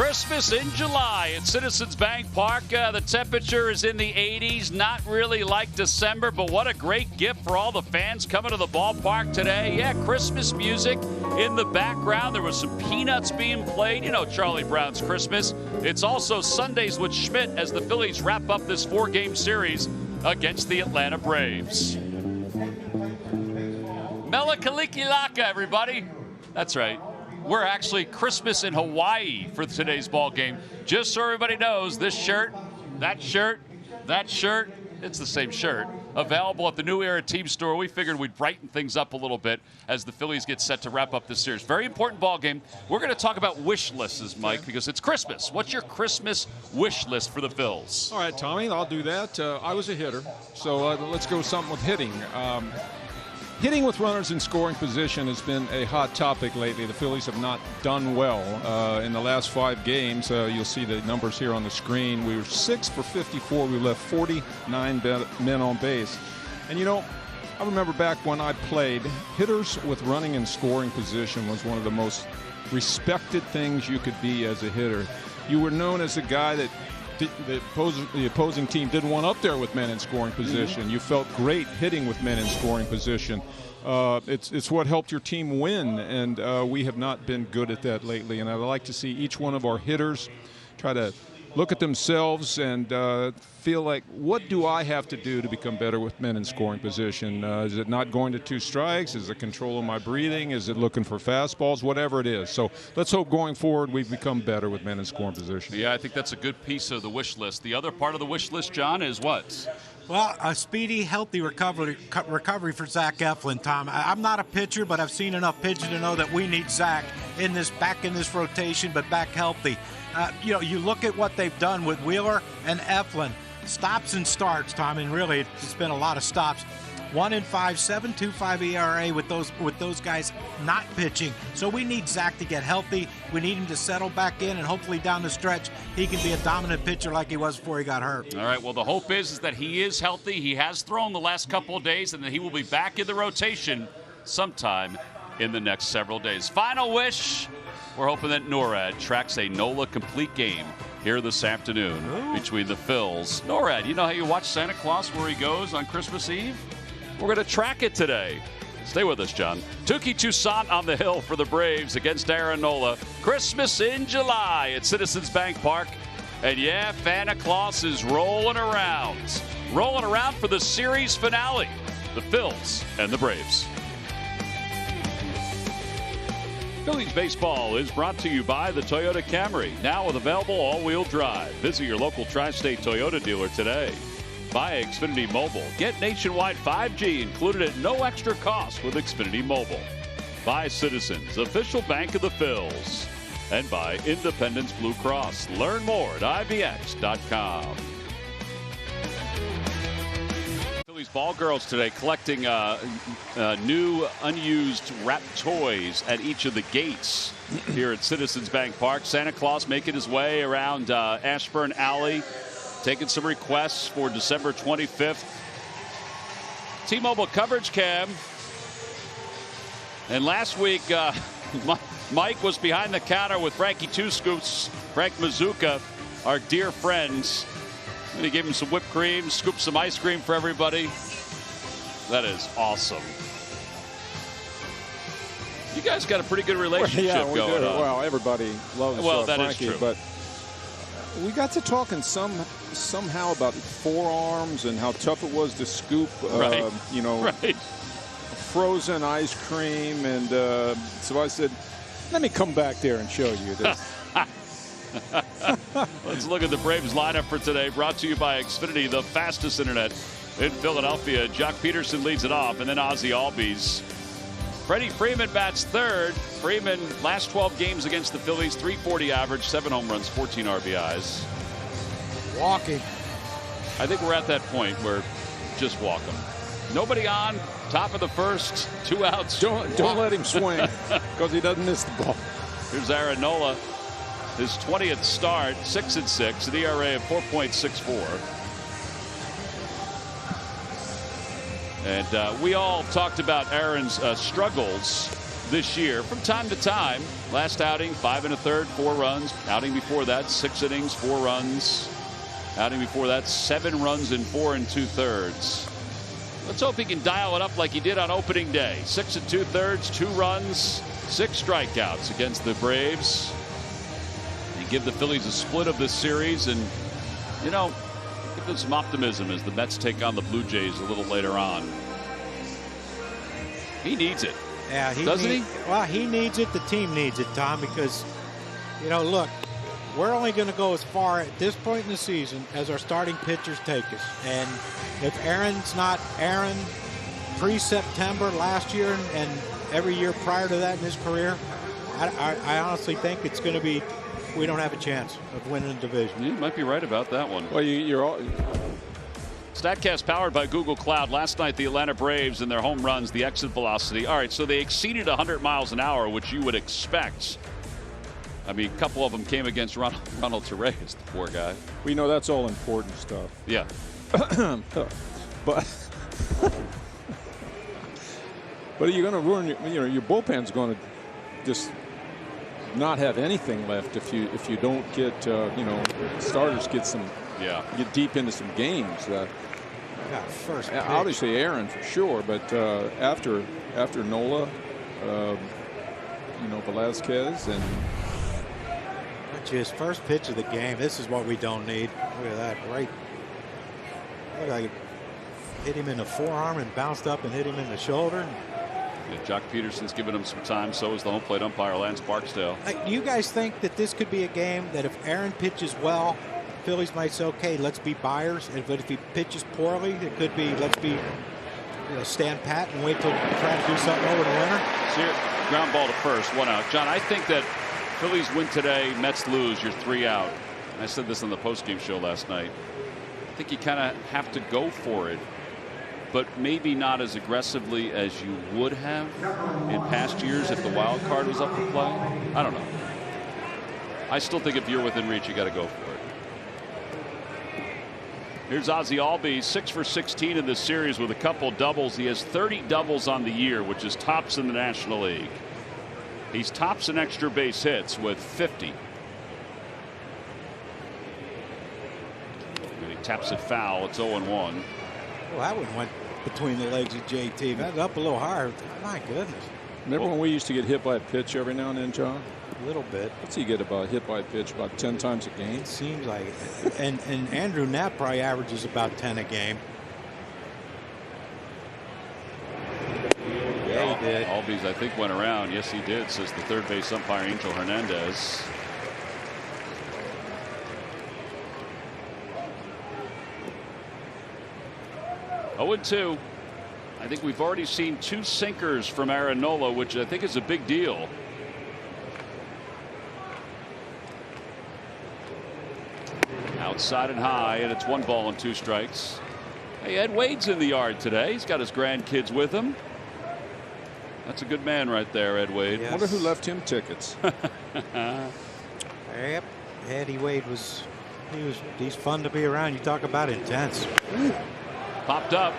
Christmas in July at Citizens Bank Park. The temperature is in the 80s. Not really like December, but what a great gift for all the fans coming to the ballpark today. Yeah, Christmas music in the background. There was some peanuts being played. You know Charlie Brown's Christmas. It's also Sundays with Schmidt as the Phillies wrap up this 4-game series against the Atlanta Braves. Mela Kalikilaka, everybody. That's right. We're actually Christmas in Hawaii for today's ball game. Just so everybody knows, this shirt, that shirt, it's the same shirt. Available at the New Era Team Store. We figured we'd brighten things up a little bit as the Phillies get set to wrap up this series. Very important ball game. We're going to talk about wish lists, Mike, because it's Christmas. What's your Christmas wish list for the Phils? All right, Tommy, I'll do that. I was a hitter, so let's go something with hitting. Hitting with runners in scoring position has been a hot topic lately. The Phillies have not done well in the last 5 games. You'll see the numbers here on the screen. We were 6 for 54. We left 49 men on base. And, you know, I remember back when I played, hitters with running and scoring position was one of the most respected things you could be as a hitter. You were known as a guy that the opposing team didn't want up there with men in scoring position. You felt great hitting with men in scoring position. It's what helped your team win, and we have not been good at that lately. And I'd like to see each one of our hitters try to look at themselves and feel like, what do I have to do to become better with men in scoring position? Is it not going to 2 strikes? Is it controlling my breathing? Is it looking for fastballs? Whatever it is. So let's hope going forward we become better with men in scoring position. Yeah, I think that's a good piece of the wish list. The other part of the wish list, John, is what? Well, a speedy, healthy recovery for Zach Eflin, Tom. I'm not a pitcher, but I've seen enough pitching to know that we need Zach back in this rotation, but back healthy. You know, you look at what they've done with Wheeler and Eflin. Stops and starts, Tom, and really it's been a lot of stops. 1 in 5, 7.25 ERA with those guys not pitching. So we need Zach to get healthy. We need him to settle back in, and hopefully down the stretch he can be a dominant pitcher like he was before he got hurt. All right, well, the hope is that he is healthy. He has thrown the last couple of days, and that he will be back in the rotation sometime in the next several days. Final wish, we're hoping that NORAD tracks a Nola complete game here this afternoon between the Phils. NORAD, you know how you watch Santa Claus where he goes on Christmas Eve? We're going to track it today. Stay with us, John. Touki Toussaint on the hill for the Braves against Aaron Nola. Christmas in July at Citizens Bank Park. And yeah, Santa Claus is rolling around for the series finale. The Phils and the Braves. Phillies baseball is brought to you by the Toyota Camry, now with available all-wheel drive. Visit your local Tri-State Toyota dealer today. By Xfinity Mobile. Get nationwide 5G included at no extra cost with Xfinity Mobile. By Citizens, official bank of the Phils. And by Independence Blue Cross. Learn more at IBX.com. Phillies ball girls today collecting new unused wrapped toys at each of the gates here at Citizens Bank Park. Santa Claus making his way around Ashburn Alley, taking some requests for December 25th. T-Mobile coverage cam. And last week, Mike was behind the counter with Frankie Two Scoops, Frank Mazuka, our dear friends. And he gave him some whipped cream, scooped some ice cream for everybody. That is awesome. You guys got a pretty good relationship going on. Well, everybody loves Frankie, is true. But we got to talking somehow about forearms and how tough it was to scoop, frozen ice cream. And so I said, let me come back there and show you this. Let's look at the Braves lineup for today, brought to you by Xfinity, the fastest internet in Philadelphia. Jock Peterson leads it off, and then Ozzie Albies. Freddie Freeman bats third. Freeman, last 12 games against the Phillies, .340 average, 7 home runs, 14 RBIs. Walking. I think we're at that point where just walk him. Nobody on, top of the first, 2 outs. Don't let him swing because he doesn't miss the ball. Here's Aaron Nola. His 20th start, 6-6, an ERA of 4.64. And we all talked about Aaron's struggles this year from time to time. Last outing, 5 1/3, 4 runs. Outing before that, 6 innings, 4 runs. Outing before that, 7 runs in 4 2/3. Let's hope he can dial it up like he did on opening day. 6 2/3, 2 runs, 6 strikeouts against the Braves. You give the Phillies a split of this series, and you know, give them some optimism as the Mets take on the Blue Jays a little later on. He needs it. Yeah, doesn't he? Well, he needs it. The team needs it, Tom, because, you know, look, we're only going to go as far at this point in the season as our starting pitchers take us. And if Aaron's not Aaron pre-September last year and every year prior to that in his career, I honestly think it's going to be, we don't have a chance of winning the division. You might be right about that one. Well, you're all. StatCast powered by Google Cloud. Last night, the Atlanta Braves and their home runs, the exit velocity. All right, so they exceeded 100 miles an hour, which you would expect. I mean, a couple of them came against Ronald Torres, the poor guy. We know that's all important stuff. Yeah. But are you going to ruin your bullpen's going to just not have anything left if you don't get starters get deep into some games. First pitch. Obviously Aaron for sure, but after Nola, Velazquez and his first pitch of the game. This is what we don't need. Look at that, right? Look like it hit him in the forearm and bounced up and hit him in the shoulder. Yeah, Jock Peterson's giving him some time. So is the home plate umpire Lance Barksdale. Do you guys think that this could be a game that if Aaron pitches well, Phillies might say, okay, let's be buyers, but if he pitches poorly, it could be stand pat and wait till try to do something over the winter? Here, ground ball to first, 1 out. John, I think that Phillies win today, Mets lose, you're 3 out. I said this on the postgame show last night. I think you kind of have to go for it, but maybe not as aggressively as you would have in past years if the wild card was up for play. I don't know. I still think if you're within reach, you got to go for it. Here's Ozzie Albies, 6 for 16 in this series with a couple doubles. He has 30 doubles on the year, which is tops in the National League. He's tops in extra base hits with 50. And he taps it foul. It's 0-1. Well, that one went between the legs of JT. That was up a little higher. My goodness. Remember when we used to get hit by a pitch every now and then, John? A little bit. What's he get about hit by a pitch about 10 times a game? It seems like it. And Andrew Knapp probably averages about 10 a game. Yeah, he did. Albies, I think, went around. Yes, he did, says the third base umpire, Angel Hernandez. Oh, 2. I think we've already seen 2 sinkers from Aaron Nola, which I think is a big deal. Outside and high, and it's 1 ball and 2 strikes. Hey, Ed Wade's in the yard today. He's got his grandkids with him. That's a good man right there, Ed Wade. Yes. Wonder who left him tickets. Yep, Eddie Wade he's fun to be around. You talk about intense. Ooh. Popped up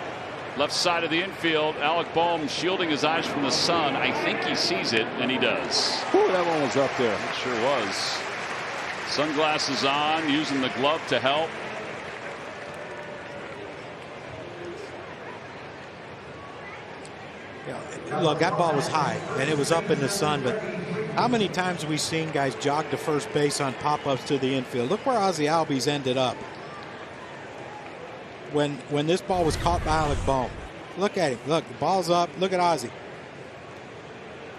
left side of the infield. Alec Bohm shielding his eyes from the sun. I think he sees it, and he does. Ooh, that one was up there. It sure was. Sunglasses on, using the glove to help. Yeah, look, that ball was high, and it was up in the sun, but how many times have we seen guys jog to first base on pop-ups to the infield? Look where Ozzie Albies ended up when this ball was caught by Alec Bohm. Look at him. Look, the ball's up. Look at Ozzie.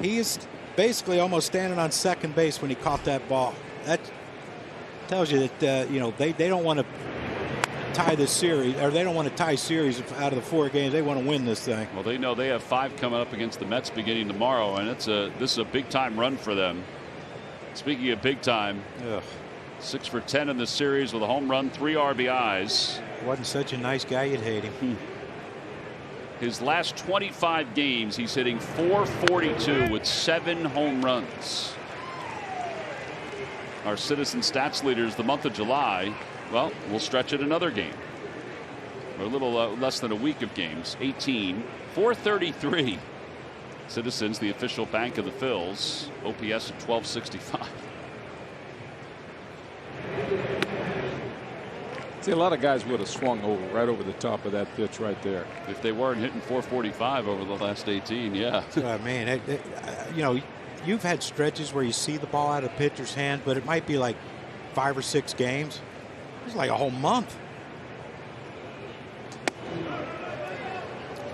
He is basically almost standing on second base when he caught that ball. That tells you that they don't want to tie this series, or they don't want to tie series out of the 4 games. They want to win this thing. Well, they know they have 5 coming up against the Mets beginning tomorrow, and this is a big time run for them. Speaking of big time, 6 for 10 in this series with a home run, 3 RBIs. Wasn't such a nice guy, you'd hate him. His last 25 games, he's hitting .442 with 7 home runs. Our Citizen Stats leaders, the month of July, well, we'll stretch it another game. We're a little less than a week of games. 18, .433. Citizens, the official bank of the Phils. OPS at 1265. See, a lot of guys would have swung right over the top of that pitch right there. If they weren't hitting 445 over the last 18, yeah. Man, you know, you've had stretches where you see the ball out of the pitcher's hand, but it might be like 5 or 6 games. It's like a whole month.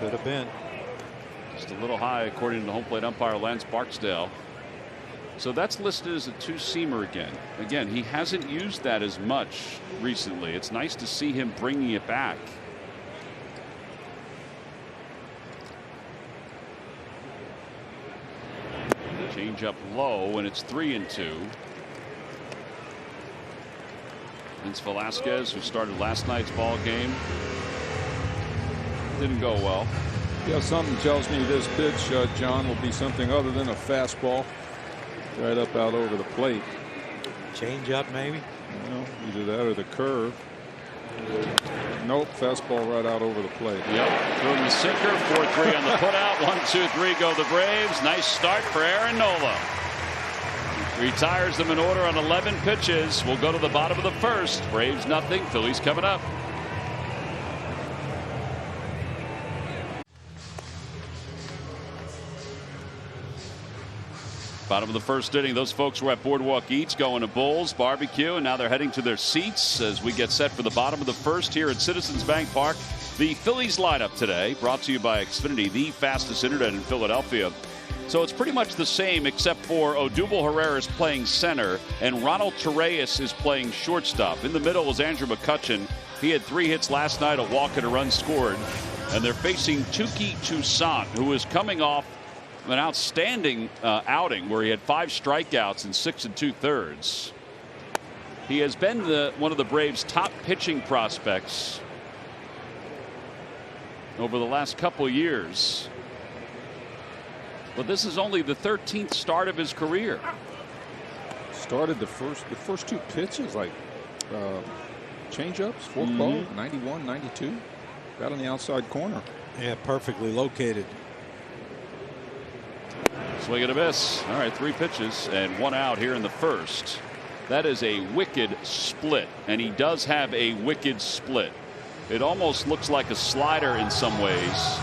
Could have been. Just a little high, according to the home plate umpire Lance Barksdale. So that's listed as a two-seamer again. Again, he hasn't used that as much recently. It's nice to see him bringing it back. Change up low, and it's 3-2. Vince Velasquez, who started last night's ball game, didn't go well. Yeah, something tells me this pitch, John, will be something other than a fastball. Right up out over the plate. Change up, maybe? Well, either that or the curve. Nope, fastball right out over the plate. Yep, threw him the sinker, 4-3 on the putout. 1-2-3 go the Braves. Nice start for Aaron Nola. Retires them in order on 11 pitches. We'll go to the bottom of the first. Braves nothing. Phillies coming up. Bottom of the first inning, those folks were at Boardwalk Eats going to Bulls Barbecue, and now they're heading to their seats as we get set for the bottom of the first here at Citizens Bank Park. The Phillies lineup today brought to you by Xfinity, the fastest internet in Philadelphia. So it's pretty much the same except for Odubel Herrera is playing center and Ronald Torreyes is playing shortstop. In the middle is Andrew McCutchen. He had 3 hits last night, a walk and a run scored. And they're facing Touki Toussaint, who is coming off an outstanding outing where he had 5 strikeouts in 6 2/3. He has been one of the Braves' top pitching prospects over the last couple years. But this is only the 13th start of his career. Started the first 2 pitches like change-ups, forkball, 91, 92. Got on the outside corner. Yeah, perfectly located. Swing and a miss. All right, 3 pitches and 1 out here in the first. That is a wicked split, and he does have a wicked split. It almost looks like a slider in some ways.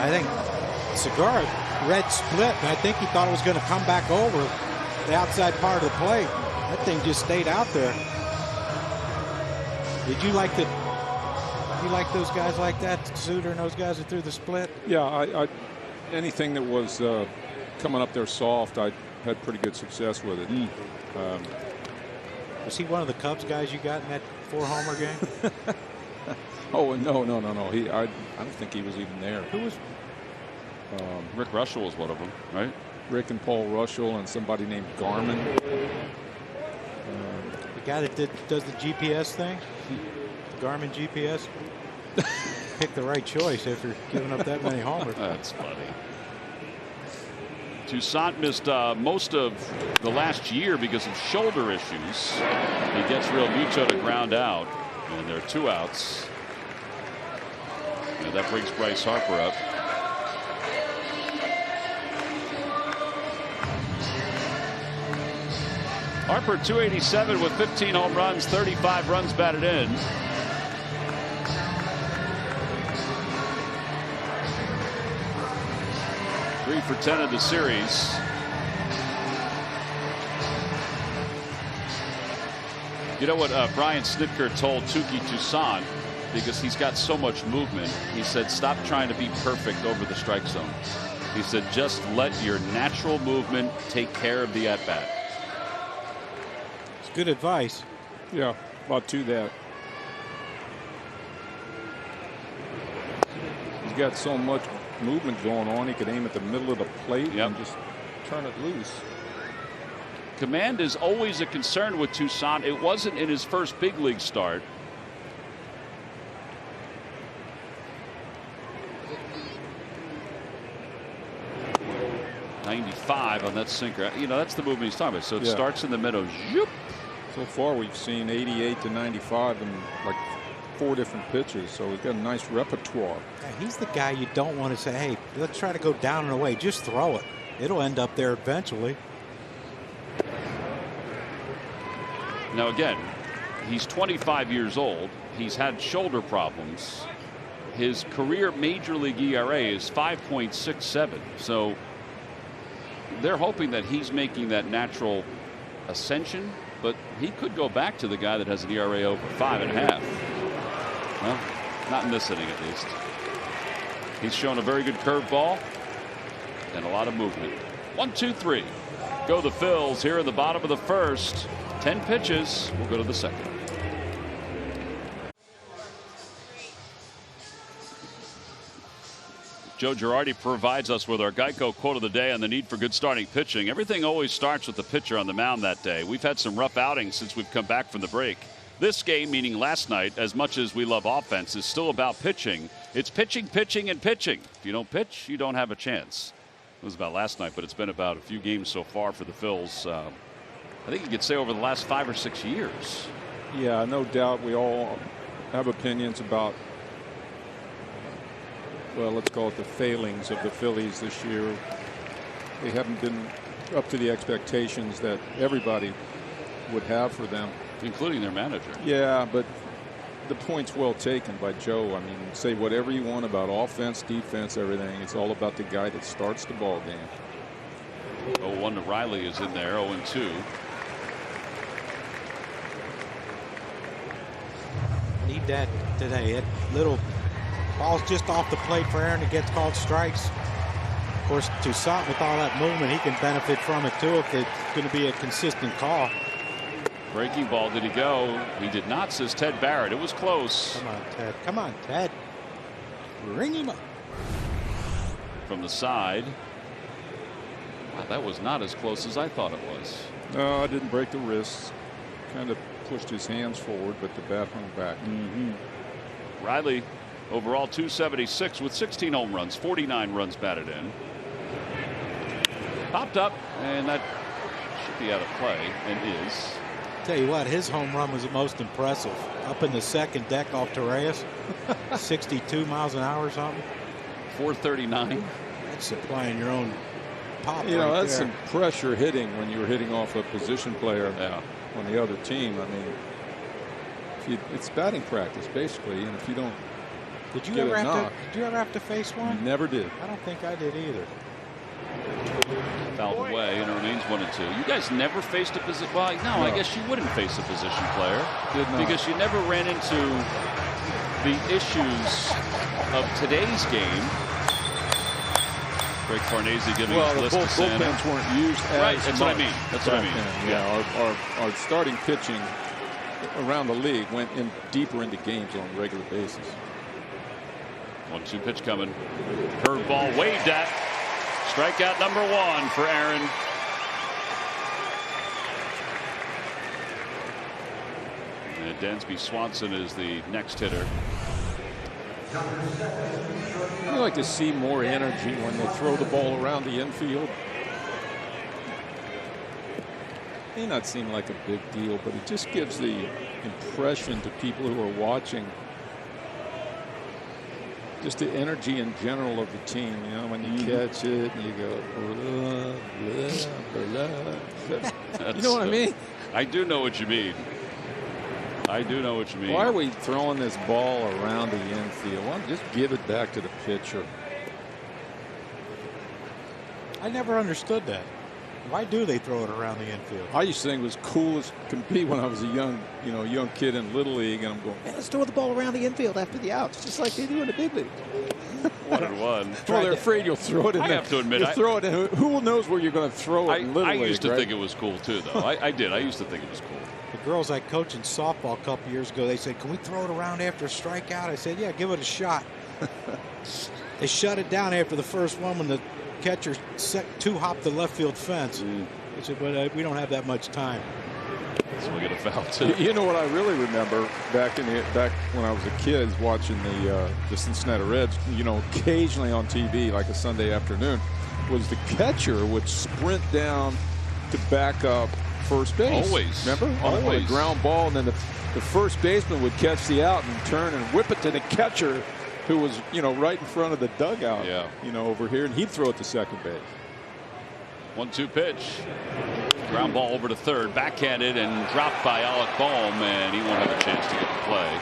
I think Cigar red split, and I think he thought it was going to come back over the outside part of the plate. That thing just stayed out there. Did you like those guys like that, Suter and those guys that threw the split? Yeah, I anything that was coming up there soft, I had pretty good success with it. Was he one of the Cubs guys you got in that 4-homer game? Oh no! I don't think he was even there. Who was? Rick Russell was one of them, right? Rick and Paul Russell and somebody named Garman. The guy that does the GPS thing, the Garmin GPS. Pick the right choice after giving up that many homers. That's funny. Toussaint missed most of the last year because of shoulder issues. He gets Real Muto to ground out, and there are 2 outs. And that brings Bryce Harper up. Harper 287 with 15 home runs, 35 runs batted in. Three for 10 in the series. You know what Brian Snitker told Touki Toussaint, because he's got so much movement. He said, stop trying to be perfect over the strike zone. He said, just let your natural movement take care of the at-bat. It's good advice. Yeah, about to that. He's got so much movement going on. He could aim at the middle of the plate and just turn it loose. Command is always a concern with Toussaint. It wasn't in his first big league start. '95 on that sinker. You know, that's the movement he's talking about. So it starts in the middle. Zoop. So far, we've seen 88 to 95 in like 4 different pitches, so he's got a nice repertoire. Yeah, he's the guy you don't want to say, hey, let's try to go down and away. Just throw it. It'll end up there eventually. Now, again, he's 25 years old. He's had shoulder problems. His career major league ERA is 5.67. So they're hoping that he's making that natural ascension, but he could go back to the guy that has an ERA over 5.5. Well, not in this inning at least. He's shown a very good curveball and a lot of movement. 1, 2, 3. Go the Phils here in the bottom of the first. 10 pitches. We'll go to the second. Joe Girardi provides us with our Geico quote of the day on the need for good starting pitching. Everything always starts with the pitcher on the mound that day. We've had some rough outings since we've come back from the break. This game, meaning last night, as much as we love offense, is still about pitching. It's pitching, pitching, and pitching. If you don't pitch, you don't have a chance. It was about last night, but it's been about a few games so far for the Phils. I think you could say over the last 5 or 6 years. Yeah, no doubt we all have opinions about, well, let's call it the failings of the Phillies this year. They haven't been up to the expectations that everybody would have for them. Including their manager. Yeah, but the point's well taken by Joe. I mean, say whatever you want about offense, defense, everything. It's all about the guy that starts the ball game. 0-1 to Riley is in there. 0-2. Need that today. It little ball's just off the plate for Aaron. It gets called strikes. Of course, Toussaint, with all that movement, he can benefit from it too if it's going to be a consistent call. Breaking ball, did he go? He did not, says Ted Barrett. It was close. Come on, Ted. Come on, Ted. Ring him up. From the side. Wow, that was not as close as I thought it was. No, I didn't break the wrists. Kind of pushed his hands forward, but the bat hung back. Riley, overall 276 with 16 home runs, 49 runs batted in. Popped up, and that should be out of play, and is. Tell you what, his home run was the most impressive. Up in the second deck off Torres. 62 miles an hour or something. 439. That's supplying your own pop. You know, right that's there. some pressure hitting when you're hitting off a position player on the other team. I mean, it's batting practice basically, and if you don't did you get ever a have knock, to have to face one? Never did. I don't think I did either. Fouled away, and it remains 1-2. You guys never faced a position. Well, no, I guess you wouldn't face a position player. Did not. Because you never ran into the issues of today's game. Greg Farnese giving his list to Santa. Bullpens weren't used as Right, that's what I mean. That's what I mean. Yeah, our starting pitching around the league went in deeper into games on a regular basis. 1-2 pitch coming. Curveball waved at. Strikeout number 1 for Aaron. And Dansby Swanson is the next hitter. You like to see more energy when they throw the ball around the infield. May not seem like a big deal, but it just gives the impression to people who are watching just the energy in general of the team. You know, when you catch it and you go, blah, blah, blah. You know what I mean? I do know what you mean. I do know what you mean. Why are we throwing this ball around the infield? Why don't just give it back to the pitcher? I never understood that. Why do they throw it around the infield? I used to think it was cool as can be when I was a young kid in Little League, and I'm going, man, let's throw the ball around the infield after the outs, just like they do in the big league. 1-1. Well, they're afraid you'll throw it in. I have to admit, throw it in. Who knows where you're going to throw it in Little League? I used to right? think it was cool too, though. I did. I used to think it was cool. The girls I coached in softball a couple years ago, they said, can we throw it around after a strikeout? I said, yeah, give it a shot. They shut it down after the first one when the catcher two-hopped the left field fence. They said, but we don't have that much time. So we get a foul too. You know what I really remember back when I was a kid watching the Cincinnati Reds, you know, occasionally on TV like a Sunday afternoon, was the catcher would sprint down to back up first base. Always. Remember? On a ground ball, and then the first baseman would catch the out and turn and whip it to the catcher, who was, right in front of the dugout, over here, and he'd throw it to second base. 1-2 pitch. Ground ball over to third, backhanded and dropped by Alec Boehm, and he won't have a chance to get the play.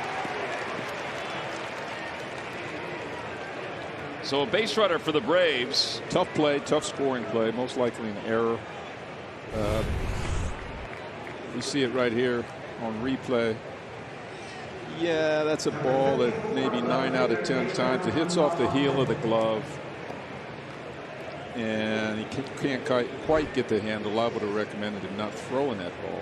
So a base runner for the Braves. Tough play, tough scoring play, most likely an error. You see it right here on replay. Yeah, that's a ball that maybe 9 out of 10 times it hits off the heel of the glove, and he can't quite get the handle. I would have recommended him not throwing that ball.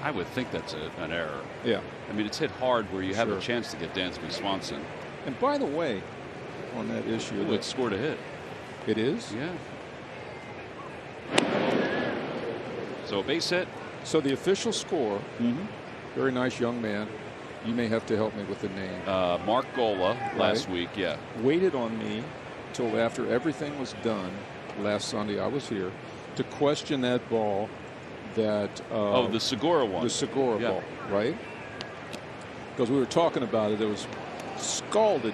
I would think that's an error. Yeah. I mean, it's hit hard where you have a chance to get Dansby Swanson. And by the way, on that issue, it scored a hit. It is? Yeah. So a base hit. So the official score, very nice young man. You may have to help me with the name. Mark Nola last week, yeah. Waited on me till after everything was done last Sunday. I was here to question that ball. That the Segura one. The Segura ball, right? Because we were talking about it. It was scalded,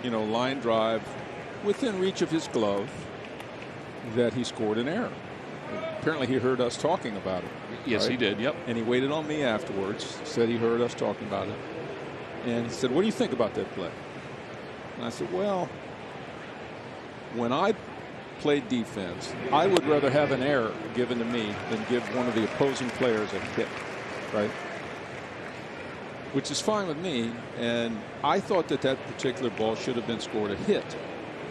line drive within reach of his glove that he scored an error. Apparently he heard us talking about it. Yes, right? he did. Yep. And he waited on me afterwards, said he heard us talking about it. And he said, "What do you think about that play?" And I said, "Well, when I played defense, I would rather have an error given to me than give one of the opposing players a hit," right? Which is fine with me. And I thought that particular ball should have been scored a hit.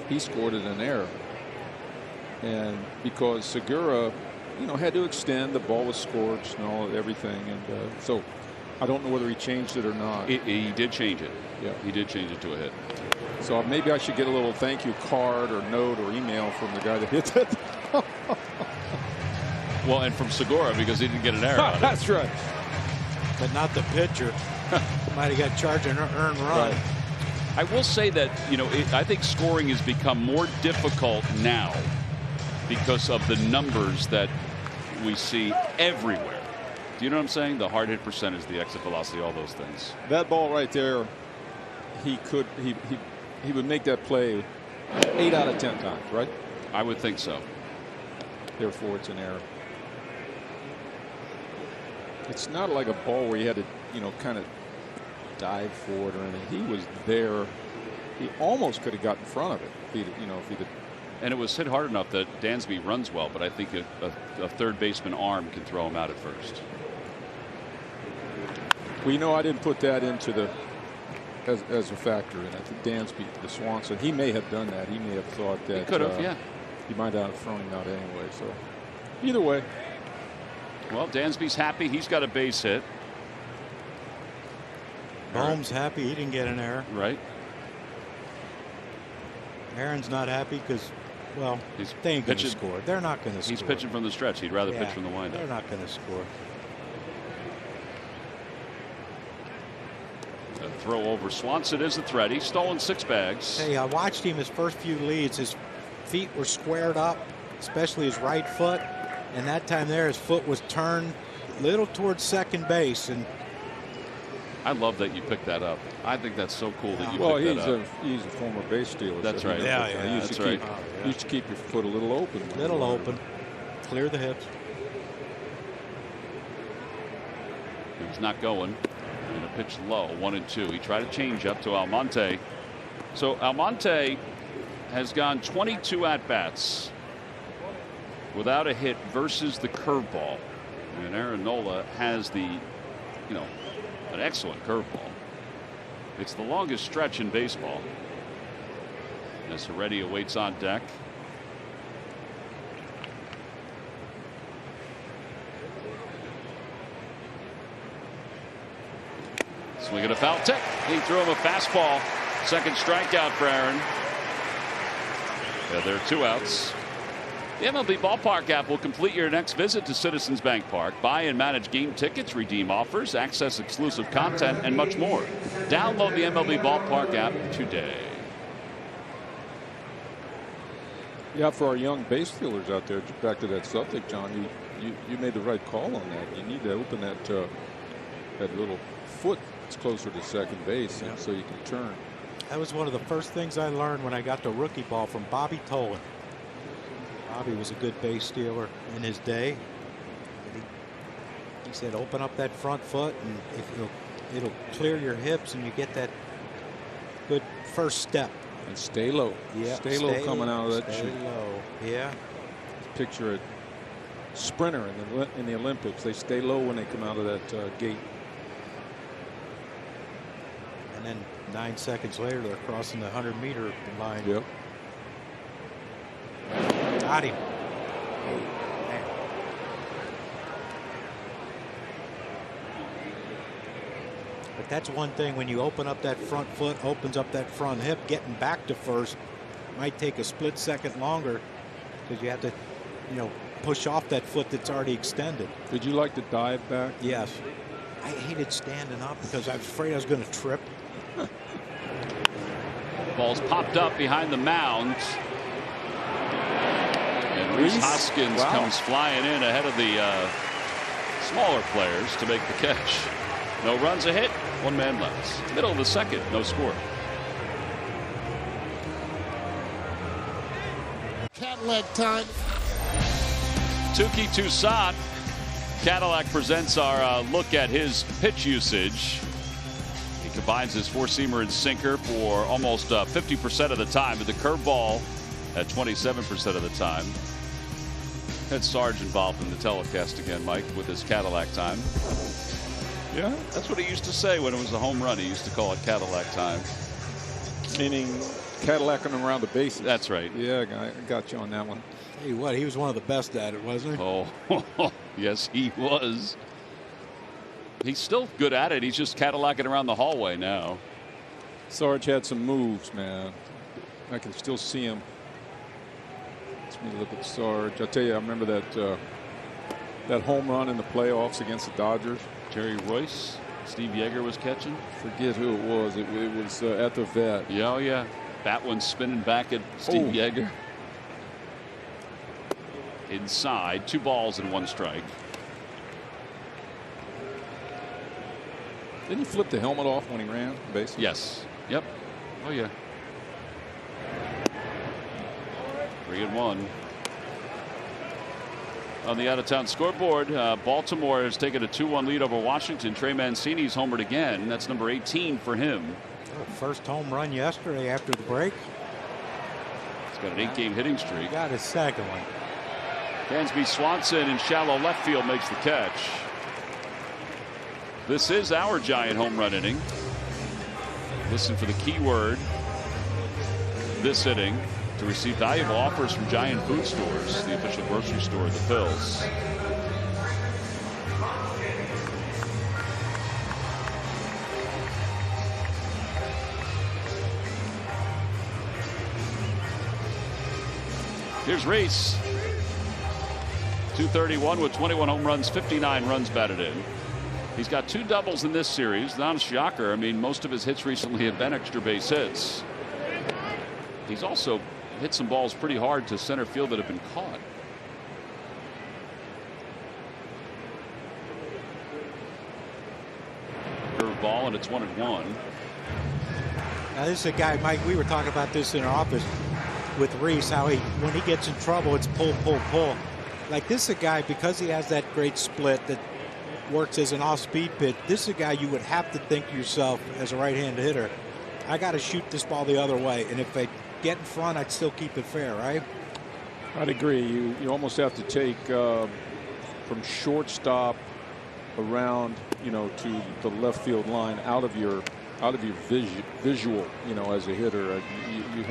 He scored it an error. And because Segura, had to extend, the ball was scorched and everything. And so I don't know whether he changed it or not. He did change it. Yeah. He did change it to a hit. So maybe I should get a little thank you card or note or email from the guy that hit it. Well, and from Segura, because he didn't get an error on it. That's right. But not the pitcher. Might have got charged an earned run. Right. I will say that, I think scoring has become more difficult now because of the numbers that we see everywhere. Do you know what I'm saying? The hard hit percentage, the exit velocity, all those things. That ball right there, he would make that play 8 out of 10 times, right? I would think so. Therefore, it's an error. It's not like a ball where you had to, kind of dive for it or anything. He was there. He almost could have got in front of it. If he'd and it was hit hard enough that Dansby runs well, but I think a third baseman arm can throw him out at first. Well, I didn't put that into as a factor in it. Dansby, the Swanson, he may have done that. He may have thought that he could have, he might have thrown him out anyway. So either way. Well, Dansby's happy. He's got a base hit. Boehm's happy he didn't get an error. Right. Aaron's not happy because, well, they ain't going to score. They're not going to score. He's pitching from the stretch. He'd rather pitch from the windup. They're not going to score. A throw over Swanson is the threat. He's stolen 6 bags. Hey, I watched him his first few leads. His feet were squared up, especially his right foot. And that time there, his foot was turned a little towards second base. And I love that you picked that up. I think that's so cool that you picked that up. He's a former base stealer. That's so right. You used to keep your foot a little open. Clear the hips. He's not going. And a pitch low, 1-2. He tried a change up to Almonte. So Almonte has gone 22 at-bats without a hit versus the curveball. And Aaron Nola has an excellent curveball. It's the longest stretch in baseball. As Heredia waits on deck. Swing at a foul tip. He threw him a fastball. Second strikeout for Aaron. Yeah, there are 2 outs. The MLB Ballpark app will complete your next visit to Citizens Bank Park. Buy and manage game tickets, redeem offers, access exclusive content, and much more. Download the MLB Ballpark app today. Yeah, for our young base fielders out there, back to that subject, John, you made the right call on that. You need to open that that little foot that's closer to second base, Yeah. so you can turn. That was one of the first things I learned when I got to rookie ball from Bobby Tolan. Bobby was a good base stealer in his day. He said, open up that front foot, and if it'll clear your hips, and you get that good first step. And stay low. Yeah, stay low coming out of that stay chute. low. Yeah. Picture a sprinter in the Olympics. They stay low when they come out of that gate. And then 9 seconds later, they're crossing the 100-meter line. Yep. Got him. But that's one thing, when you open up that front foot, opens up that front hip, getting back to first might take a split second longer because you have to, push off that foot that's already extended. Did you like to dive back? Yes. I hated standing up because I was afraid I was going to trip. Ball's popped up behind the mound. And Reese Hoskins comes flying in ahead of the smaller players to make the catch. No runs, a hit, 1 man left. Middle of the second, no score. Cadillac time. Touki Toussaint. Cadillac presents our look at his pitch usage. He combines his four-seamer and sinker for almost 50% of the time, with the curveball at 27% of the time. Had Sarge involved in the telecast again, Mike, with his Cadillac time. Yeah. That's what he used to say when it was a home run. He used to call it Cadillac time. Meaning Cadillacing around the bases. That's right. Yeah, I got you on that one. Tell you what, he was one of the best at it, wasn't he? Oh, yes, he was. He's still good at it. He's just Cadillacing around the hallway now. Sarge had some moves, man. I can still see him. Let me look at Sarge. I tell you, I remember that home run in the playoffs against the Dodgers. Jerry Royce, Steve Yeager was catching. Forget who it was. It was at the vet. Yeah, oh yeah. That one spinning back at Steve Yeager. Inside, 2 balls and 1 strike. Didn't he flip the helmet off when he ran base? Yes. Yep. Oh yeah. 3-1. On the out-of-town scoreboard, Baltimore has taken a 2-1 lead over Washington. Trey Mancini's homered again. That's number 18 for him. First home run yesterday after the break. He's got an 8-game hitting streak. Got his second one. Dansby Swanson in shallow left field makes the catch. This is our giant home run inning. Listen for the key word this inning to receive valuable offers from Giant Food Stores, the official grocery store of the Phils. Here's Reese. 231 with 21 home runs, 59 runs batted in. He's got 2 doubles in this series. Not a shocker. I mean, most of his hits recently have been extra base hits. He's also hit some balls pretty hard to center field that have been caught. Curve ball, and it's 1-1. Now, this is a guy, Mike, we were talking about this in our office with Reese, how when he gets in trouble, it's pull, pull, pull. Like, this is a guy, because he has that great split that works as an off-speed pitch, this is a guy you would have to think to yourself as a right-handed hitter, I got to shoot this ball the other way. And if I get in front, I'd still keep it fair, right? I'd agree. You almost have to take from shortstop around, to the left field line, out of your visual, as a hitter. You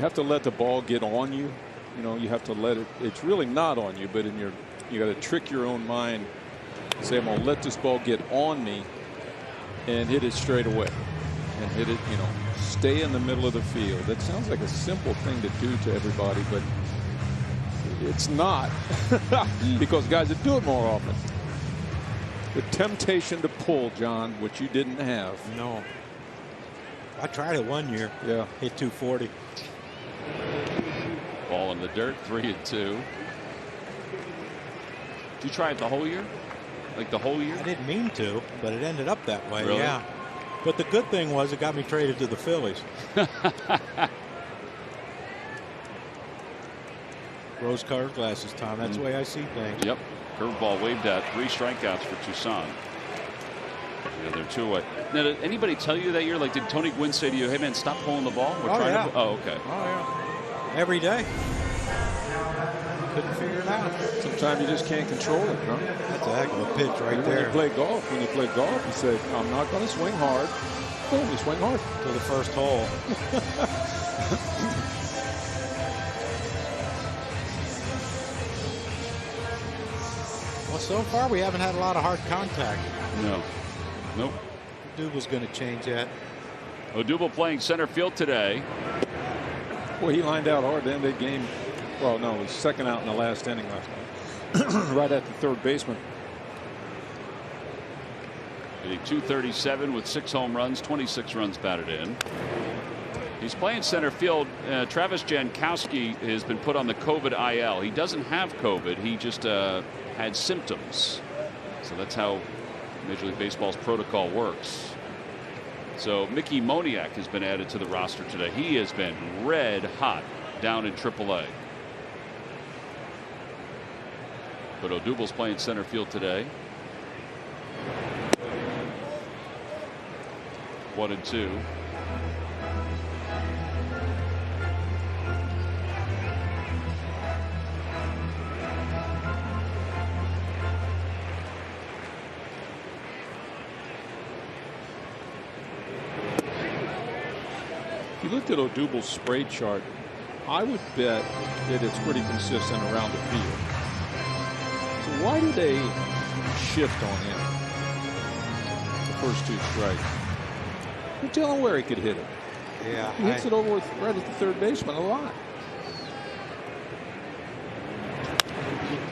have to let the ball get on you. You have to let it. It's really not on you, but you got to trick your own mind. Say, I'm going to let this ball get on me and hit it straight away, and hit it. Stay in the middle of the field. That sounds like a simple thing to do to everybody, but it's not because guys that do it more often. The temptation to pull, John, which you didn't have. No. I tried it one year. Yeah. Hit 240. Ball in the dirt, 3-2. Did you try it the whole year? Like the whole year? I didn't mean to, but it ended up that way. Really? Yeah. But the good thing was it got me traded to the Phillies. Rose-colored glasses, Tom. That's the way I see things. Yep. Curveball waved at. 3 strikeouts for Tucson. Yeah, they're 2 away. Now, did anybody tell you that year? Like, did Tony Gwynn say to you, "Hey man, stop pulling the ball"? We're trying to. Oh, okay. Oh yeah. Every day. Couldn't figure it out. Sometimes you just can't control it, huh? That's a heck of a pitch right When there. you play golf, you say, "I'm not going to swing hard." Boom, you swing hard To the first hole. Well, so far we haven't had a lot of hard contact. No. Nope. Dude was going to change that. Odubel playing center field today. Well, he lined out hard to end that game. Well, no, it was second out in the last inning last night. Right at the third baseman. Hitting .237 with 6 home runs, 26 runs batted in. He's playing center field. Travis Jankowski has been put on the COVID IL. He doesn't have COVID. He just had symptoms. So that's how Major League Baseball's protocol works. So Mickey Moniak has been added to the roster today. He has been red hot down in AAA. But Odubel's playing center field today. 1-2. If you looked at Odubel's spray chart, I would bet that it's pretty consistent around the field. So why do they shift on him? The first 2 strikes. You tell him where he could hit it. Yeah. He hits it over right at the third baseman a lot.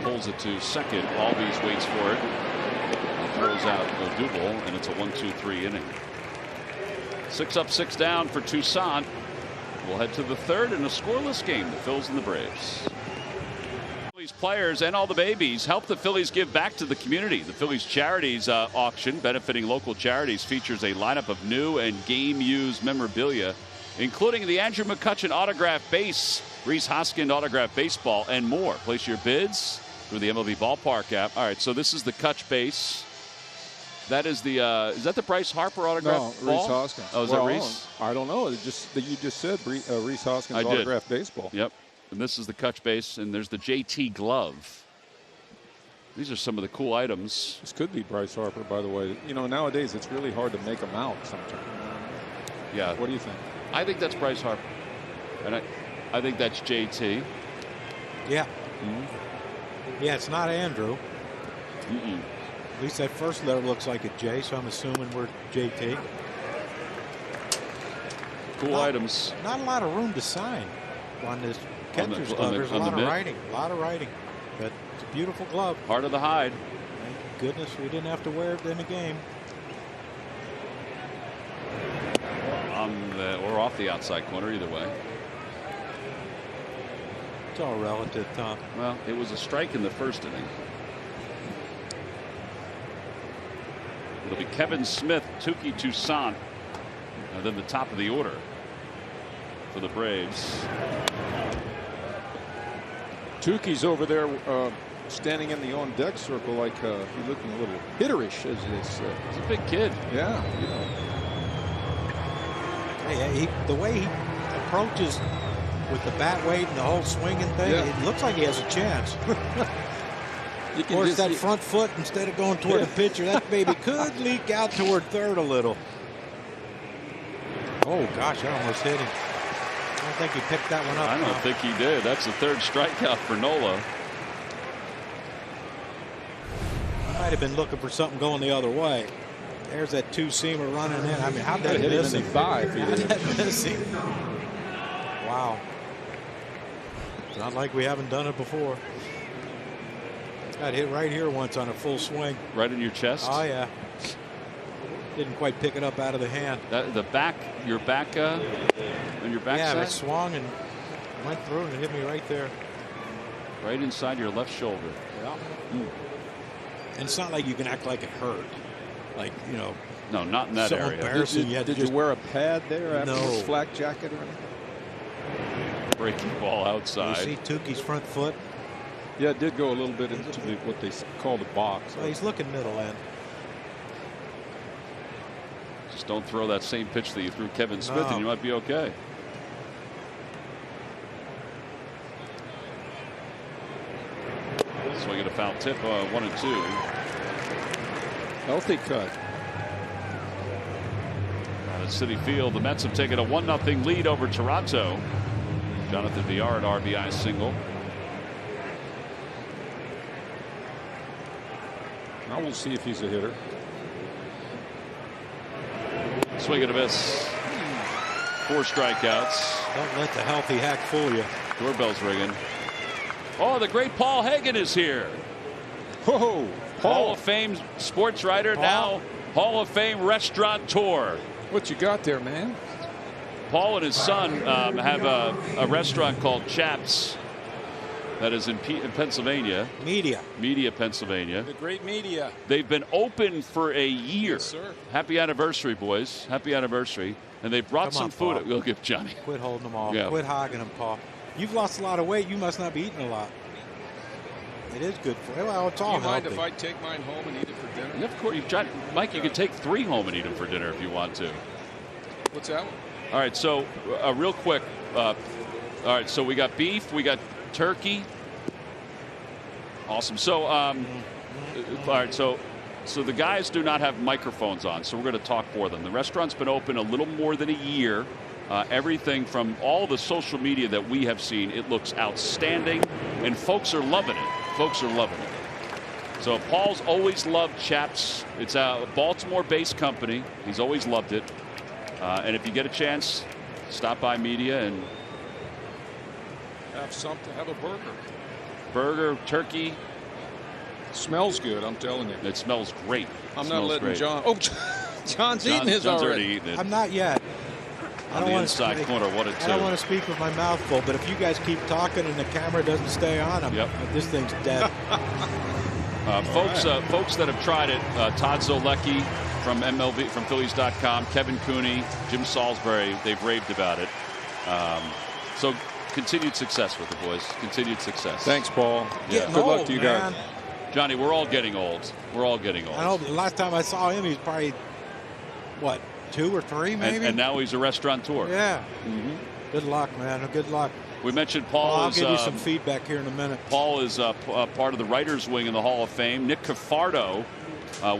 Pulls it to second. Albies waits for it. And throws out Odubel, and it's a 1-2-3 inning. 6 up, 6 down for Tucson. We'll head to the third in a scoreless game. The Phils and the Braves. Phillies players and all the babies help the Phillies give back to the community. The Phillies Charities auction, benefiting local charities, features a lineup of new and game-used memorabilia, including the Andrew McCutchen autographed base, Rhys Hoskins autographed baseball, and more. Place your bids through the MLB Ballpark app. All right, so this is the Kutch base. That is the is that the Bryce Harper autograph? No, Rhys Hoskins. Oh, is that Rhys? I don't know. You just said Rhys Hoskins autographed baseball. Yep. And this is the Kutch base, and there's the JT glove. These are some of the cool items. This could be Bryce Harper, by the way. You know, nowadays it's really hard to make them out sometimes. Yeah. What do you think? I think that's Bryce Harper, and I think that's JT. Yeah. Yeah, it's not Andrew. At least that first letter looks like a J, so I'm assuming we're JT. Cool items. Not a lot of room to sign on this catcher's glove. There's a lot of writing. But it's a beautiful glove. Heart of the hide. Thank goodness we didn't have to wear it in a game. Or off the outside corner, either way. It's all relative, Tom. Well, it was a strike in the first inning. It'll be Kevin Smith, Touki Toussaint, and then the top of the order for the Braves. Tuki's over there standing in the on-deck circle like he's looking a little hitterish, as they say. He's a big kid. Yeah. You know. Hey, the way he approaches with the bat weight and the whole swinging thing, it looks like he has a chance. Of course, that front foot, instead of going toward the pitcher, that baby could leak out toward third a little. Oh, gosh, I almost hit him. I don't think he picked that one up. I don't think he did. That's the third strikeout for Nola. I might have been looking for something going the other way. There's that two-seamer running in. I mean, how did that miss him? How did that miss him? Wow. It's not like we haven't done it before. Got hit right here once on a full swing. Right in your chest? Oh, yeah. Didn't quite pick it up out of the hand. The back, your back, on your back side? Yeah, it swung and Went through and it hit me right there. Right inside your left shoulder. Yeah. And it's not like you can act like it hurt. Like, you know. No, not in that so area. Embarrassing. Did you wear a pad there after No. a flak jacket or anything? Breaking ball outside. You see Tukey's front foot? Yeah, it did go a little bit into what they call the box. Well, he's looking middle end. Just don't throw that same pitch that you threw Kevin Smith, No. and you might be okay. Swing at a foul tip, 1-2. Healthy cut. At Citi Field, the Mets have taken a 1-0 lead over Toronto. Jonathan Villar, an RBI single. Now we'll see if he's a hitter. Swing and a miss. 4 strikeouts. Don't let the healthy hack fool you. Doorbell's ringing. Oh, the great Paul Hagen is here. Whoa, Hall of Fame sports writer, now Hall of Fame restaurateur. What you got there, man? Paul and his son have a restaurant called Chaps that is in Pennsylvania. Media, Pennsylvania. The great media. They've been open for a year. Yes, sir. Happy anniversary, boys. Happy anniversry. And they brought Come on, some food. Paul. We'll give Johnny. Quit holding them all. Yeah. Quit hogging them, Paul. You've lost a lot of weight. You must not be eating a lot. It is good for you. Well, it's all Do you mind healthy. if I take mine home and eat it for dinner? Yeah, of course. Mike, you can take 3 home and eat them for dinner if you want to. What's that one? All right, so real quick. All right, so we got beef, we got turkey. Awesome. So, all right, so the guys do not have microphones on, so we're going to talk for them. The restaurant's been open a little more than a year. Everything from all the social media that we have seen, it looks outstanding, and folks are loving it. Folks are loving it. So Paul's always loved Chaps. It's a Baltimore-based company. He's always loved it. And if you get a chance, stop by Media and Have something. Have a burger. burger, turkey. Smells good, I'm telling you. It smells great. I'm not Smells letting great. John. Oh, John's eating his John's already. eating it. I'm not yet. On the inside corner, 1-2. I don't want to speak with my mouth full, but if you guys keep talking and the camera doesn't stay on, this thing's dead. Folks that have tried it, Todd Zolecki from MLB, from Phillies.com, Kevin Cooney, Jim Salisbury, they've raved about it. So continued success with the boys. Continued success. Thanks, Paul. Getting Good luck old, to you man. guys. Johnny, we're all getting old. We're all getting old. I know, but the last time I saw him, he was probably, what, 2 or 3 maybe? And now he's a restaurateur. Yeah. Good luck, man. Good luck. We mentioned Paul I'll is. give you some feedback here in a minute. Paul is part of the writers' wing in the Hall of Fame. Nick Cafardo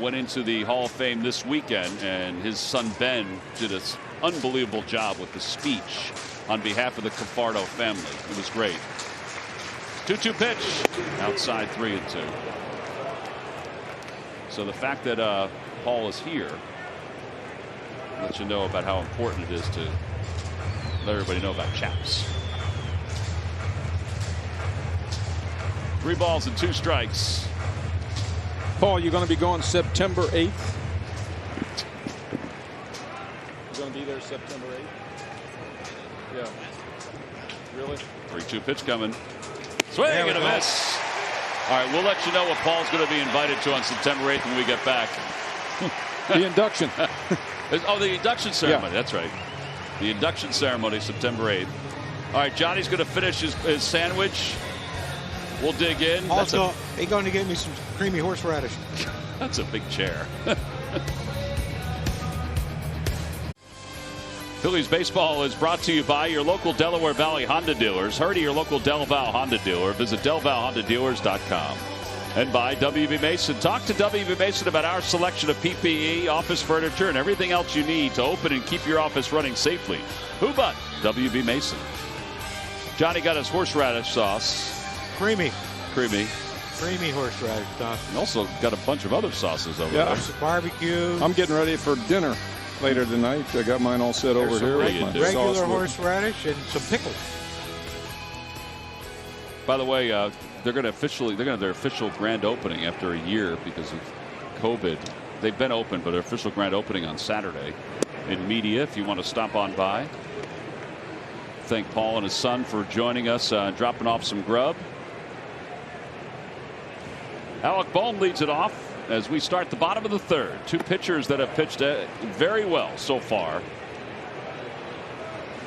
went into the Hall of Fame this weekend, and his son Ben did an unbelievable job with the speech on behalf of the Cafardo family. It was great. 2-2 pitch. Outside 3-2. So the fact that Paul is here lets you know about how important it is to let everybody know about Chaps. 3 balls and 2 strikes. Paul, you're going to be going September 8th? You're going to be there September 8th? Yeah. Really? 3-2 pitch coming. Swing and a miss. All right, we'll let you know what Paul's going to be invited to on September 8th when we get back. The induction. Oh, the induction ceremony. Yeah. That's right. The induction ceremony, September 8th. All right, Johnny's going to finish his sandwich. We'll dig in. He's going to give me some creamy horseradish. That's a big chair. Phillies baseball is brought to you by your local Delaware Valley Honda dealers. Hurry to your local Del Val Honda dealer. Visit DelValHondaDealers.com. And by WB Mason. Talk to WB Mason about our selection of PPE, office furniture, and everything else you need to open and keep your office running safely. Who but WB Mason? Johnny got his horseradish sauce. Creamy horseradish, Tom. And also got a bunch of other sauces over there. Barbecue. I'm getting ready for dinner later tonight. I got mine all set over here. Regular horseradish and some pickles. By the way, they're going to have their official grand opening after a year because of COVID. They've been open, but their official grand opening on Saturday in Media. If you want to stop on by, thank Paul and his son for joining us, dropping off some grub. Alec Bohm leads it off as we start the bottom of the third. Two pitchers that have pitched very well so far.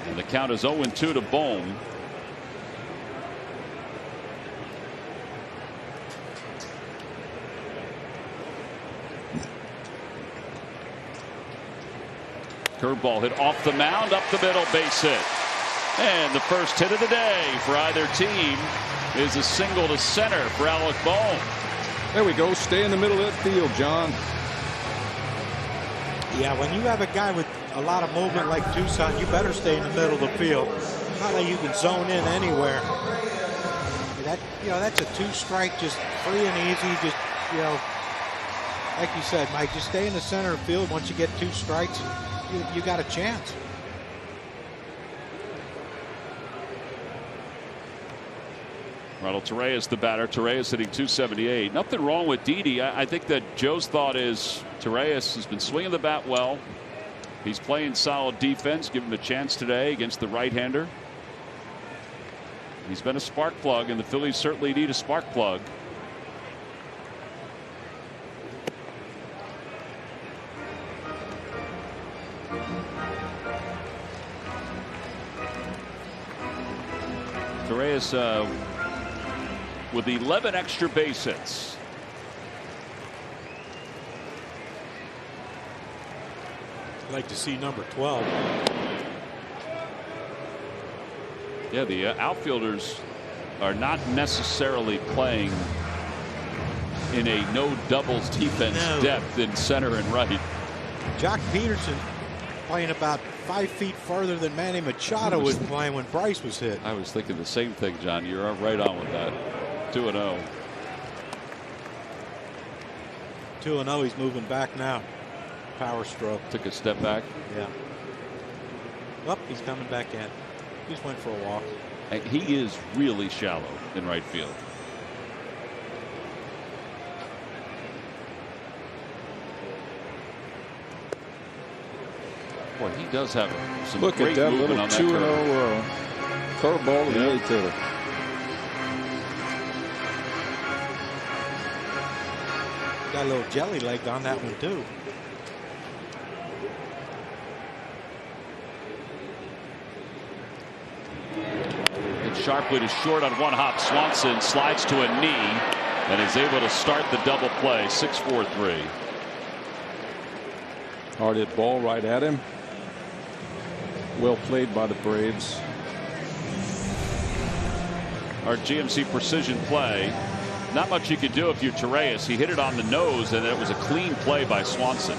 And the count is 0-2 to Bohm. Curveball hit off the mound, up the middle, base hit. And the first hit of the day for either team is a single to center for Alec Bohm. There we go. Stay in the middle of that field, John. Yeah, when you have a guy with a lot of movement like Tucson, you better stay in the middle of the field. Not that you can zone in anywhere. That's a 2-strike, just free and easy. Just, like you said, Mike, just stay in the center of the field. Once you get 2 strikes, you got a chance. Ronald Torreyes the batter. Torreyes hitting .278. Nothing wrong with Didi. I think that Joe's thought is Torreyes has been swinging the bat well. He's playing solid defense. Give him a chance today against the right-hander. He's been a spark plug, and the Phillies certainly need a spark plug. Torreyes with 11 extra base hits. I'd like to see number 12. Yeah, the outfielders are not necessarily playing in a no doubles defense depth in center and right. Jock Peterson playing about 5 feet further than Manny Machado was playing when Bryce was hit. I was thinking the same thing, John. You're right on with that. 2-0. 2-0. He's moving back now. Power stroke. Took a step back. Yeah. Up, he's coming back in. He just went for a walk. And he is really shallow in right field. Boy, he does have some Look great at that movement little on that 2-0 curveball to the 8th hitter. Got a little jelly leg on that one too. It's sharply to short on one hop. Swanson slides to a knee and is able to start the double play. 6-4-3. Hard hit ball right at him. Well played by the Braves. Our GMC precision play. Not much you could do if you're Torreyes. He hit it on the nose, and it was a clean play by Swanson.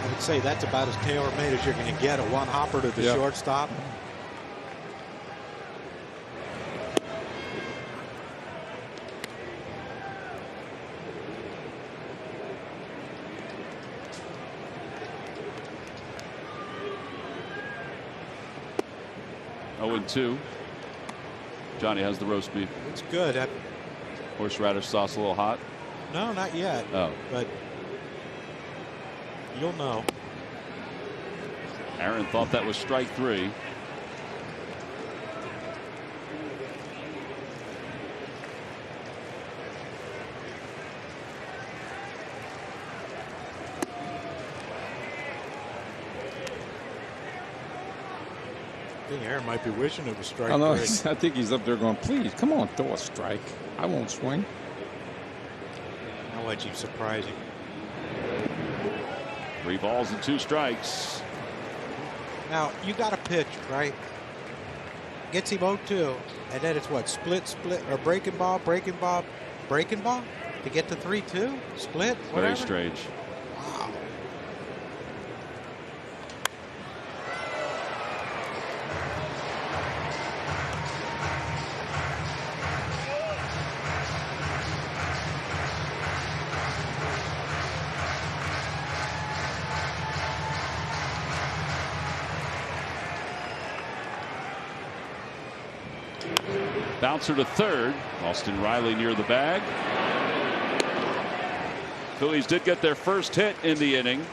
I would say that's about as tailor-made as you're going to get. A one hopper to the shortstop. Two. Johnny has the roast beef. It's good. Horseradish sauce a little hot? No, not yet. Oh. But you'll know. Aaron thought that was strike 3. I think Aaron might be wishing it was strike. I know. 3. I think he's up there going, please, come on, throw a strike. I won't swing. I'll let you surprise him. 3 balls and 2 strikes. Now, you got a pitch, right? Gets him 0-2. And then it's what? Split, or breaking ball, to get to 3-2? Split? Whatever? Very strange. Wow. Bouncer to third. Austin Riley near the bag. Phillies did get their first hit in the inning.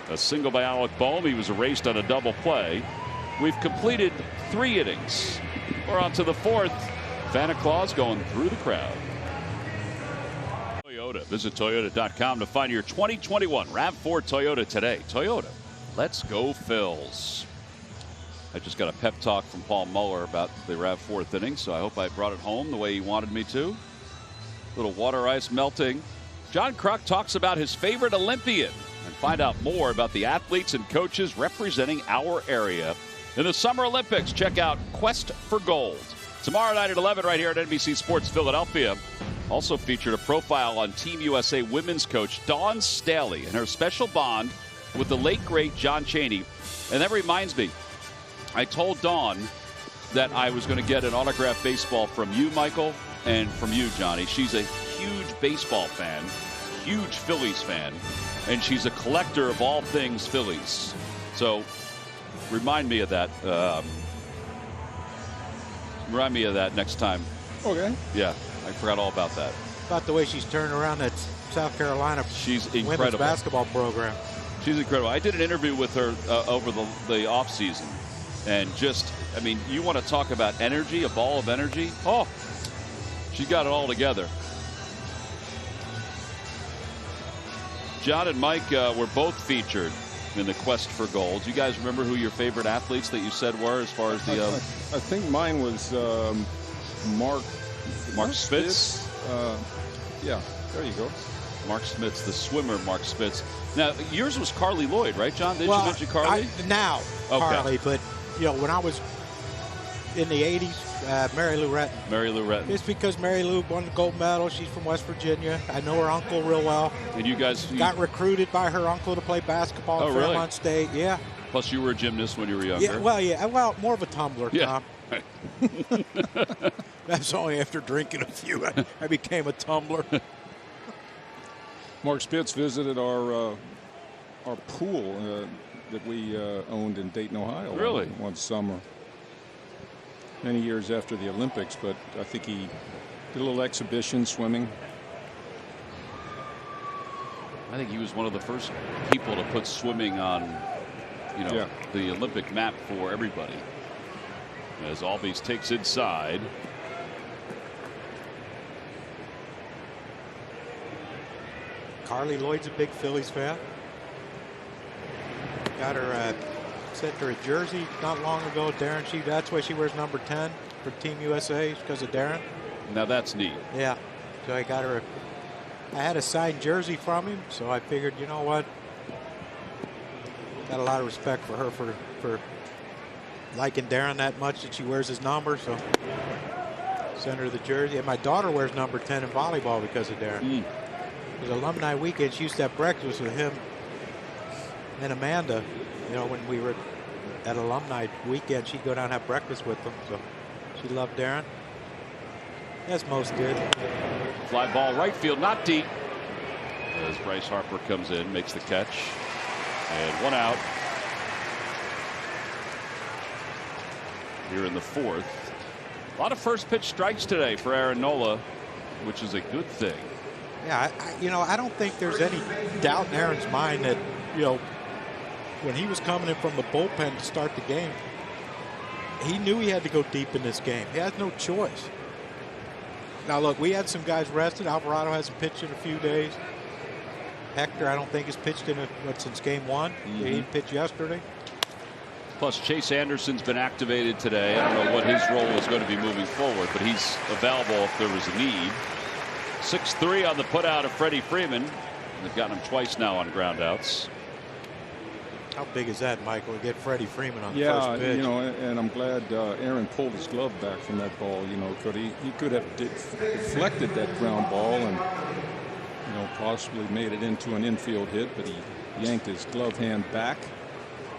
A single by Alec Boehm. He was erased on a double play. We've completed 3 innings. We're on to the 4th. Santa Claus going through the crowd. Toyota. Visit Toyota.com to find your 2021 RAV4 Toyota today. Toyota. Let's go Phils. I just got a pep talk from Paul Muller about the RAV 4th inning, so I hope I brought it home the way he wanted me to. Little water ice melting. John Kruk talks about his favorite Olympian and find out more about the athletes and coaches representing our area in the Summer Olympics. Check out Quest for Gold tomorrow night at 11 right here at NBC Sports Philadelphia. Also featured a profile on Team USA women's coach Dawn Staley and her special bond with the late, great John Chaney. And that reminds me, I told Dawn that I was going to get an autographed baseball from you, Michael, and from you, Johnny. She's a huge baseball fan, huge Phillies fan, and she's a collector of all things Phillies. So remind me of that. Remind me of that next time. Okay. Yeah, I forgot all about that. About the way she's turning around that South Carolina She's women's incredible. basketball program. She's incredible. I did an interview with her over the off season, and just, I mean, you want to talk about energy, a ball of energy? Oh, she got it all together. John and Mike were both featured in the Quest for Gold. You guys remember who your favorite athletes that you said were as far as the? I think mine was Mark Spitz. Yeah, there you go. Mark Spitz, the swimmer, Mark Spitz. Now, yours was Carly Lloyd, right, John? Did you mention Carly? Okay. Carly, but when I was in the 80s, Mary Lou Retton. Mary Lou Retton. It's because Mary Lou won the gold medal. She's from West Virginia. I know her uncle real well. And you guys got recruited by her uncle to play basketball at Fairmont State. Yeah. Plus, you were a gymnast when you were younger. Yeah. Well, more of a tumbler, yeah. Tom. That's only after drinking a few I became a tumbler. Mark Spitz visited our pool that we owned in Dayton, Ohio. Really? One summer. Many years after the Olympics, but I think he did a little exhibition swimming. I think he was one of the first people to put swimming on, the Olympic map for everybody. As Albies takes inside. Carly Lloyd's a big Phillies fan. Got her sent her a jersey not long ago. Darren, that's why she wears number 10 for Team USA, because of Darren. Now that's neat. Yeah. So I got her. I had a signed jersey from him, so I figured, you know what? Got a lot of respect for her for liking Darren that much that she wears his number. So sent her the jersey. And my daughter wears number 10 in volleyball because of Darren. It was alumni weekend. She used to have breakfast with him and Amanda. When we were at alumni weekend, she'd go down and have breakfast with them. So she loved Darren. As most did. Fly ball right field, not deep. As Bryce Harper comes in, makes the catch. And 1 out. Here in the 4th. A lot of first pitch strikes today for Aaron Nola, which is a good thing. Yeah, I don't think there's any doubt in Aaron's mind that, when he was coming in from the bullpen to start the game, he knew he had to go deep in this game. He had no choice. Now, look, we had some guys rested. Alvarado hasn't pitched in a few days. Hector, I don't think, has pitched since game 1. He didn't pitch yesterday. Plus, Chase Anderson's been activated today. I don't know what his role is going to be moving forward, but he's available if there was a need. 6-3 on the putout of Freddie Freeman. They've gotten him twice now on groundouts. How big is that, Michael, to get Freddie Freeman on the first pitch? And I'm glad Aaron pulled his glove back from that ball, because he could have deflected that ground ball and, possibly made it into an infield hit, but he yanked his glove hand back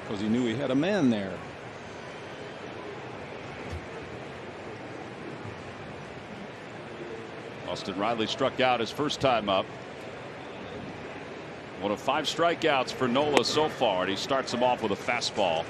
because he knew he had a man there. Austin Riley struck out his first time up. One of 5 strikeouts for Nola so far, and he starts him off with a fastball.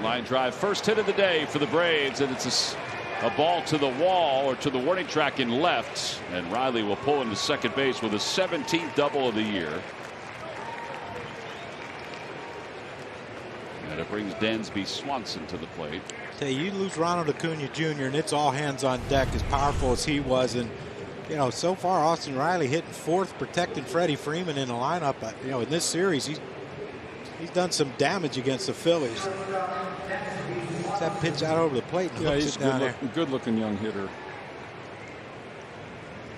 Line drive, first hit of the day for the Braves, and it's a ball to the wall or to the warning track in left, and Riley will pull into second base with a 17th double of the year. And it brings Dansby Swanson to the plate. Say you lose Ronald Acuna Jr. and it's all hands on deck, as powerful as he was. And you know, so far Austin Riley hitting fourth, protecting Freddie Freeman in the lineup. You know, in this series he's done some damage against the Phillies. That pitch out over the plate. And yeah, he's a good looking young hitter.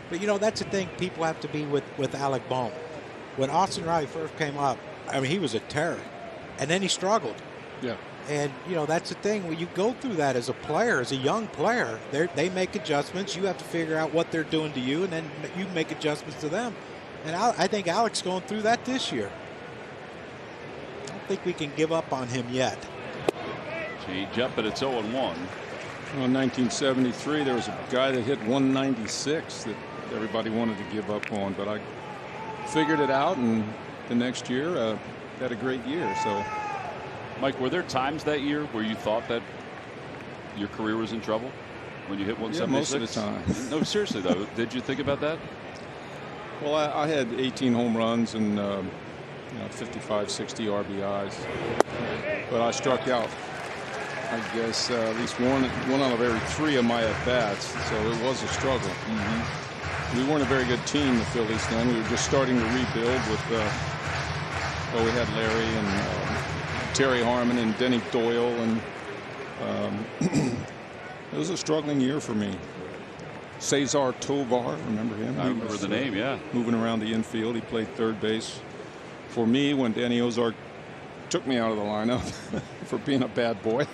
But you know, that's the thing people have to be with Alec Bohm. When Austin Riley first came up, I mean, he was a terror, and then he struggled. Yeah. And you know, that's the thing, when you go through that as a player, as a young player, they make adjustments. You have to figure out what they're doing to you, and then you make adjustments to them. And I think Alec's going through that this year. I don't think we can give up on him yet. Change up, but it's 0-1. Well, in 1973, there was a guy that hit 196 that everybody wanted to give up on, but I figured it out, and the next year had a great year. So, Mike, were there times that year where you thought that your career was in trouble when you hit 176? Yeah, most of the time. No, seriously though, did you think about that? Well, I had 18 home runs and you know, 55, 60 RBIs, but I struck out, I guess, at least one out of every 3 of my at-bats, so it was a struggle. We weren't a very good team, the Phillies, then. We were just starting to rebuild with, well, we had Larry and Terry Harmon and Denny Doyle, and it was a struggling year for me. Cesar Tovar, remember him? I remember the name, yeah. Moving around the infield. He played third base for me when Danny Ozark took me out of the lineup for being a bad boy.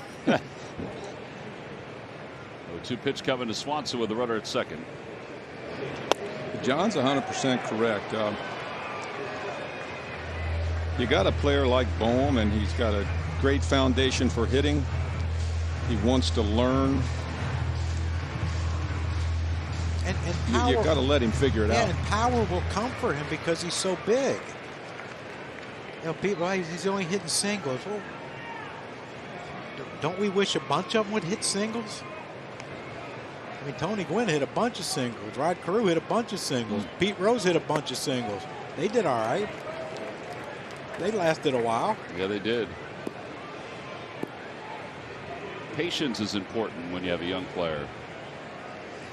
2 pitch coming to Swanson with the runner at second. John's 100% correct. You got a player like Bohm, and he's got a great foundation for hitting. He wants to learn. And power, you got to let him figure it out. And power will come for him because he's so big. You know, people, he's only hitting singles. Well, don't we wish a bunch of them would hit singles? I mean, Tony Gwynn hit a bunch of singles. Rod Carew hit a bunch of singles. Pete Rose hit a bunch of singles. They did all right. They lasted a while. Yeah, they did. Patience is important when you have a young player.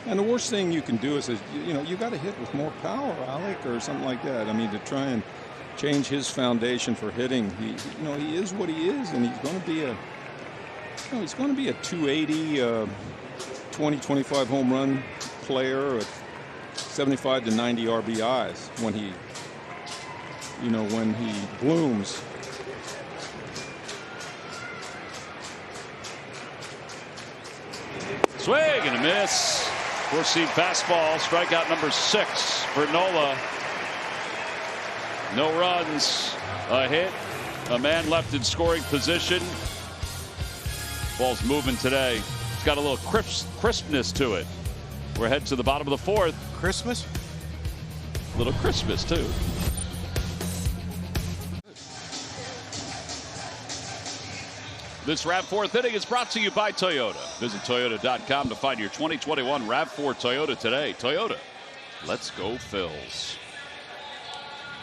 And the worst thing you can do is you know, you got to hit with more power, Alec, or something like that. I mean, to try and change his foundation for hitting. He is what he is, and he's going to be a 280, 20, 25 home run player at 75 to 90 RBIs when he blooms. Swing and a miss. Four-seam fastball. Strikeout number 6 for Nola. No runs. A hit. A man left in scoring position. Ball's moving today. It's got a little crispness to it. We're headed to the bottom of the 4th. Christmas? A little Christmas, too. This RAV4 inning is brought to you by Toyota. Visit Toyota.com to find your 2021 RAV4 Toyota today. Toyota, let's go Phils.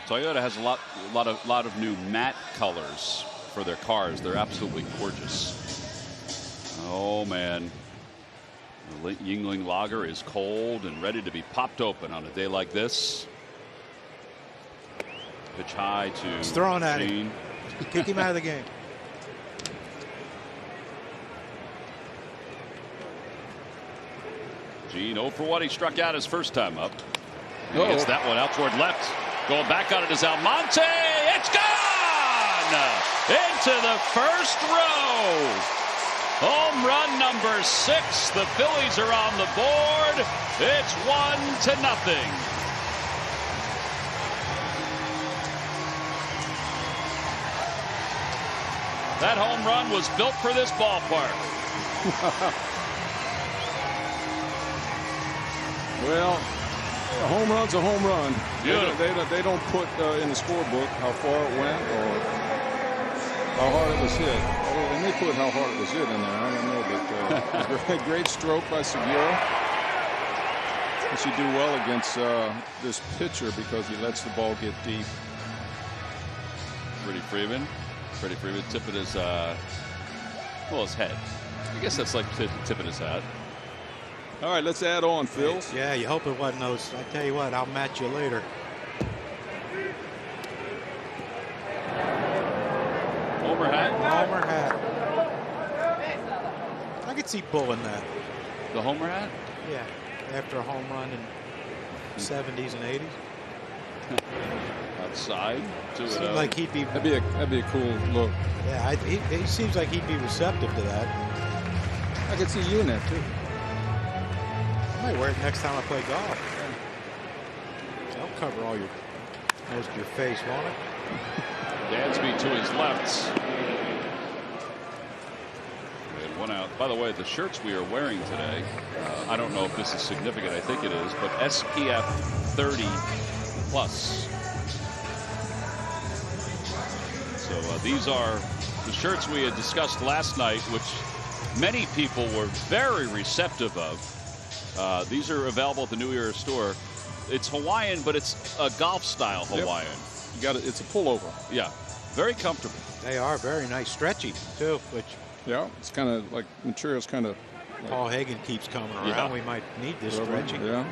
Toyota has a lot of new matte colors for their cars. They're absolutely gorgeous. Oh man, the Yingling Lager is cold and ready to be popped open on a day like this. Pitch high to He's throwing at him. Kick him out of the game. Gene 0 for 1. He struck out his first time up. He gets that one out toward left. Going back on it is Almonte. It's gone! Into the first row. Home run number 6. The Phillies are on the board. It's 1-0. That home run was built for this ballpark. Well, a home run's a home run. They don't put in the scorebook how far it went or how hard it was hit. They may put how hard it was hit in there. I don't know, but great stroke by Segura. He should do well against this pitcher because he lets the ball get deep. Freddie Freeman tipping his his head. I guess that's like tipping his hat. All right, let's add on, Phils. Yeah, you hope it wasn't those. I tell you what, I'll match you later. Homer hat. Homer hat. I could see Bull in that. The Homer hat. Yeah, after a home run in the 70s and 80s. Outside. Seems like he'd be. That'd be a cool look. Yeah, he seems like he'd be receptive to that. I could see you in that too. I might wear it next time I play golf. That'll cover all most of your face, won't it? Dansby to his left. And one out. By the way, the shirts we are wearing today, I don't know if this is significant. I think it is, but SPF 30 plus. So these are the shirts we had discussed last night, which many people were very receptive of. These are available at the New Era store. It's Hawaiian, but it's a golf style Hawaiian. Yep. You got it. It's a pullover. Yeah, very comfortable. They are very nice, stretchy too. Which it's kind of like materials kind of. Paul Hagen keeps coming around. Yeah. We might need this stretching. Yeah.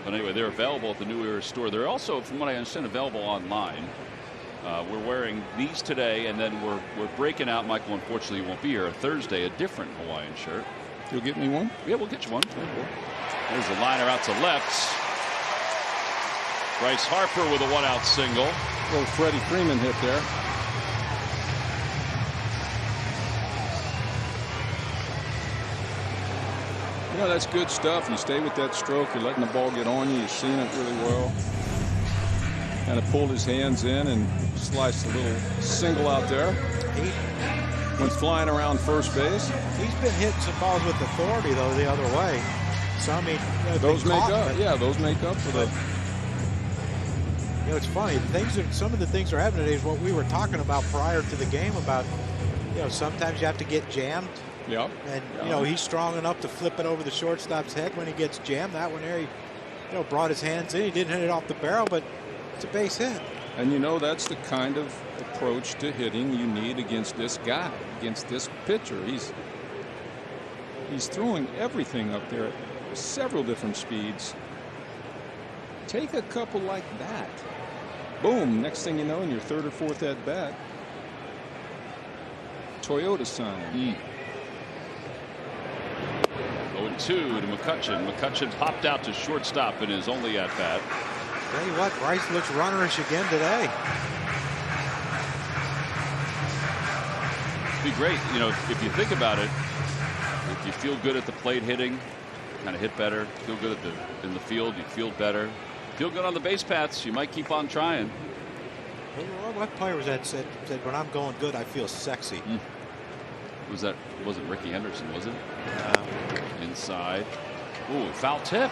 But anyway, they're available at the New Era store. They're also, from what I understand, available online. We're wearing these today, and then we're breaking out. Michael, unfortunately, won't be here. Thursday, a different Hawaiian shirt. You'll get me one? Yeah, we'll get you one. There's a liner out to left. Bryce Harper with a one-out single. Little Freddie Freeman hit there. You know, that's good stuff. You stay with that stroke. You're letting the ball get on you. You've seen it really well. Kind of pulled his hands in and sliced a little single out there. He went flying around first base. He's been hitting some balls with authority, though, the other way. So, I mean, those make up. Yeah, those make up for that. You know, it's funny. Some of the things that are happening today is what we were talking about prior to the game about, you know, sometimes you have to get jammed. Yep. And, you know, he's strong enough to flip it over the shortstop's head when he gets jammed. That one there, he, brought his hands in. He didn't hit it off the barrel, but it's a base hit. And, you know, that's the kind of approach to hitting you need against this guy, against this pitcher. He's throwing everything up there at several different speeds. Take a couple like that. Boom. Next thing you know, in your third or fourth at bat, Toyota sign. 0-2 to McCutchen. McCutchen popped out to shortstop in his only at bat. Tell you what, Bryce looks runnerish again today. It'd be great, you know, if you think about it. If you feel good at the plate hitting, kind of hit better. Feel good in the field, you feel better. Feel good on the base paths, you might keep on trying. What player was that said when I'm going good, I feel sexy? Wasn't Ricky Henderson, was it? Inside. Ooh, foul tip.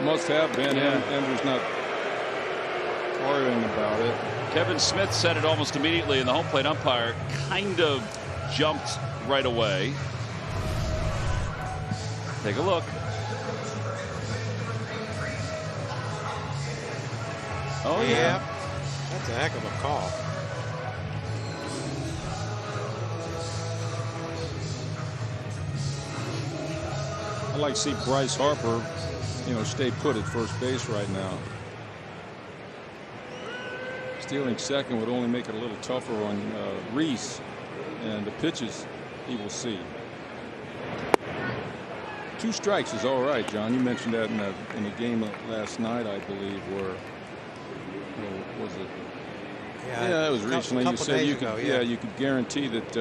Must have been. Yeah. Andrew's not arguing about it. Kevin Smith said it almost immediately, and the home plate umpire kind of jumped right away. Take a look. Oh, yeah. That's a heck of a call. I'd like to see Bryce Harper, stay put at first base right now. Stealing second would only make it a little tougher on Reese and the pitches he will see. 2 strikes is all right, John. You mentioned that in the game last night, I believe, where was it? Yeah, that was recently. You said you could, you could guarantee that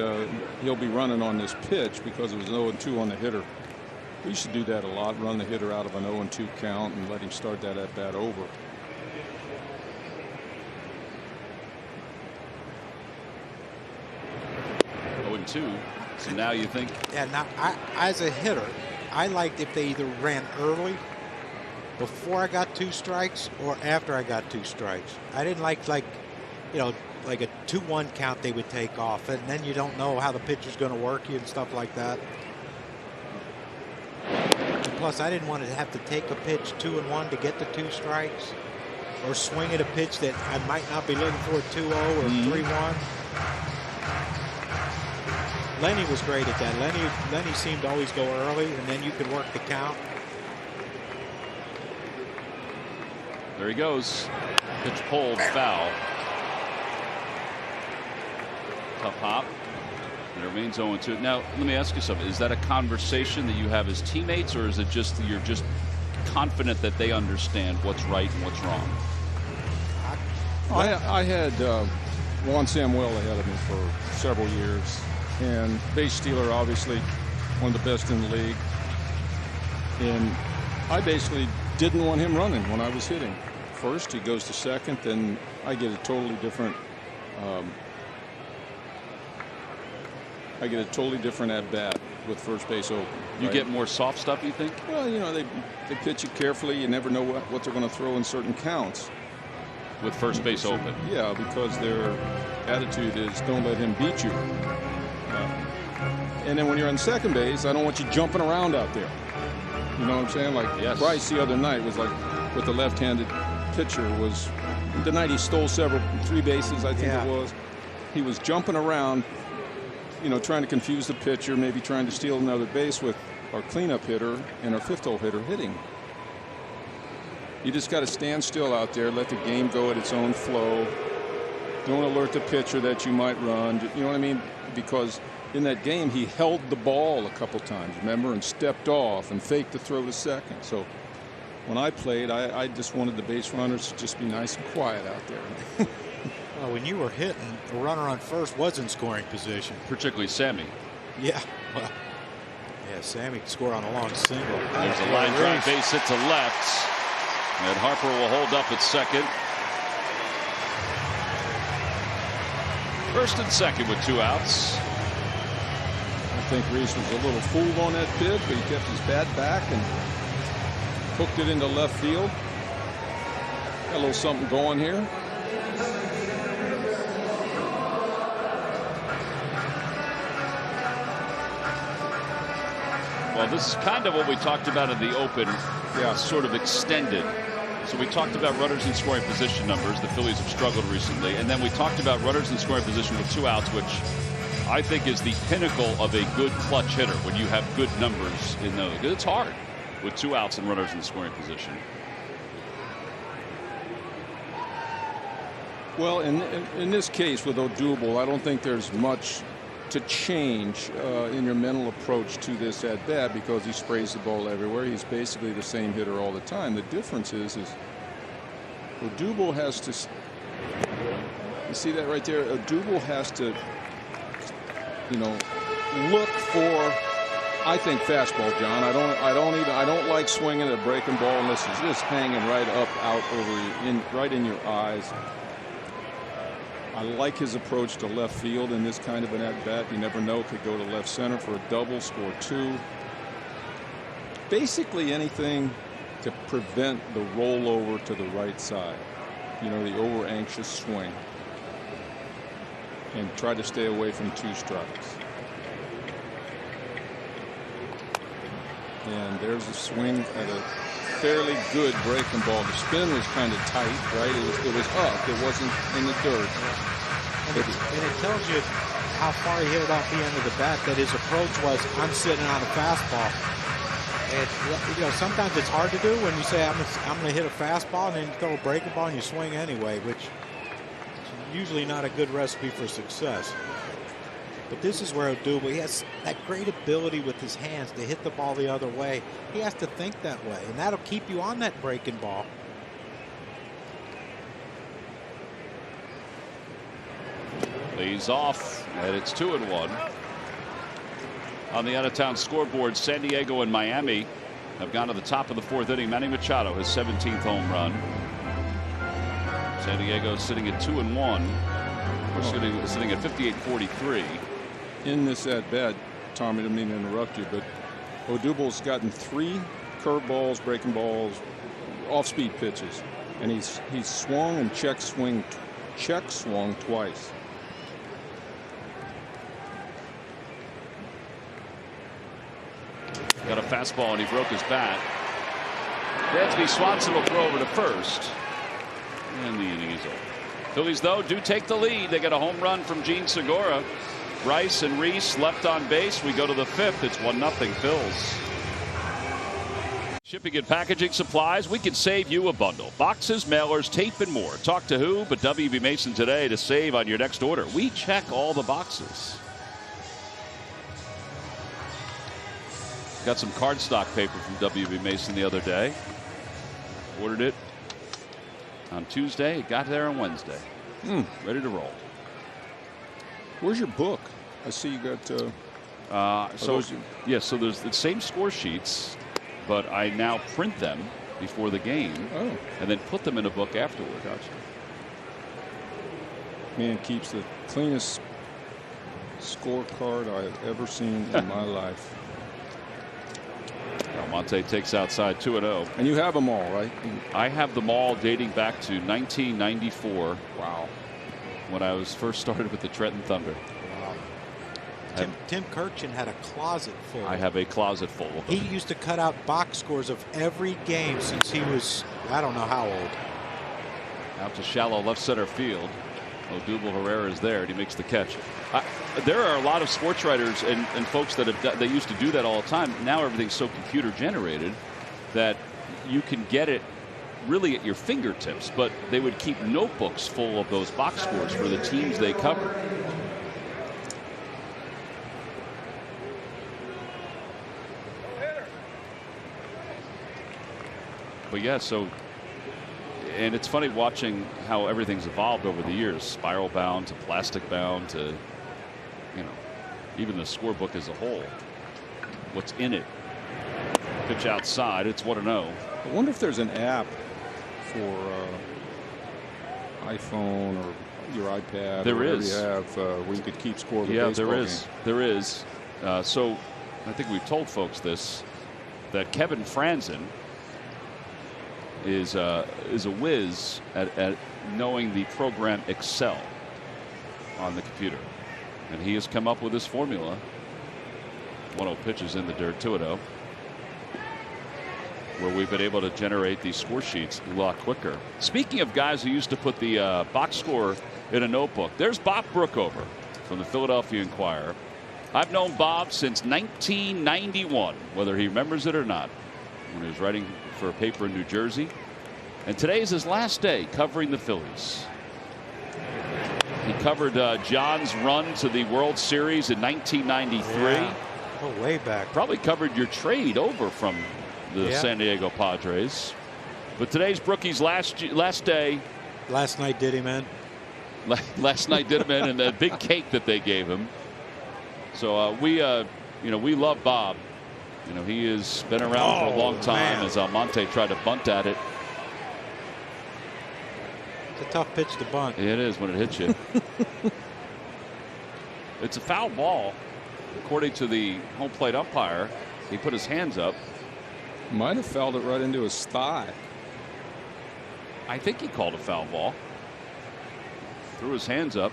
he'll be running on this pitch because it was an 0-2 on the hitter. We used to do that a lot, run the hitter out of an 0-2 count and let him start that at bat over. Two. So now you think? Yeah. Now, as a hitter, I liked if they either ran early, before I got 2 strikes, or after I got 2 strikes. I didn't like like a 2-1 count they would take off, and then you don't know how the pitcher's going to work you and stuff like that. Plus, I didn't want to have to take a pitch 2-1 to get the 2 strikes, or swing at a pitch that I might not be looking for at 2-0 or 3-1. Lenny was great at that. Lenny seemed to always go early, and then you could work the count. There he goes. Pitch pulled, foul. Tough hop. It remains 0-2. Now, let me ask you something. Is that a conversation that you have as teammates, or is it just that you're just confident that they understand what's right and what's wrong? I had Juan Samuel ahead of me for several years, and base stealer, obviously one of the best in the league. And I basically didn't want him running when I was hitting. First, he goes to second, then I get a totally different at bat with first base open. You right? get more soft stuff, you think? Well, they pitch it carefully. You never know what they're going to throw in certain counts. With first base open. Yeah, because their attitude is don't let him beat you. And then when you're on second base, I don't want you jumping around out there. You know what I'm saying? Like yes. Bryce the other night was like with the left-handed pitcher was the night he stole 3 bases, I think it was. He was jumping around, trying to confuse the pitcher, maybe trying to steal another base with our cleanup hitter and our fifth hole hitter hitting. You just got to stand still out there, let the game go at its own flow. Don't alert the pitcher that you might run. You know what I mean? Because in that game, he held the ball a couple times, remember, and stepped off and faked the throw to second. So when I played, I just wanted the base runners to just be nice and quiet out there. Well, when you were hitting, the runner on first was in scoring position. Particularly Sammy. Yeah. Well, Sammy could score on a long single. There's a line drive base hit to left. And Harper will hold up at second. First and second with 2 outs. I think Reese was a little fooled on that pitch, but he kept his bat back and hooked it into left field. Got a little something going here. Well, this is kind of what we talked about in the open, sort of extended. So we talked about runners in scoring position numbers. The Phillies have struggled recently. And then we talked about runners in scoring position with 2 outs, which I think is the pinnacle of a good clutch hitter when you have good numbers in those. It's hard with 2 outs and runners in scoring position. Well, in this case with Odubel, I don't think there's much to change in your mental approach to this at bat because he sprays the ball everywhere. He's basically the same hitter all the time. The difference is Odubel has to. You see that right there? Odubel has to, look for. I think fastball, John. I don't like swinging a breaking ball unless it's just hanging right up, out over, right in your eyes. I like his approach to left field in this kind of an at-bat. You never know, could go to left center for a double, score 2. Basically anything to prevent the rollover to the right side. The over-anxious swing. And try to stay away from 2 strikes. And there's a swing at a fairly good breaking ball. The spin was kind of tight, right? It was up. It wasn't in the dirt. And it tells you how far he hit it off the end of the bat, that his approach was, I'm sitting on a fastball. And, sometimes it's hard to do when you say, I'm going to hit a fastball, and then you throw a breaking ball and you swing anyway, which is usually not a good recipe for success. But this is where Odubel, he has that great ability with his hands to hit the ball the other way. He has to think that way, and that'll keep you on that breaking ball. Leads off, and it's 2-1. On the out-of-town scoreboard, San Diego and Miami have gone to the top of the 4th inning. Manny Machado, his 17th home run. San Diego sitting at 2-1. We're sitting at 58-43. In this at-bat, Tom, I didn't mean to interrupt you, but Odubel's gotten 3 curveballs, breaking balls, off-speed pitches, and he's swung and check swinged check swung twice. Got a fastball and he broke his bat. Dansby Swanson will throw over to first. And the inning is over. Phillies, though, do take the lead. They get a home run from Gene Segura. Rice and Reese left on base. We go to the fifth. It's 1-0 Phils. Shipping and packaging supplies, we can save you a bundle. Boxes, mailers, tape, and more. Talk to who but W.B. Mason today to save on your next order. We check all the boxes. Got some cardstock paper from W.B. Mason the other day. Ordered it on Tuesday. It got there on Wednesday. Ready to roll. Where's your book? I see you got. So there's the same score sheets, but I now print them before the game, and then put them in a book afterward. Gotcha. Man keeps the cleanest scorecard I've ever seen in my life. Almonte takes outside 2-0. And you have them all, right? I have them all dating back to 1994. Wow. When I was first started with the Trenton Thunder. Wow. Tim Kirchin had a closet full. I have a closet full of them. He used to cut out box scores of every game since he was, I don't know how old. Out to shallow left center field. Odubel Herrera is there, and he makes the catch. There are a lot of sports writers and folks that they used to do that all the time. Now everything's so computer generated that you can get it really at your fingertips, but they would keep notebooks full of those box scores for the teams they cover. But yeah, and it's funny watching how everything's evolved over the years, spiral bound to plastic bound to, even the scorebook as a whole. What's in it? Pitch outside. It's 1-0. I wonder if there's an app for iPhone or your iPad. There is. You have where you could keep score of a baseball there is. game. There is. So I think we've told folks this, that Kevin Franzen is a whiz at knowing the program Excel on the computer, and he has come up with this formula. 1-0 pitches in the dirt, 2-0, where we've been able to generate these score sheets a lot quicker. Speaking of guys who used to put the box score in a notebook, there's Bob Brookover from the Philadelphia Inquirer. I've known Bob since 1991, whether he remembers it or not, when he was writing for a paper in New Jersey. And today's his last day covering the Phillies. He covered John's run to the World Series in 1993. Yeah. Oh, way back. Probably covered your trade over from the San Diego Padres. But today's Brookie's last day. Last night did him in. Last night did him in, and the big cake that they gave him. So we love Bob. He has been around for a long time, man. As Almonte tried to bunt at it. It's a tough pitch to bunt. It is when it hits you. It's a foul ball. According to the home plate umpire, he put his hands up. Might have fouled it right into his thigh. I think he called a foul ball. Threw his hands up.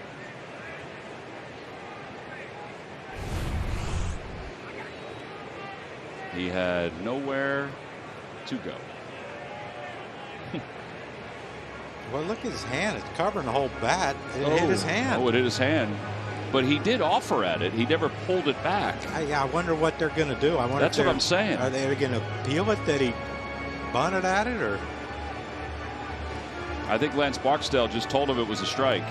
He had nowhere to go. Well, look at his hand. It's covering the whole bat. It hit his hand. Oh, it hit his hand. But he did offer at it. He never pulled it back. I wonder what they're going to do. That's what I'm saying. Are they going to appeal it that he bunted at it, or? I think Lance Barksdale just told him it was a strike.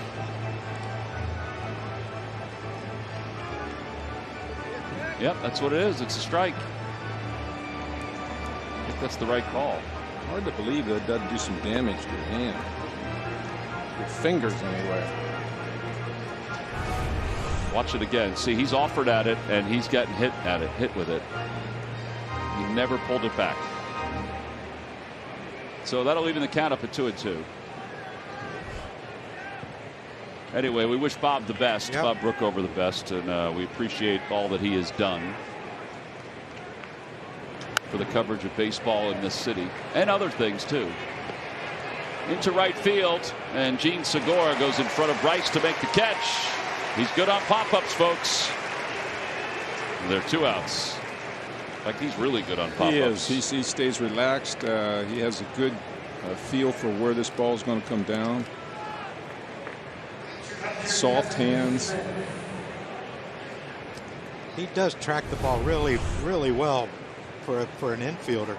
Yep, that's what it is. It's a strike. I think that's the right call. Hard to believe that it doesn't do some damage to your hand. Your fingers, anyway. Watch it again. See, he's offered at it, and he's gotten hit with it. He never pulled it back. So that'll even the count up at 2-2. Anyway, we wish Bob the best. Yep. Bob Brookover the best, and we appreciate all that he has done for the coverage of baseball in this city and other things too. into right field, and Gene Segura goes in front of Bryce to make the catch. He's good on pop-ups, folks. And there are 2 outs. In fact, he's really good on pop-ups. He is. He stays relaxed. He has a good feel for where this ball is going to come down. Soft hands. He does track the ball really, really well for an infielder.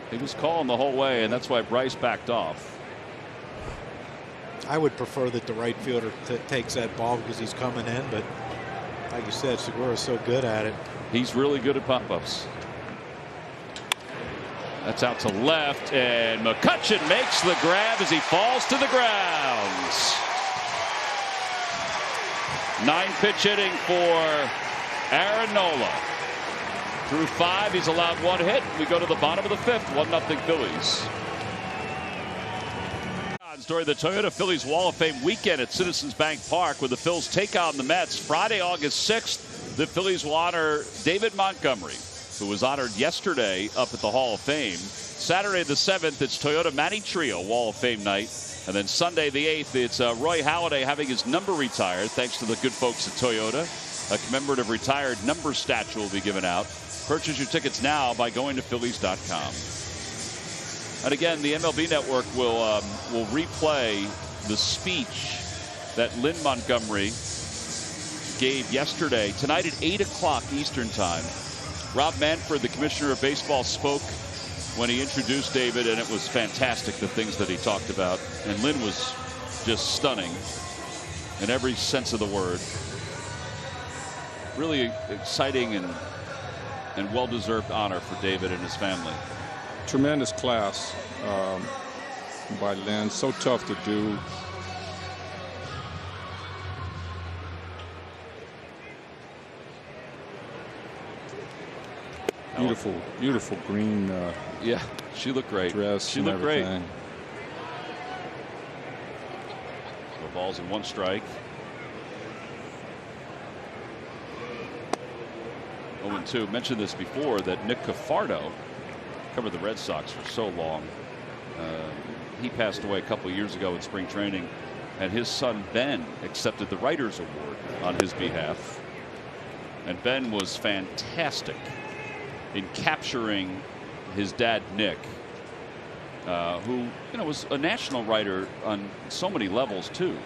He was calling the whole way, and that's why Bryce backed off. I would prefer that the right fielder takes that ball because he's coming in, but like you said, Segura's so good at it. He's really good at pop-ups. That's out to left, and McCutchen makes the grab as he falls to the ground. 9-pitch inning for Aaron Nola. Through 5, he's allowed 1 hit. We go to the bottom of the 5th, 1-0 Phillies. During the Toyota Phillies Wall of Fame weekend at Citizens Bank Park, where the Phils take on the Mets. Friday, August 6th, the Phillies will honor David Montgomery, who was honored yesterday up at the Hall of Fame. Saturday the 7th, it's Toyota Matty Trio Wall of Fame night. And then Sunday the 8th, it's Roy Halladay having his number retired, thanks to the good folks at Toyota. A commemorative retired number statue will be given out. Purchase your tickets now by going to Phillies.com. And again, the MLB Network will replay the speech that Lynn Montgomery gave yesterday, tonight at 8 o'clock Eastern Time. Rob Manfred, the commissioner of baseball, spoke when he introduced David, and it was fantastic, the things that he talked about. And Lynn was just stunning in every sense of the word. Really exciting and well-deserved honor for David and his family. Tremendous class by Lynn. So tough to do. Beautiful, beautiful green. Yeah, she looked great. Dress. She looked great. The ball's in 1 strike. 0-2. Mentioned this before that Nick Cafardo covered the Red Sox for so long. He passed away a couple of years ago in spring training, and his son Ben accepted the Writers Award on his behalf. And Ben was fantastic in capturing his dad Nick, who was a national writer on so many levels too.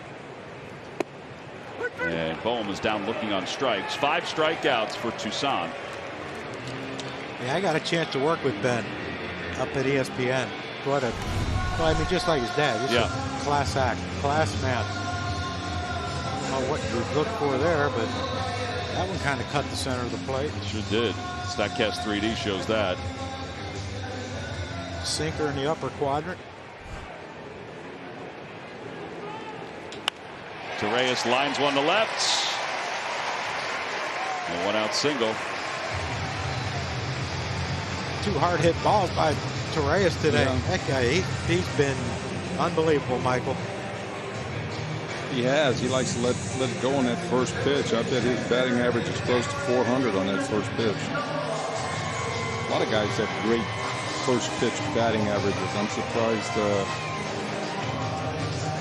And Bohm is down looking on strikes. 5 strikeouts for Toussaint. Yeah, I got a chance to work with Ben up at ESPN. Just like his dad. Just a class act, class man. I don't know what you look for there, but that one kind of cut the center of the plate. Sure did. StatCast 3D shows that. Sinker in the upper quadrant. Torreyes lines one to left. A 1-out single. 2 hard hit balls by Torreyes today. Yeah. That guy, he's been unbelievable, Michael. He has. He likes to let it go on that first pitch. I bet his batting average is close to 400 on that first pitch. A lot of guys have great first pitch batting averages. I'm surprised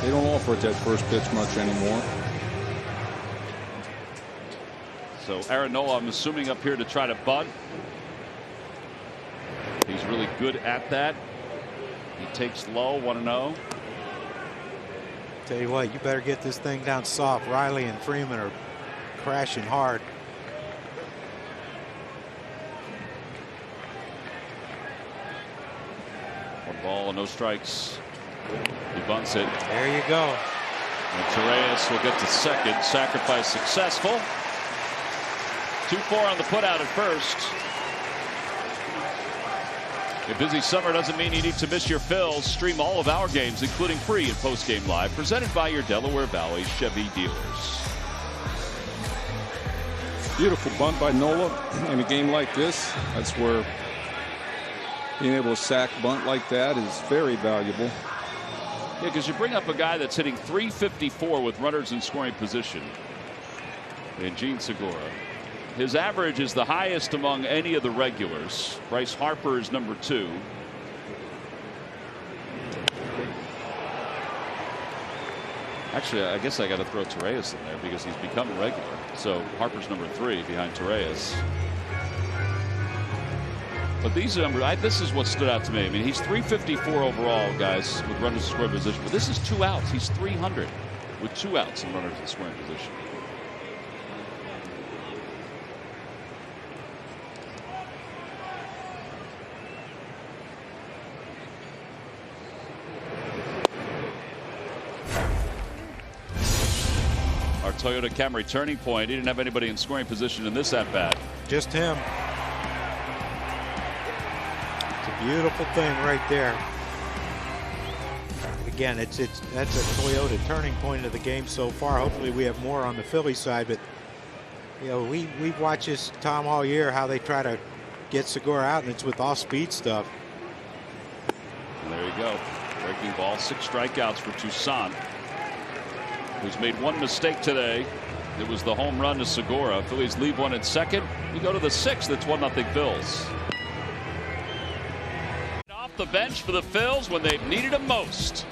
they don't offer it that first pitch much anymore. So Aaron Nola, I'm assuming, up here to try to bunt. He's really good at that. He takes low, 1-0. Tell you what, you better get this thing down soft. Riley and Freeman are crashing hard. One ball and no strikes. He bunts it. There you go. And Torreyes will get to second. Sacrifice successful. 2-4 on the putout at first. A busy summer doesn't mean you need to miss your fills. Stream all of our games, including free and post-game live, presented by your Delaware Valley Chevy dealers. Beautiful bunt by Nola in a game like this. That's where being able to sack bunt like that is very valuable. Yeah, because you bring up a guy that's hitting .354 with runners in scoring position in Gene Segura. His average is the highest among any of the regulars. Bryce Harper is number 2. Actually, I guess I got to throw Torreyes in there because he's become a regular. So Harper's number 3 behind Torreyes. But these numbers, this is what stood out to me. I mean, he's 354 overall, guys, with runners in scoring position. But this is 2 outs. He's 300 with 2 outs in runners in scoring position. Our Toyota Camry turning point. He didn't have anybody in scoring position in this at bat. Just him. It's a beautiful thing right there. Again, that's a Toyota turning point of the game so far. Hopefully we have more on the Philly side, but you know, we've watched this, Tom, all year, how they try to get Segura out, and it's with off-speed stuff. And there you go. Breaking ball, 6 strikeouts for Toussaint, who's made 1 mistake today. It was the home run to Segura. Phillies leave 1 at second. We go to the 6th. It's 1-0 Phils. Off the bench for the Phils when they've needed him most.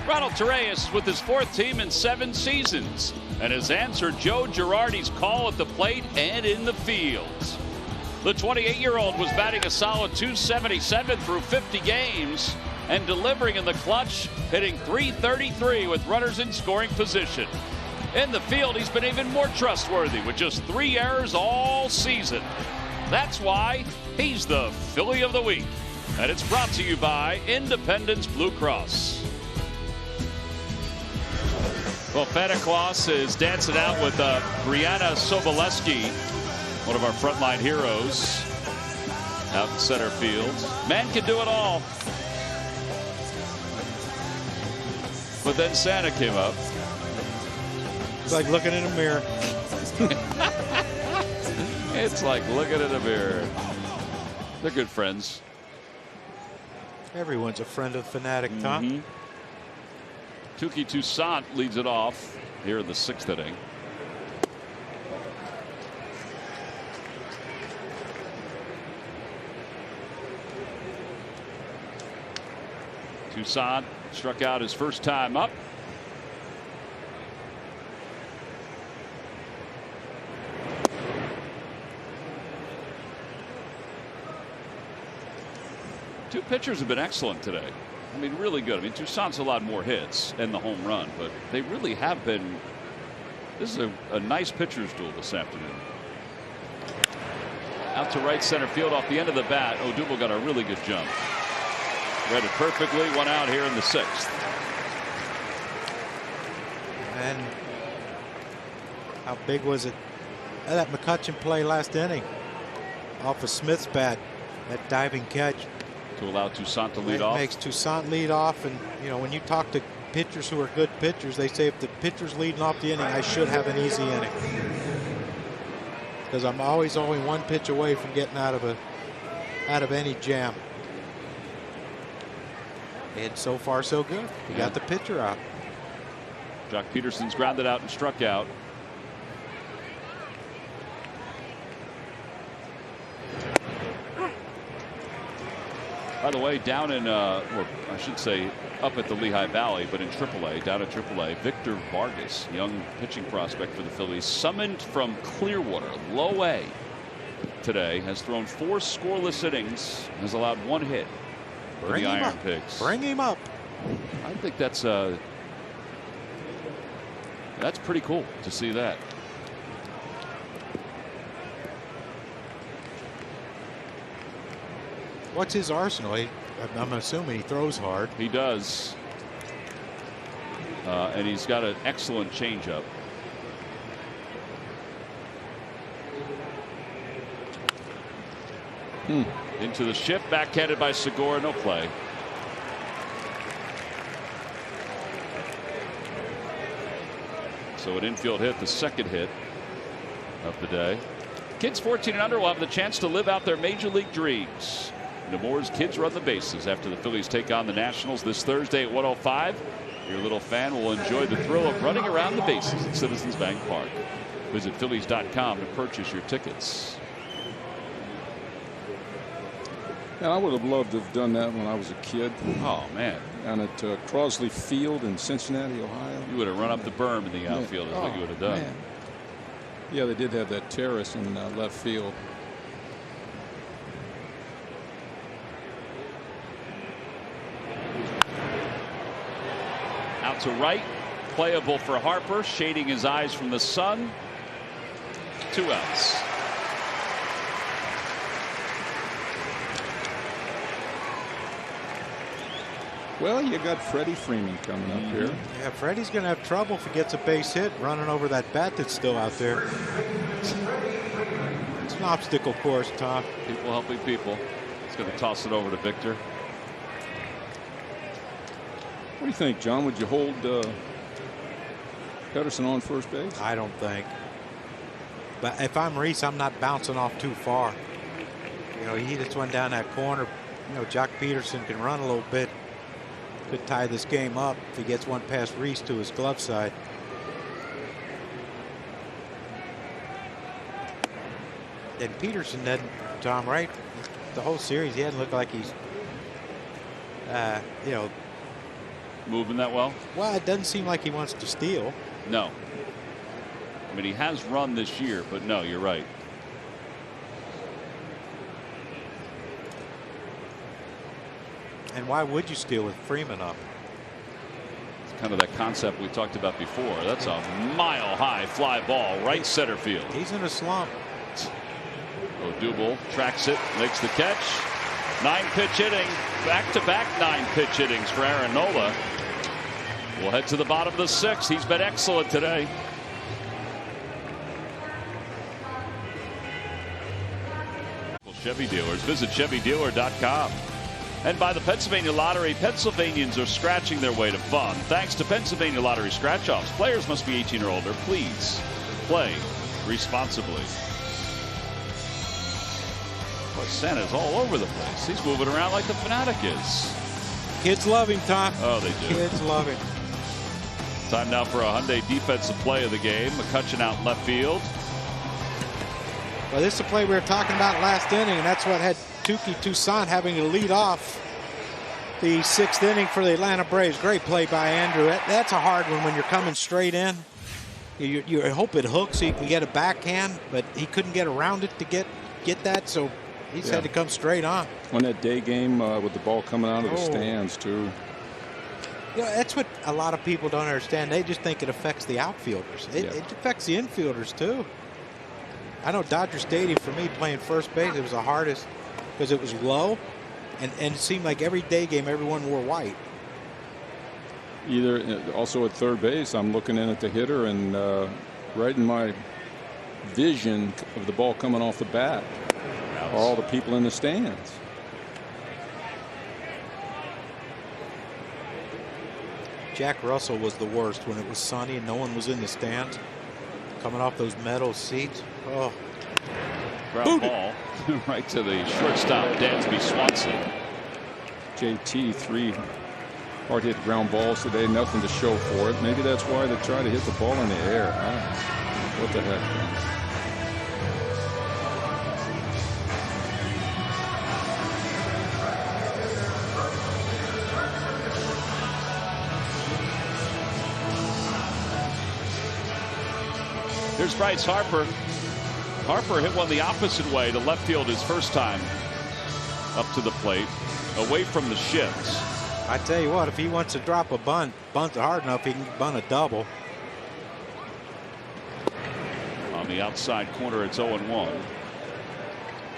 Ronald Torreyes with his 4th team in 7 seasons and has answered Joe Girardi's call at the plate and in the field. The 28-year-old was batting a solid .277 through 50 games and delivering in the clutch, hitting .333 with runners in scoring position. In the field, he's been even more trustworthy with just 3 errors all season. That's why he's the Philly of the Week. And it's brought to you by Independence Blue Cross. Well, Santa Claus is dancing out with Brianna Sobolewski, one of our frontline heroes, out in center field. Man can do it all. But then Santa came up. It's like looking in a mirror. It's like looking in a mirror. They're good friends. Everyone's a friend of the Fanatic, Tom. Touki Toussaint leads it off here in the 6th inning. Toussaint struck out his first time up. Two pitchers have been excellent today. I mean, really good. I mean, Toussaint's a lot more hits and the home run, but they really have been. This is a nice pitcher's duel this afternoon. Out to right center field off the end of the bat. Odubel got a really good jump. Read it perfectly. 1 out here in the 6th. And how big was it? That McCutchen play last inning off of Smith's bat, that diving catch. To allow Toussaint to lead off. Makes Toussaint lead off, and you know, when you talk to pitchers who are good pitchers, they say if the pitcher's leading off the inning, I should have an easy inning. Because I'm always only 1 pitch away from getting out of any jam. And so far so good. He got the pitcher out. Jock Peterson's grounded out and struck out. By the way, down in, or I should say, up at the Lehigh Valley, but in AAA, down at AAA, Victor Vargas, young pitching prospect for the Phillies, summoned from Clearwater, low A, today, has thrown 4 scoreless innings, has allowed 1 hit for the Iron Pigs. Bring him up. I think that's pretty cool to see that. What's his arsenal? I'm assuming he throws hard. He does. And he's got an excellent changeup. Into the shift, backhanded by Segura, no play. So an infield hit, the 2nd hit of the day. Kids 14 and under will have the chance to live out their major league dreams. Nemours Kids Run the Bases after the Phillies take on the Nationals this Thursday at 1:05. Your little fan will enjoy the thrill of running around the bases at Citizens Bank Park. Visit Phillies.com to purchase your tickets. And I would have loved to have done that when I was a kid. Oh, man. Down at Crosley Field in Cincinnati, Ohio. You would have run up the berm in the outfield is what you would have done. Man. Yeah, they did have that terrace in left field. Out to right. Playable for Harper. Shading his eyes from the sun. 2 outs. Well, you got Freddie Freeman coming up here. Yeah, Freddie's going to have trouble if he gets a base hit running over that bat that's still out there. It's an obstacle course, Tom. People helping people. He's going to toss it over to Victor. What do you think, John? Would you hold Pedersen on first base? I don't think. But if I'm Reese, I'm not bouncing off too far. You know, he just went down that corner. You know, Jock Peterson can run a little bit. Could tie this game up if he gets one past Reese to his glove side. And Peterson didn't, Tom, right? The whole series, he hadn't looked like he's, you know, moving that well. Well, it doesn't seem like he wants to steal. No. I mean, he has run this year, but no, you're right. And why would you steal with Freeman up? It's kind of that concept we talked about before. That's a mile-high fly ball, right center field. He's in a slump. Odubel tracks it, makes the catch. 9-pitch inning, back-to-back 9-pitch innings for Aaron Nola. We'll head to the bottom of the 6th. He's been excellent today. Chevy dealers. Visit ChevyDealer.com. And by the Pennsylvania Lottery, Pennsylvanians are scratching their way to fun. Thanks to Pennsylvania Lottery scratch-offs. Players must be 18 or older. Please play responsibly. Boy, Santa's all over the place. He's moving around like the fanatic is. Kids love him, Tom. Oh, they do. Kids love him. Time now for a Hyundai defensive play of the game. McCutcheon out in left field. Well, this is a play we were talking about last inning, and that's what had Touki Toussaint having to lead off the 6th inning for the Atlanta Braves. Great play by Andrew. That's a hard one when you're coming straight in. You hope it hooks so you can get a backhand, but he couldn't get around it to get that, so he's had to come straight on. On that day game with the ball coming out of the stands, too. You know, that's what a lot of people don't understand. They just think it affects the outfielders. It affects the infielders, too. I know Dodger Stadium, for me, playing first base, it was the hardest because it was low, and it seemed like every day game, everyone wore white. Also at third base, I'm looking in at the hitter, and right in my vision of the ball coming off the bat are all the people in the stands. Jack Russell was the worst when it was sunny and no one was in the stands. Coming off those metal seats. Oh. Ground ball right to the shortstop, Dansby Swanson. JT, 3 hard hit ground balls today, nothing to show for it. Maybe that's why they try to hit the ball in the air. What the heck? Here's Bryce Harper. Harper hit one the opposite way to left field his first time up to the plate, away from the shifts. I tell you what, if he wants to drop a bunt hard enough, he can bunt a double. On the outside corner, it's 0-1.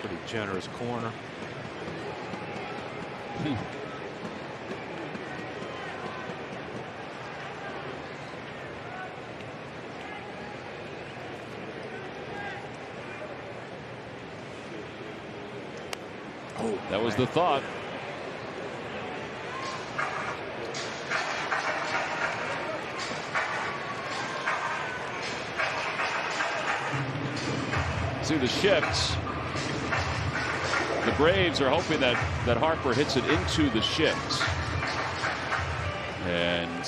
Pretty generous corner. That was the thought. See the shifts. The Braves are hoping that Harper hits it into the shifts. And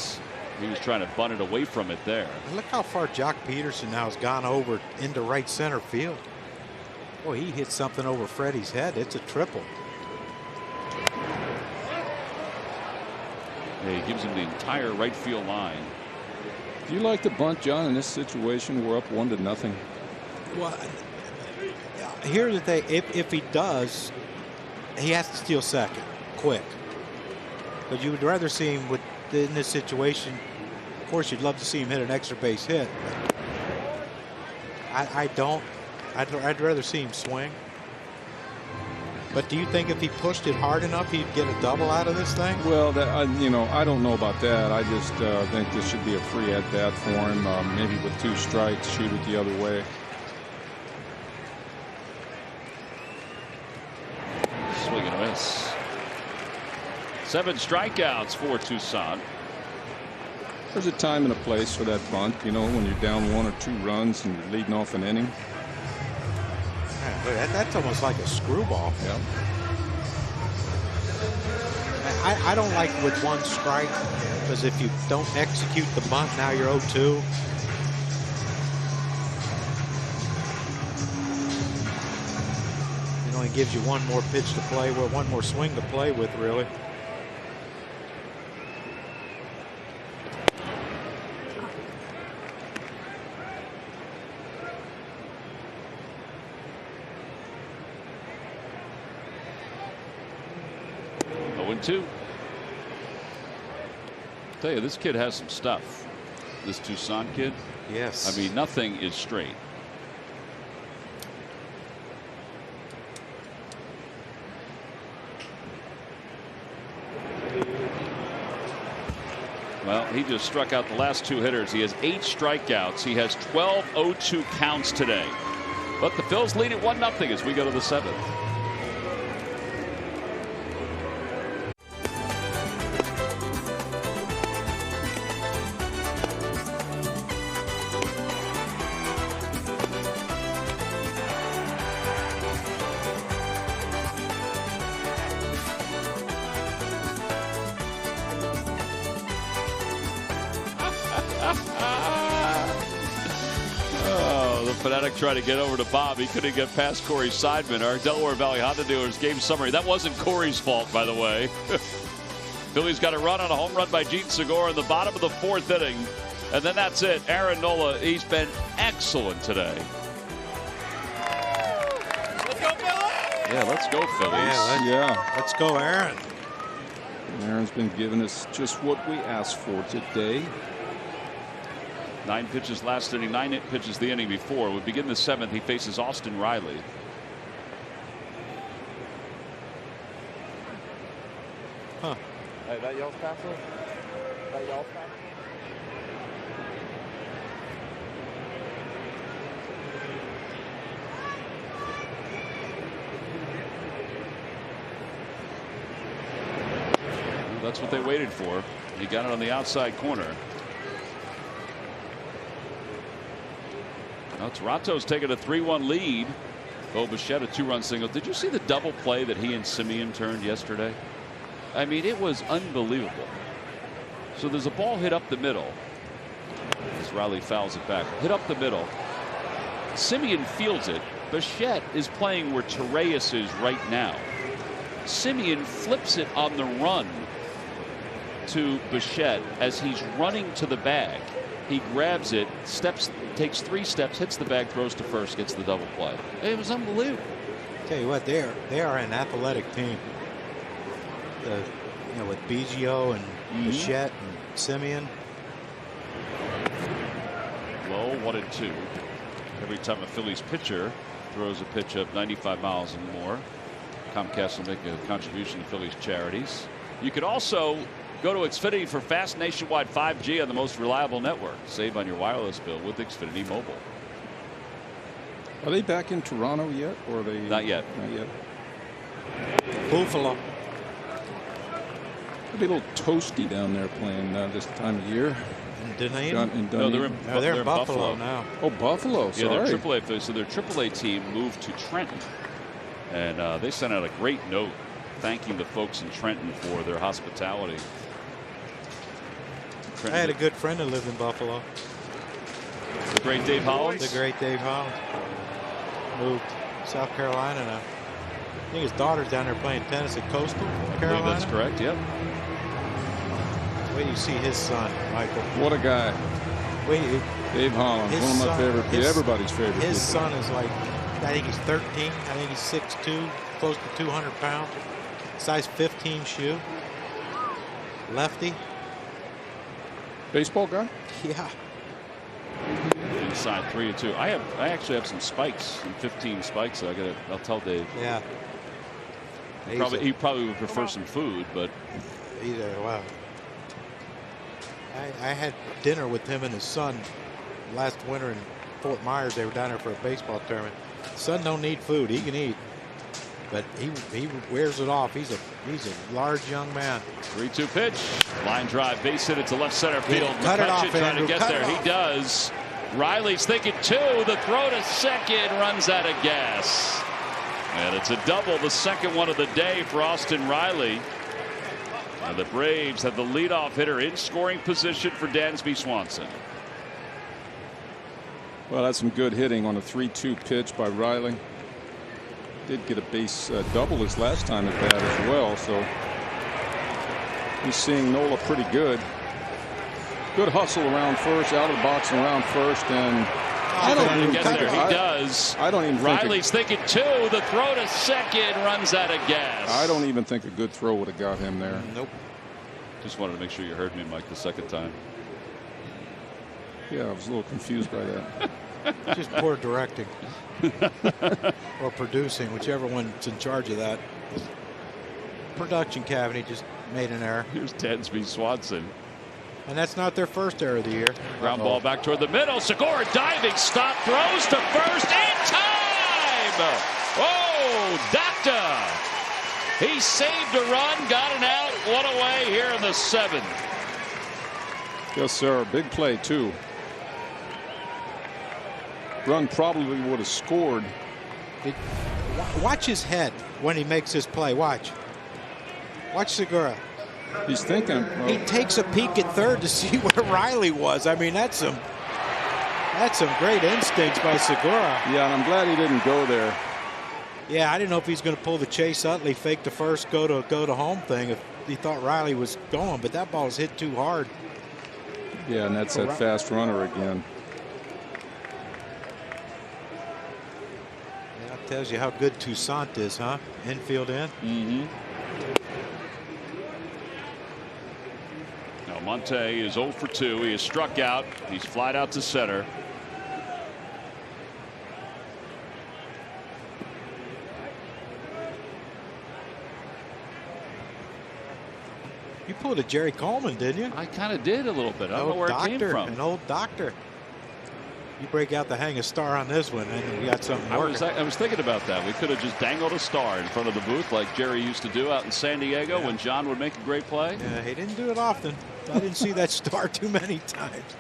he was trying to bunt it away from it there. Look how far Jock Peterson now has gone over into right center field. Boy, he hit something over Freddie's head. It's a triple. He gives him the entire right field line. Do you like the bunt, John? In this situation, we're up 1-0. Well, here's the thing. If he does, he has to steal second quick. But you would rather see him in this situation. Of course, you'd love to see him hit an extra base hit. I don't. I'd rather see him swing. But do you think if he pushed it hard enough, he'd get a double out of this thing? Well, I don't know about that. I just think this should be a free at bat for him. Maybe with 2 strikes, shoot it the other way. Swing and a miss. 7 strikeouts for Toussaint. There's a time and a place for that bunt. You know, when you're down 1 or 2 runs and you're leading off an inning. Yeah, that's almost like a screwball. Yeah. I don't like with 1 strike, because if you don't execute the bunt, now you're 0-2. It only gives you 1 more pitch to play with, 1 more swing to play with, really. Tell you, this kid has some stuff. This Toussaint kid. Yes. I mean, nothing is straight. Well, he just struck out the last 2 hitters. He has 8 strikeouts. He has 12 0-2 counts today. But the Phils lead at 1-0 as we go to the 7th. Fanatic tried to get over to Bob. He couldn't get past Corey Seidman. Our Delaware Valley Honda dealers game summary. That wasn't Corey's fault, by the way. Phillies got a run on a home run by Gene Segura in the bottom of the 4th inning. And then that's it. Aaron Nola, he's been excellent today. Let's go, Phillies! Yeah, let's go, Phillies. Let's go, Aaron. Aaron's been giving us just what we asked for today. 9 pitches last inning, 9 pitches the inning before. We begin the 7th. He faces Austin Riley. Hey, that y'all's passer? That y'all's passer? Well, that's what they waited for. He got it on the outside corner. Now Toronto's taken a 3-1 lead. Bo Bichette a 2-run single. Did you see the double play that he and Semien turned yesterday? I mean, it was unbelievable. So there's a ball hit up the middle. As Riley fouls it back. Hit up the middle. Semien fields it. Bichette is playing where Torreyes is right now. Semien flips it on the run to Bichette as he's running to the bag. He grabs it, takes 3 steps, hits the bag, throws to first, gets the double play. It was unbelievable. Tell you what, they are an athletic team. With Biggio and Bichette and Semien. Low 1-2. Every time a Phillies pitcher throws a pitch up 95 miles and more, Comcast will make a contribution to Phillies charities. You could also go to Xfinity for fast nationwide 5G on the most reliable network. Save on your wireless bill with Xfinity Mobile. Are they back in Toronto yet, or are they? Not yet. Not yet. Buffalo. It'll be a little toasty down there playing this time of year. Dunedin? No, they're in Buffalo now. Oh, Buffalo. Yeah, sorry. they're AAA. So their AAA team moved to Trenton, and they sent out a great note thanking the folks in Trenton for their hospitality. I had a good friend who lived in Buffalo. The great Dave Hollins? The great Dave Hollins. Moved to South Carolina now. I think his daughter's down there playing tennis at Coastal, Carolina. That's correct, yep. Wait till you see his son, Michael. What a guy. Wait, Dave Holland, one of my favorite people, everybody's favorite His people. son is like, I think he's 13. I think he's 6'2", close to 200 pounds. Size 15 shoe. Lefty. Baseball guy? Yeah. Inside 3-2. I actually have some spikes, some 15 spikes. So I'll tell Dave. Yeah. He probably would prefer some food, but wow. I had dinner with him and his son last winter in Fort Myers. They were down there for a baseball tournament. Son don't need food. He can eat, but he wears it off. He's a large young man. 3-2 pitch. Line drive, base hit it to left center field. Cut it off, trying to get Cut there. it He off. does. Riley's thinking 2. The throw to second runs out of gas. And it's a double, the second one of the day for Austin Riley. And the Braves have the leadoff hitter in scoring position for Dansby Swanson. Well, that's some good hitting on a 3-2 pitch by Riley. Did get a base double his last time at bat as well, so he's seeing Nola pretty good. Good hustle around first, out of the box and around first, and I don't even get there. He does. I don't even Riley's thinking 2. The throw to second runs out of gas. I don't even think a good throw would have got him there. Nope. Just wanted to make sure you heard me, Mike, the second time. Yeah, I was a little confused by that. Just poor directing. Or producing, whichever one's in charge of that. Production cabinet just made an error. Here's Dansby Swanson. And that's not their first error of the year. Ground ball back toward the middle. Segura diving stop, throws to first in time. Oh, Doctor. He saved a run, got an out, one away here in the 7th. Yes, sir. Big play, too. Run probably would have scored. Watch his head when he makes his play. Watch Segura. He's thinking. Well, he takes a peek at third to see where Riley was. I mean, that's some great instincts by Segura. Yeah, and I'm glad he didn't go there. Yeah, I didn't know if he's going to pull the Chase Utley fake the first go to home thing if he thought Riley was going, but that ball was hit too hard. Yeah, and that's that fast runner again. Yeah, that tells you how good Toussaint is, huh? Infield in. Mm-hmm. Now Monte is 0 for 2. He is struck out. He's flied out to center. You pulled a Jerry Coleman, didn't you? I kind of did a little bit. I don't know where it came from. An old doctor. You break out the hang a star on this one, and we got something working. I was thinking about that. We could have just dangled a star in front of the booth like Jerry used to do out in San Diego when John would make a great play. Yeah, he didn't do it often. I didn't see that star too many times.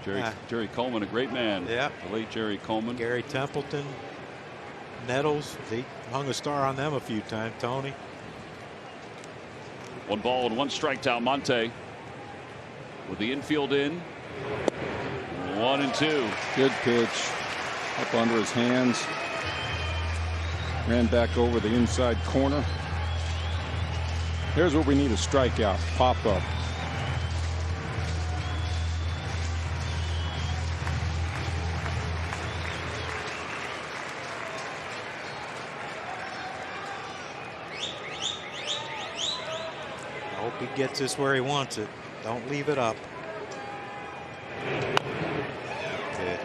Jerry Coleman, a great man. Yeah. The late Jerry Coleman. Gary Templeton, Nettles, he hung a star on them a few times. Tony. 1 ball and 1 strike down Monte. With the infield in. 1-2. Good pitch. Up under his hands. Ran back over the inside corner. Here's what we need: a strikeout. Pop up. I hope he gets this where he wants it. Don't leave it up. Pitch.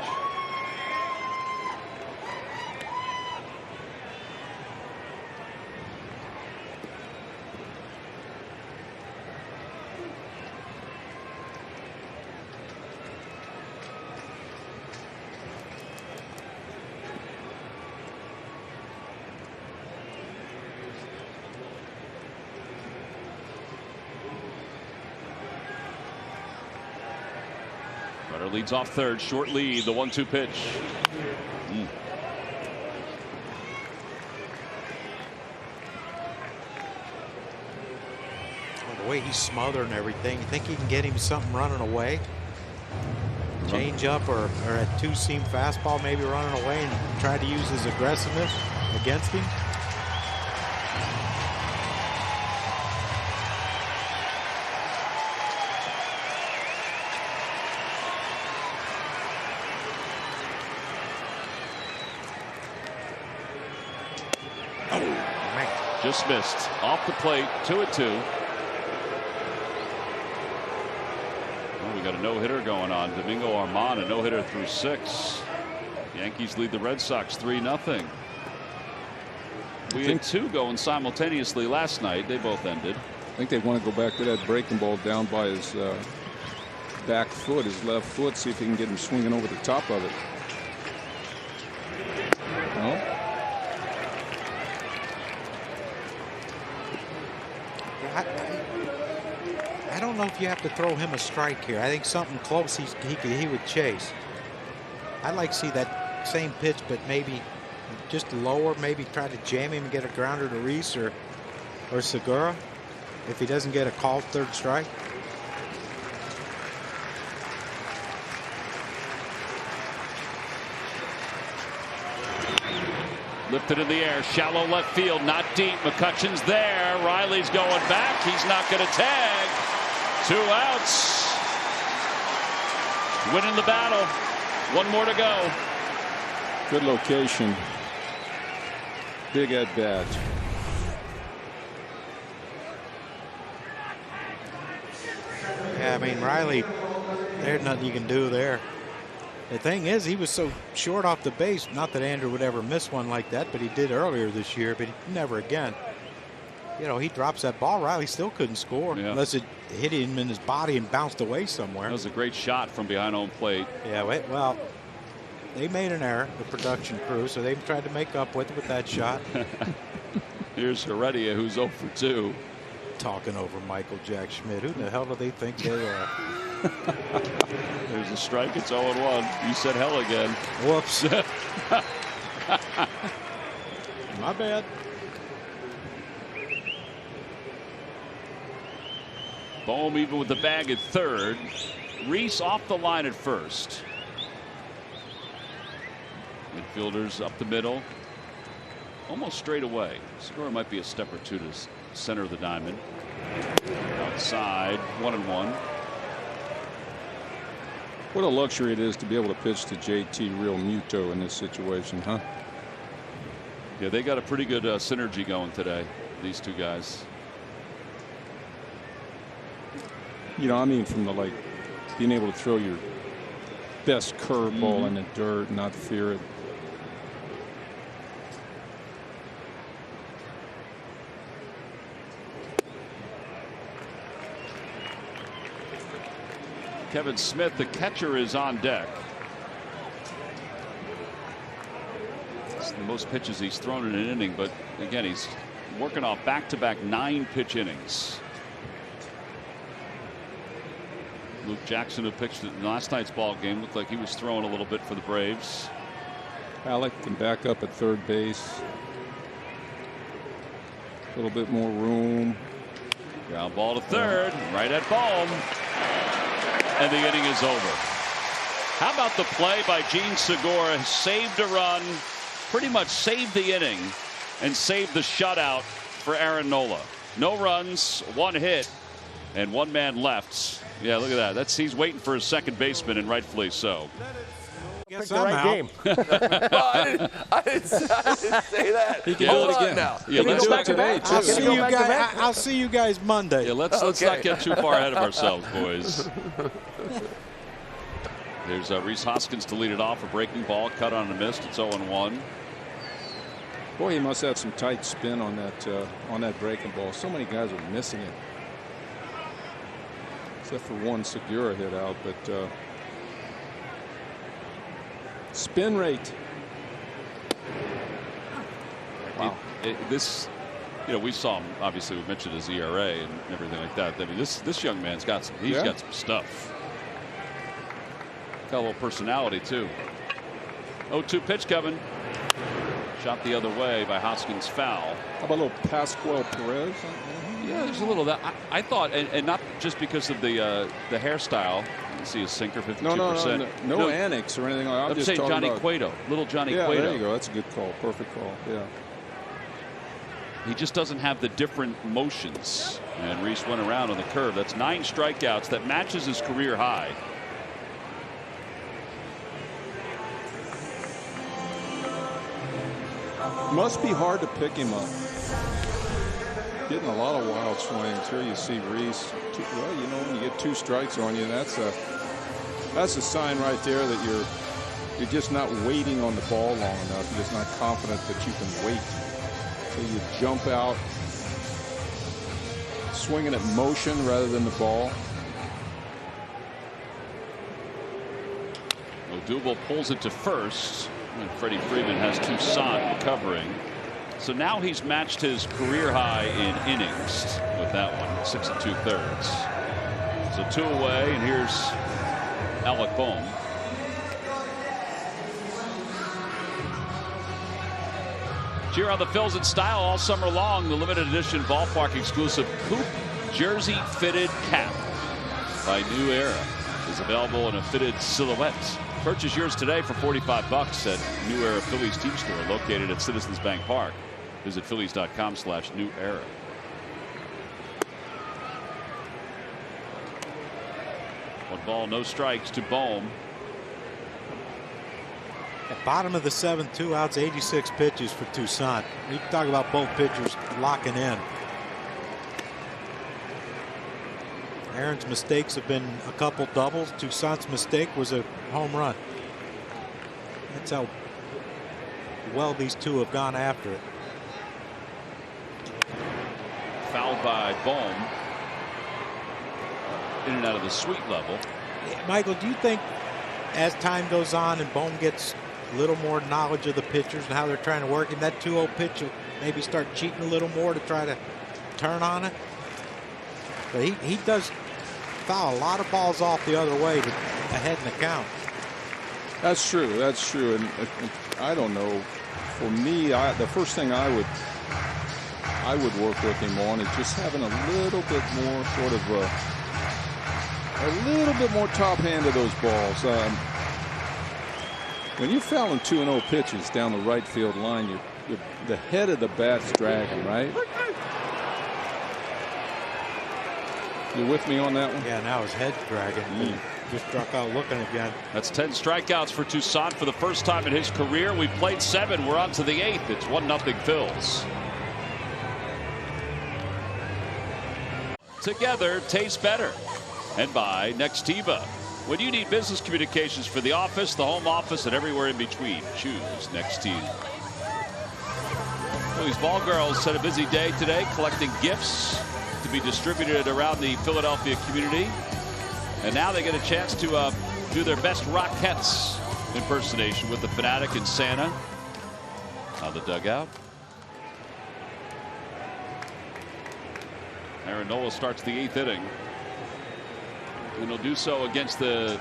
Runner leads off third. Short lead. The 1-2 pitch. The way he's smothered and everything, you think he can get him something running away? Change up or a 2-seam fastball maybe running away and try to use his aggressiveness against him? Oh, man. Just missed. Off the plate, 2-2. Well, we got a no-hitter going on. Domingo Armand, a no-hitter through 6. Yankees lead the Red Sox 3-0. We had 2 going simultaneously last night. They both ended. I think they want to go back to that breaking ball down by his back foot, his left foot, see if he can get him swinging over the top of it. No? I don't know if you have to throw him a strike here. I think something close he would chase. I'd like to see that same pitch, but maybe just lower, maybe try to jam him and get a grounder to Reese or Segura if he doesn't get a called third strike. Lifted in the air, shallow left field, not deep. McCutchen's there. Riley's going back. He's not going to tag. 2 outs. Winning the battle. 1 more to go. Good location. Big at bat. Yeah, I mean, Riley, there's nothing you can do there. The thing is, he was so short off the base. Not that Andrew would ever miss one like that, but he did earlier this year, but never again. You know, he drops that ball. Riley still couldn't score unless it hit him in his body and bounced away somewhere. That was a great shot from behind home plate. Yeah, well, they made an error, the production crew, so they tried to make up with that shot. Here's Heredia, who's 0 for 2. Talking over Michael Jack Schmidt. Who the hell do they think they are? There's a strike. It's 0-1. You said hell again. Whoops. My bad. Bohm even with the bag at third. Reese off the line at first. Midfielders up the middle. Almost straight away. Segura might be a step or 2 to center of the diamond. Outside, 1-1. What a luxury it is to be able to pitch to JT Real Muto in this situation, huh? Yeah, they got a pretty good synergy going today, these 2 guys. You know, I mean, from the being able to throw your best curveball in the dirt, not fear it. Kevin Smith, the catcher, is on deck. It's the most pitches he's thrown in an inning, but again, he's working off back-to-back 9-pitch innings. Luke Jackson, who pitched in last night's ball game, looked like he was throwing a little bit for the Braves. Alec can back up at third base. A little bit more room. Ground ball to third, right at Bohm. And the inning is over. How about the play by Gene Segura? Saved a run, pretty much saved the inning, and saved the shutout for Aaron Nola. No runs, 1 hit, and 1 man left. Yeah, look at that. He's waiting for his second baseman, and rightfully so. Pick the right game. Well, I didn't say that. He can do it again Now. Yeah, let's do it today, too. I'll see you guys Monday. Yeah, let's not get too far ahead of ourselves, boys. There's Rhys Hoskins to lead it off. A breaking ball, cut on a miss. It's 0-1. Boy, he must have some tight spin on that breaking ball. So many guys are missing it, except for one Segura hit out, but. Spin rate. Wow. This, we saw him. Obviously, we mentioned his ERA and everything like that. I mean, this young man's got some. He's got some stuff. Got a little personality too. 0-2 pitch coming. Shot the other way by Hoskins, foul. How about a little Pascual Perez? Yeah, there's a little of that. I thought, and not just because of the hairstyle. You see a sinker, 52%. No annex or anything like that. I'm just saying Johnny Cueto, little Johnny Cueto. There you go. That's a good call. Perfect call. Yeah. He just doesn't have the different motions. And Reese went around on the curve. That's 9 strikeouts. That matches his career high. Must be hard to pick him up. Getting a lot of wild swings. Here you see Reese. Well, you know, when you get 2 strikes on you, that's a sign right there that you're just not waiting on the ball long enough. You're just not confident that you can wait. So you jump out, swinging at motion rather than the ball. Odubel pulls it to first, and Freddie Freeman has Toussaint covering. So now he's matched his career high in innings with that one, 6 2/3. So 2 away, and here's Alec Bohm. Cheer on the Phils in style all summer long. The limited edition ballpark exclusive Coupe jersey fitted cap by New Era is available in a fitted silhouette. Purchase yours today for $45 at New Era Phillies team store located at Citizens Bank Park. Visit Phillies.com/New Era. One ball, no strikes to Bohm. At bottom of the 7th, 2 outs, 86 pitches for Toussaint. You can talk about both pitchers locking in. Aaron's mistakes have been a couple doubles. Toussaint's mistake was a home run. That's how well these two have gone after it. Fouled by Bohm. In and out of the sweet level. Michael, do you think as time goes on and Bohm gets a little more knowledge of the pitchers and how they're trying to work, and that 2-0 pitch will maybe start cheating a little more to try to turn on it? But he does foul a lot of balls off the other way to ahead in the count. That's true. That's true. And I don't know. For me, the first thing I would work with him on is just having a little bit more sort of a little bit more top hand of those balls. When you're fouling 2-0 pitches down the right field line, the head of the bat's dragging, right? You with me on that one? Yeah, now his head's dragging. Just struck out looking again. That's 10 strikeouts for Toussaint for the first time in his career. We've played 7. We're on to the 8th. It's 1-0 Phils. Together tastes better. And by Nextiva. When you need business communications for the office, the home office, and everywhere in between, choose Nextiva. Phillies ball girls had a busy day today collecting gifts to be distributed around the Philadelphia community. And now they get a chance to do their best Rockettes impersonation with the Fanatic and Santa on the dugout. Aaron Nola starts the 8th inning. And he'll do so against the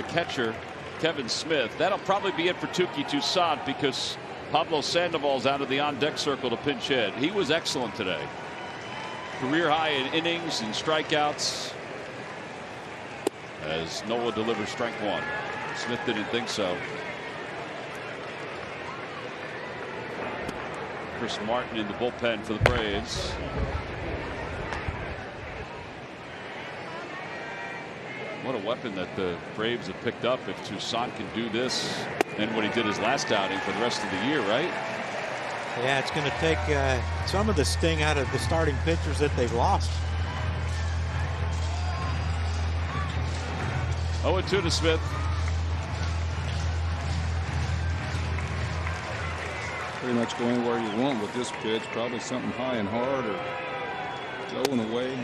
catcher, Kevin Smith. That'll probably be it for Touki Toussaint because Pablo Sandoval's out of the on-deck circle to pinch hit. He was excellent today. Career high in innings and strikeouts as Nola delivers strike 1. Smith didn't think so. Chris Martin in the bullpen for the Braves. What a weapon that the Braves have picked up if Toussaint can do this and what he did his last outing for the rest of the year, right? Yeah, it's going to take some of the sting out of the starting pitchers that they've lost. 0-2 to Smith. Pretty much going where you want with this pitch. Probably something high and hard or low and away.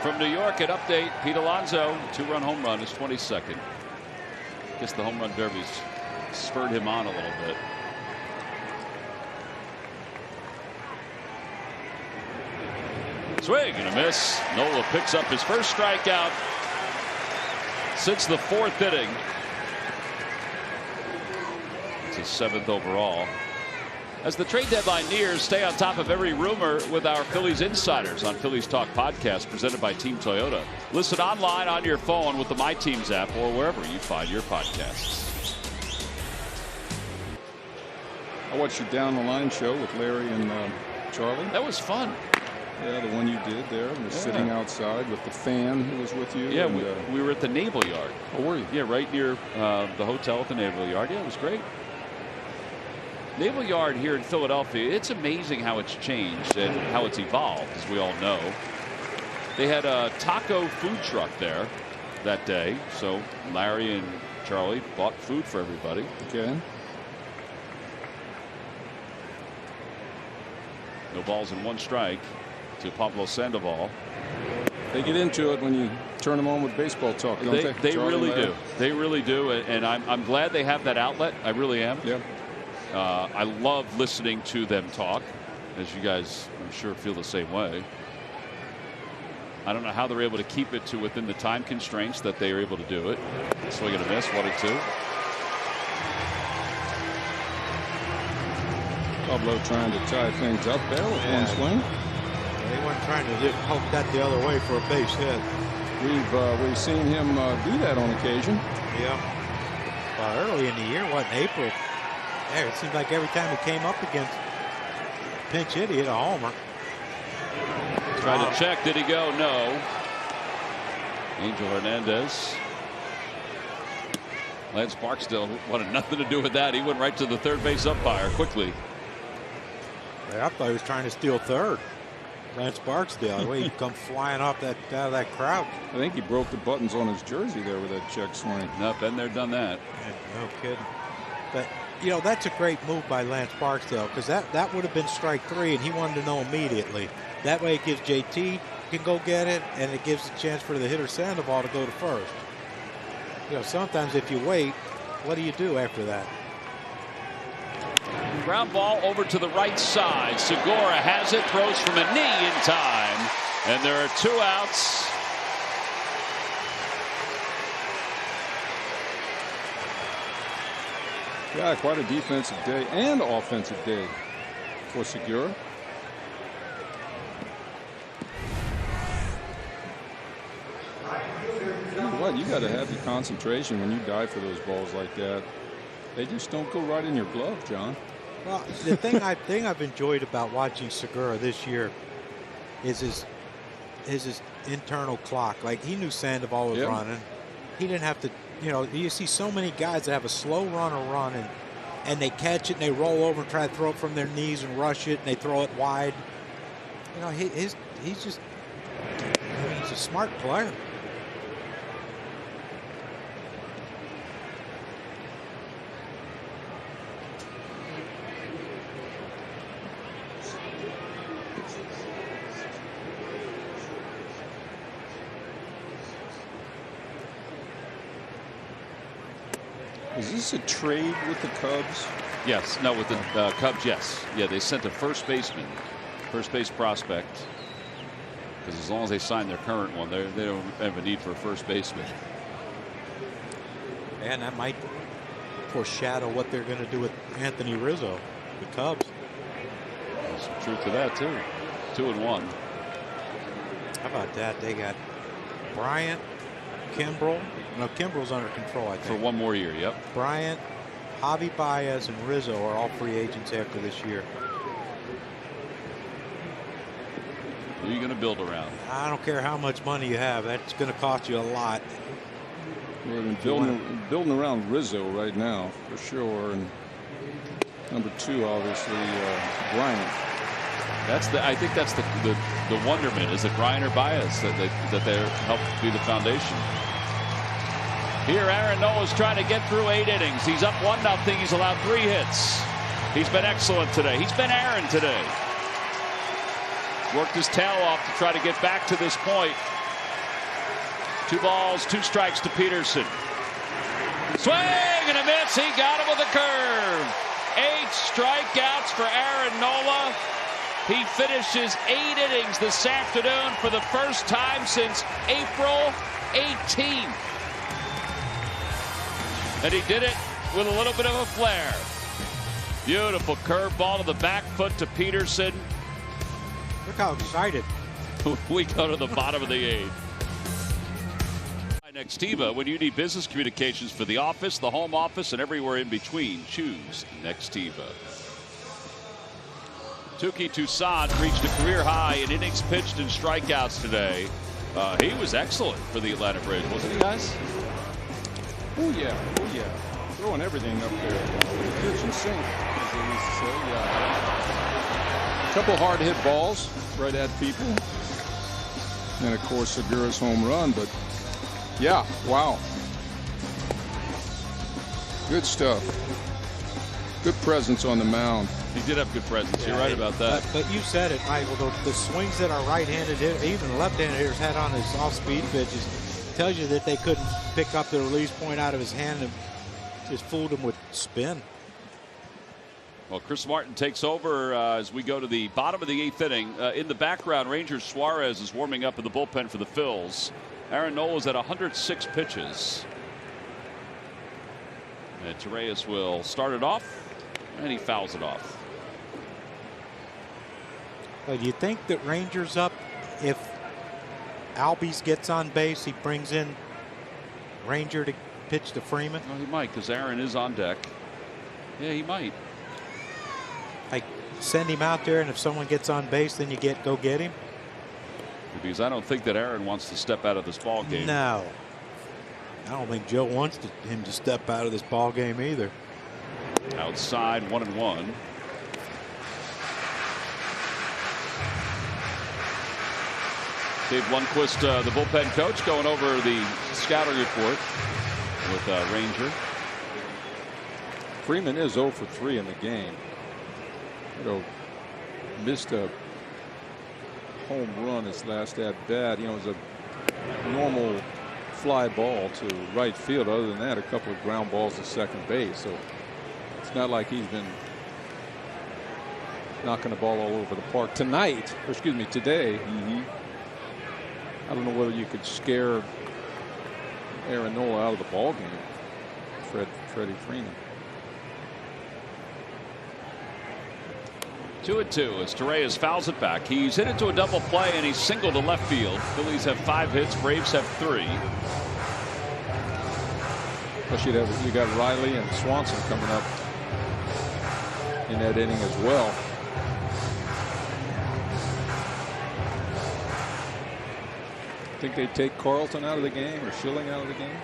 From New York, an update. Pete Alonso, 2-run home run, his 22nd. Guess the home run derby's spurred him on a little bit. Swing and a miss. Nola picks up his first strikeout since the 4th inning. It's his 7th overall. As the trade deadline nears, stay on top of every rumor with our Phillies insiders on Phillies Talk podcast presented by Team Toyota. Listen online on your phone with the My Teams app or wherever you find your podcasts. I watched your Down the Line show with Larry and Charlie. That was fun. Yeah, the one you did there. We're sitting outside with the fan who was with you. Yeah, and, we were at the Naval Yard. Oh, were you? Yeah, right near the hotel at the Naval Yard. Yeah, it was great. Naval Yard here in Philadelphia, it's amazing how it's changed and how it's evolved, as we all know. They had a taco food truck there that day, so Larry and Charlie bought food for everybody. Okay. No balls and 1 strike to Pablo Sandoval. They get into it when you turn them on with baseball talk, don't they? They really do. They really do, and I'm glad they have that outlet. I really am. Yeah. I love listening to them talk, as you guys, I'm sure, feel the same way. I don't know how they're able to keep it to within the time constraints that they are able to do it. Swing and a miss, 1-2. Pablo trying to tie things up there with one swing. They weren't trying to poke that the other way for a base hit. We've seen him do that on occasion. Yeah. Early in the year, what, in April? Yeah, it seemed like every time he came up against pinch hit, he hit a homer. Tried to check. Did he go? No. Angel Hernandez. Lance Barksdale wanted nothing to do with that. He went right to the third base umpire quickly. Yeah, I thought he was trying to steal third. Lance Barksdale, the way he come flying off out of that crowd. I think he broke the buttons on his jersey there with that check swing. No, been there, done that. Yeah, no kidding. But you know, that's a great move by Lance Barksdale, because that would have been strike 3, and he wanted to know immediately. That way it gives JT can go get it, and it gives a chance for the hitter Sandoval to go to first. You know, sometimes if you wait, what do you do after that? Ground ball over to the right side. Segura has it, throws from a knee in time, and there are 2 outs. Yeah, quite a defensive day and offensive day for Segura. What, you got to have the concentration when you dive for those balls like that. They just don't go right in your glove, John. Well, the thing I've enjoyed about watching Segura this year is his internal clock. Like, he knew Sandoval was running. He didn't have to, you know, you see so many guys that have a slow runner running, and they catch it and they roll over and try to throw it from their knees and rush it, and they throw it wide. You know, he's just, I mean, he's a smart player. Is this a trade with the Cubs? Yes. No, with the Cubs, yes. Yeah, they sent a first base prospect, because as long as they sign their current one, they don't have a need for a first baseman. And that might foreshadow what they're going to do with Anthony Rizzo, the Cubs. There's some truth to that, too. 2-1. How about that? They got Bryant, Kimbrel. No, Kimbrel's under control, I think. For 1 more year, yep. Bryant, Javi Baez, and Rizzo are all free agents after this year. Who are you going to build around? I don't care how much money you have. That's going to cost you a lot. We're building around Rizzo right now, for sure. And number 2, obviously, Bryant. I think that's the wonderment, is it Bryant or Baez that they help be the foundation. Here, Aaron Nola's trying to get through 8 innings. He's up 1-0. He's allowed 3 hits. He's been excellent today. He's been Aaron today. Worked his tail off to try to get back to this point. 2 balls, 2 strikes to Peterson. Swing and a miss. He got him with a curve. 8 strikeouts for Aaron Nola. He finishes 8 innings this afternoon for the first time since April 18th. And he did it with a little bit of a flair. Beautiful curveball to the back foot to Peterson. Look how excited. We go to the bottom of the 8th. Nextiva, when you need business communications for the office, the home office, and everywhere in between, choose Nextiva. Touki Toussaint reached a career high in innings pitched and strikeouts today. He was excellent for the Atlanta Braves, wasn't he, guys? Oh, yeah. Oh, yeah. Throwing everything up there. Kitchen sink, as they used to say. Yeah. A couple hard hit balls right at people. And, of course, Segura's home run. But, yeah, wow. Good stuff. Good presence on the mound. He did have good presence. You're right about that. But you said it, Michael. The swings that our right-handed, even left-handed hitters had on his off-speed pitches, tells you that they couldn't pick up the release point out of his hand and just fooled him with spin. Well, Chris Martin takes over as we go to the bottom of the 8th inning. In the background, Rangers Suarez is warming up in the bullpen for the Phils. Aaron Nola is at 106 pitches. And Torreyes will start it off, and he fouls it off. Do you think that Rangers up if Albies gets on base, he brings in Ranger to pitch to Freeman? Well, he might, because Aaron is on deck. Yeah, he might. Like, send him out there, and if someone gets on base, then you go get him? Because I don't think that Aaron wants to step out of this ball game. No. I don't think Joe wants him to step out of this ball game either. Outside, 1-1. Dave Lundquist, the bullpen coach, going over the scouting report with Ranger. Freeman is 0 for 3 in the game. Missed a home run his last at bat. It was a normal fly ball to right field. Other than that, a couple of ground balls to second base. So it's not like he's been knocking the ball all over the park tonight. Or excuse me, today. I don't know whether you could scare Aaron Nola out of the ball game. Freddie Freeman. 2-2 as Torreyes fouls it back. He's hit into a double play and he's singled to left field. Phillies have 5 hits. Braves have 3. Plus you got Riley and Swanson coming up in that inning as well. Think they take Carlton out of the game or Schilling out of the game?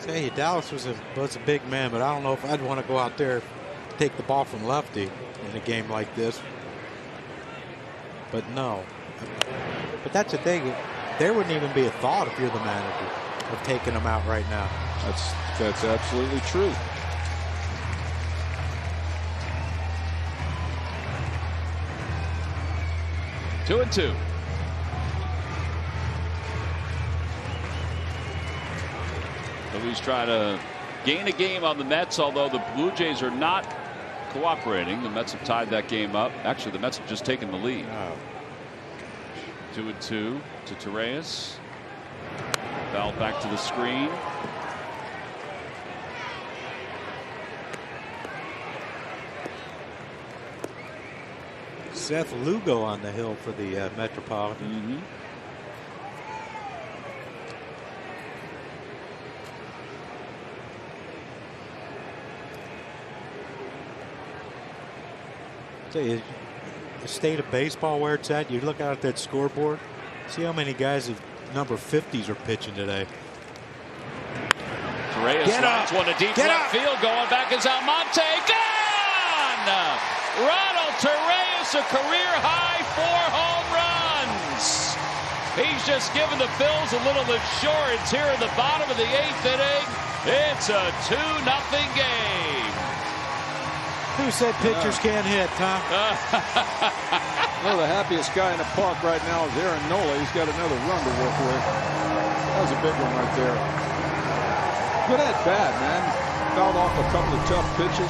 Say, Dallas was a big man, but I don't know if I'd want to go out there take the ball from lefty in a game like this. But no. But that's the thing. There wouldn't even be a thought if you're the manager of taking him out right now. That's absolutely true. Two and two. Phillies try to gain a game on the Mets, although the Blue Jays are not cooperating. The Mets have tied that game up. Actually, the Mets have just taken the lead. 2-2 to Torreyes. Foul back to the screen. Seth Lugo on the hill for the Metropolitan. The state of baseball where it's at, you look out at that scoreboard, see how many guys of number 50s are pitching today. Torreyes lines one to deep left field. Going back is Almonte. Gone! Ronald Torreyes, a career high 4 home runs. He's just given the Phils a little insurance here in the bottom of the 8th inning. It's a 2-0 game. Who said pitchers can't hit, Tom? Well, the happiest guy in the park right now is Aaron Nola. He's got another run to work with. That was a big one right there. Good at bat, man. Fouled off a couple of tough pitches.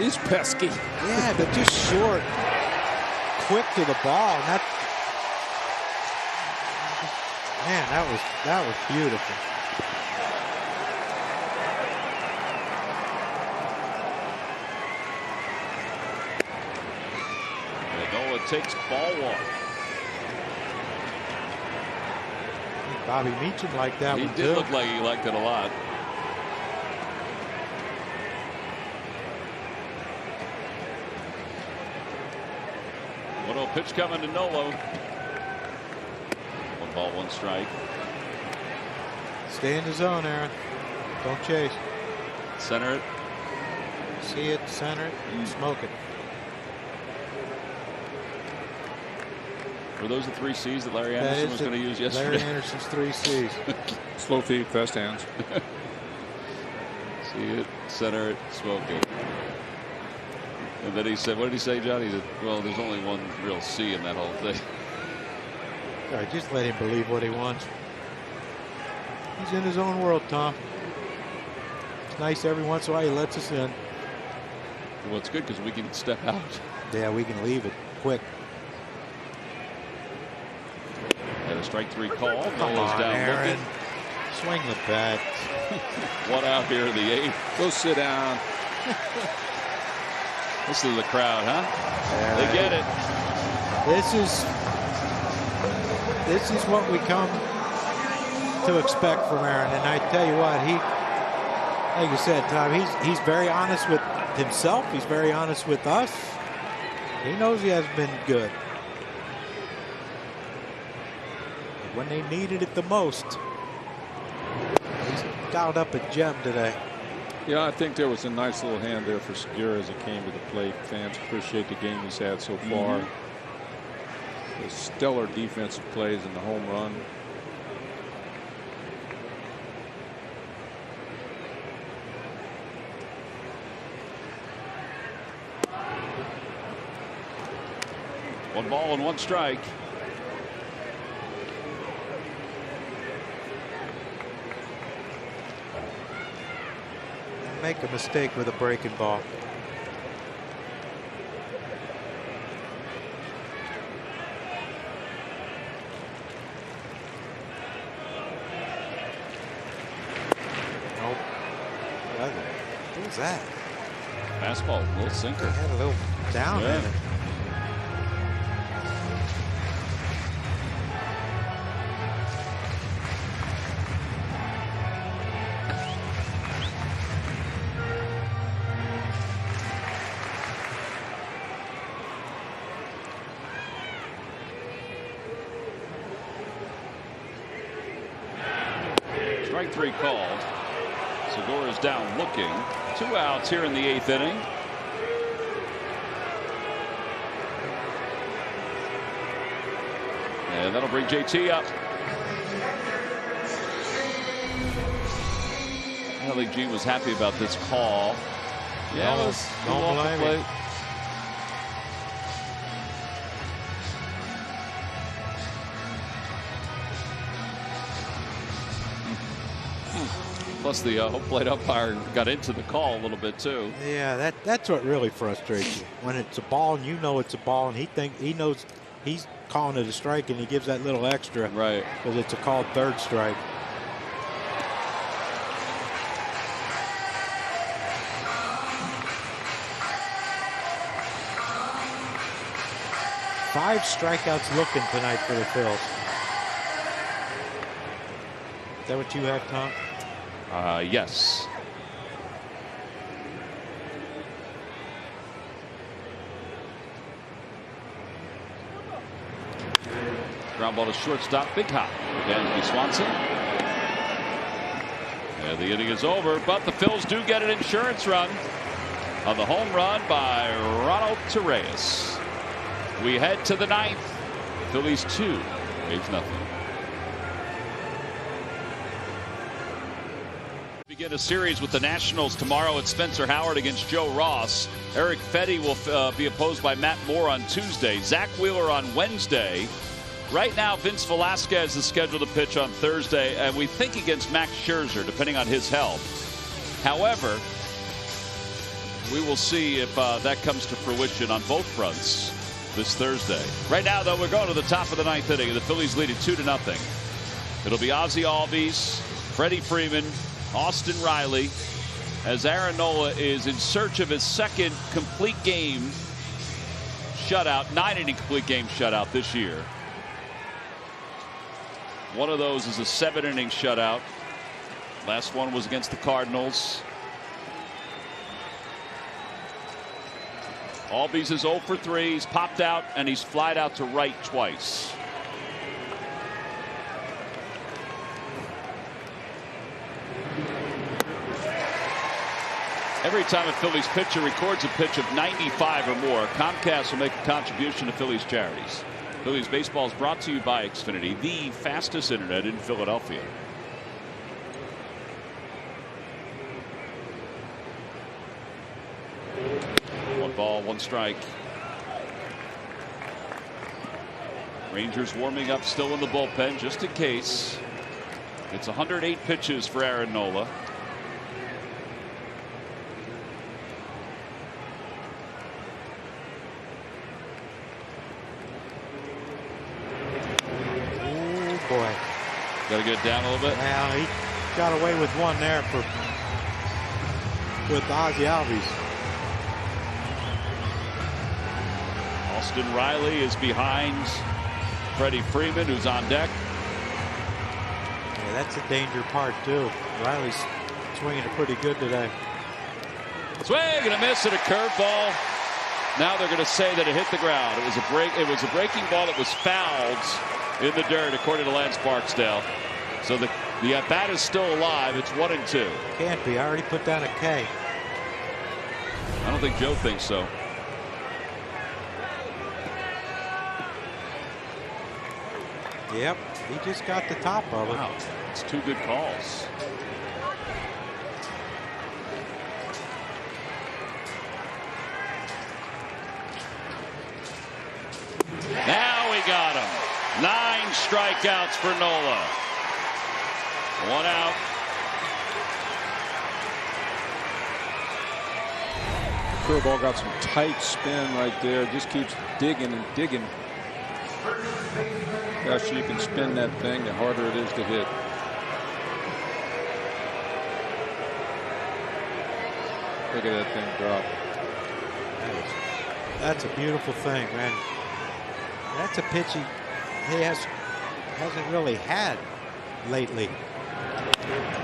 He's pesky. Yeah, but just short, quick to the ball. And that, man, that was beautiful. Nola takes ball 1. Bobby Meacham liked that He one, did too. look like he liked it a lot. One pitch coming to Nola. 1 ball, 1 strike. Stay in the zone, Aaron. Don't chase. Center it. See it, center it, smoke it. Were those the 3 C's that Larry Anderson was going to use yesterday? Larry Anderson's 3 C's. Slow feed, fast hands. See it, center it, smoke it. And then he said, what did he say, John? He said, well, there's only one real C in that whole thing. All right, just let him believe what he wants. He's in his own world, Tom. It's nice every once in a while he lets us in. Well, it's good because we can step out. Yeah, we can leave it quick. And a strike 3 call. Come Nola's on, down Aaron. looking. Swing the bat. 1 out here in the 8th. Go sit down. Listen to the crowd, huh? Yeah, They get it. This is what we come to expect from Aaron. And I tell you what, like you said, Tom, he's very honest with himself. He's very honest with us. He knows he hasn't been good. When they needed it the most, he's dialed up a gem today. Yeah, I think there was a nice little hand there for Segura as it came to the plate. Fans appreciate the game he's had so far. The stellar defensive plays and the home run. One ball and 1 strike. Make a mistake with a breaking ball. Nope. What was that? Fastball, little sinker. It had a little down in it. Strike 3 called. Segura's down looking. 2 outs here in the 8th inning. And that'll bring JT up. I don't think Gene was happy about this call. Yeah, it was a little off the plate. Plus the home plate umpire got into the call a little bit too. Yeah, that's what really frustrates you. When it's a ball and you know it's a ball and he knows he's calling it a strike and he gives that little extra. Right. Because it's a called 3rd strike. Five strikeouts looking tonight for the Phils. Is that what you have, Tom? Yes. Ground ball to shortstop, big hop. Dansby Swanson. And the inning is over, but the Phils do get an insurance run on the home run by Ronald Torreyes. We head to the 9th. Phillies 2, Braves nothing. Begin a series with the Nationals tomorrow at Spencer Howard against Joe Ross. Eric Fetty will be opposed by Matt Moore on Tuesday. Zach Wheeler on Wednesday. Right now, Vince Velasquez is scheduled to pitch on Thursday, and we think against Max Scherzer, depending on his health. However, we will see if that comes to fruition on both fronts this Thursday. Right now, though, we're going to the top of the 9th inning, and the Phillies lead it 2-0. It'll be Ozzie Albies, Freddie Freeman, Austin Riley, as Aaron Nola is in search of his second complete game shutout, 9-inning complete game shutout this year. One of those is a 7-inning shutout. Last one was against the Cardinals. Albies is 0 for 3. He's popped out and he's flied out to right twice. Every time a Phillies pitcher records a pitch of 95 or more, Comcast will make a contribution to Phillies charities. Phillies baseball is brought to you by Xfinity, the fastest internet in Philadelphia. One ball, one strike. Rangers warming up still in the bullpen just in case. It's 108 pitches for Aaron Nola. Boy. Got to get down a little bit. Well, he got away with one there with Ozzie Albies. Austin Riley is behind Freddie Freeman, who's on deck. Yeah, that's a danger part too. Riley's swinging it pretty good today. Swing and a miss and a curveball. Now they're going to say that it hit the ground. It was a break. It was a breaking ball that was fouled in the dirt, according to Lance Barksdale. So the at-bat is still alive. It's 1-2. Can't be. I already put down a K. I don't think Joe thinks so. Yep, he just got the top of it. Wow, it's two good calls. Now we got him. 9 strikeouts for Nola. 1 out. Curveball got some tight spin right there. Just keeps digging and digging. The faster you can spin that thing, the harder it is to hit. Look at that thing drop. That's a beautiful thing, man. That's a pitch he hasn't really had lately.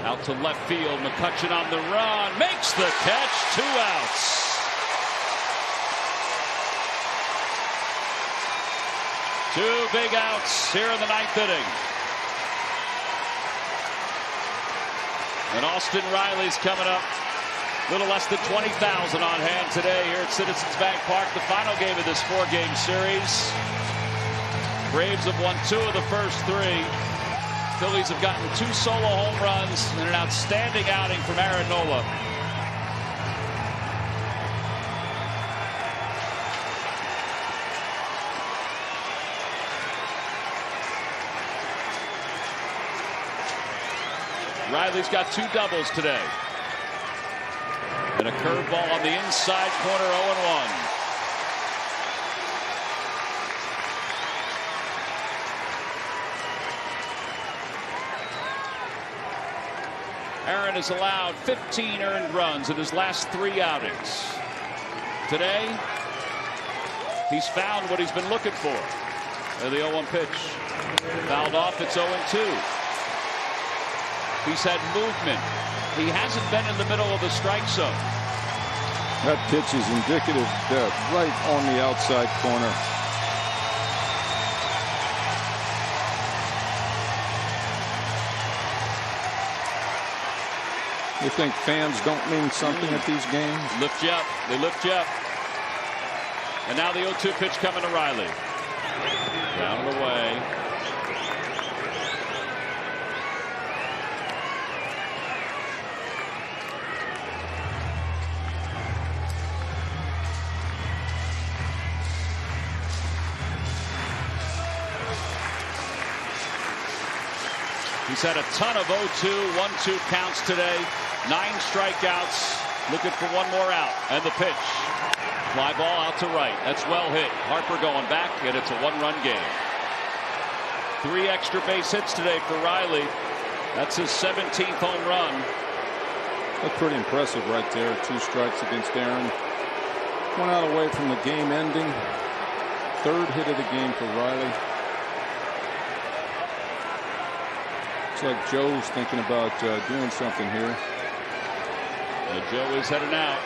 Out to left field. McCutchen on the run. Makes the catch. 2 outs. Two big outs here in the 9th inning. And Austin Riley's coming up. A little less than 20,000 on hand today here at Citizens Bank Park. The final game of this 4-game series. Braves have won 2 of the first 3. Phillies have gotten 2 solo home runs and an outstanding outing from Aaron Nola. Riley's got 2 doubles today. And a curveball on the inside corner, 0-1. Aaron has allowed 15 earned runs in his last 3 outings. Today, he's found what he's been looking for. And the 0-1 pitch. Fouled off, it's 0-2. He's had movement. He hasn't been in the middle of the strike zone. That pitch is indicative, right on the outside corner. You think fans don't mean something at these games? Lift you up. They lift you up. And now the 0-2 pitch coming to Riley. Down and away. He's had a ton of 0-2, 1-2 counts today. 9 strikeouts. Looking for 1 more out. And the pitch. Fly ball out to right. That's well hit. Harper going back, and it's a 1-run game. 3 extra base hits today for Riley. That's his 17th home run. That's pretty impressive right there. 2 strikes against Aaron. 1 out away from the game ending. 3rd hit of the game for Riley. Looks like Joe's thinking about doing something here. Joe is heading out.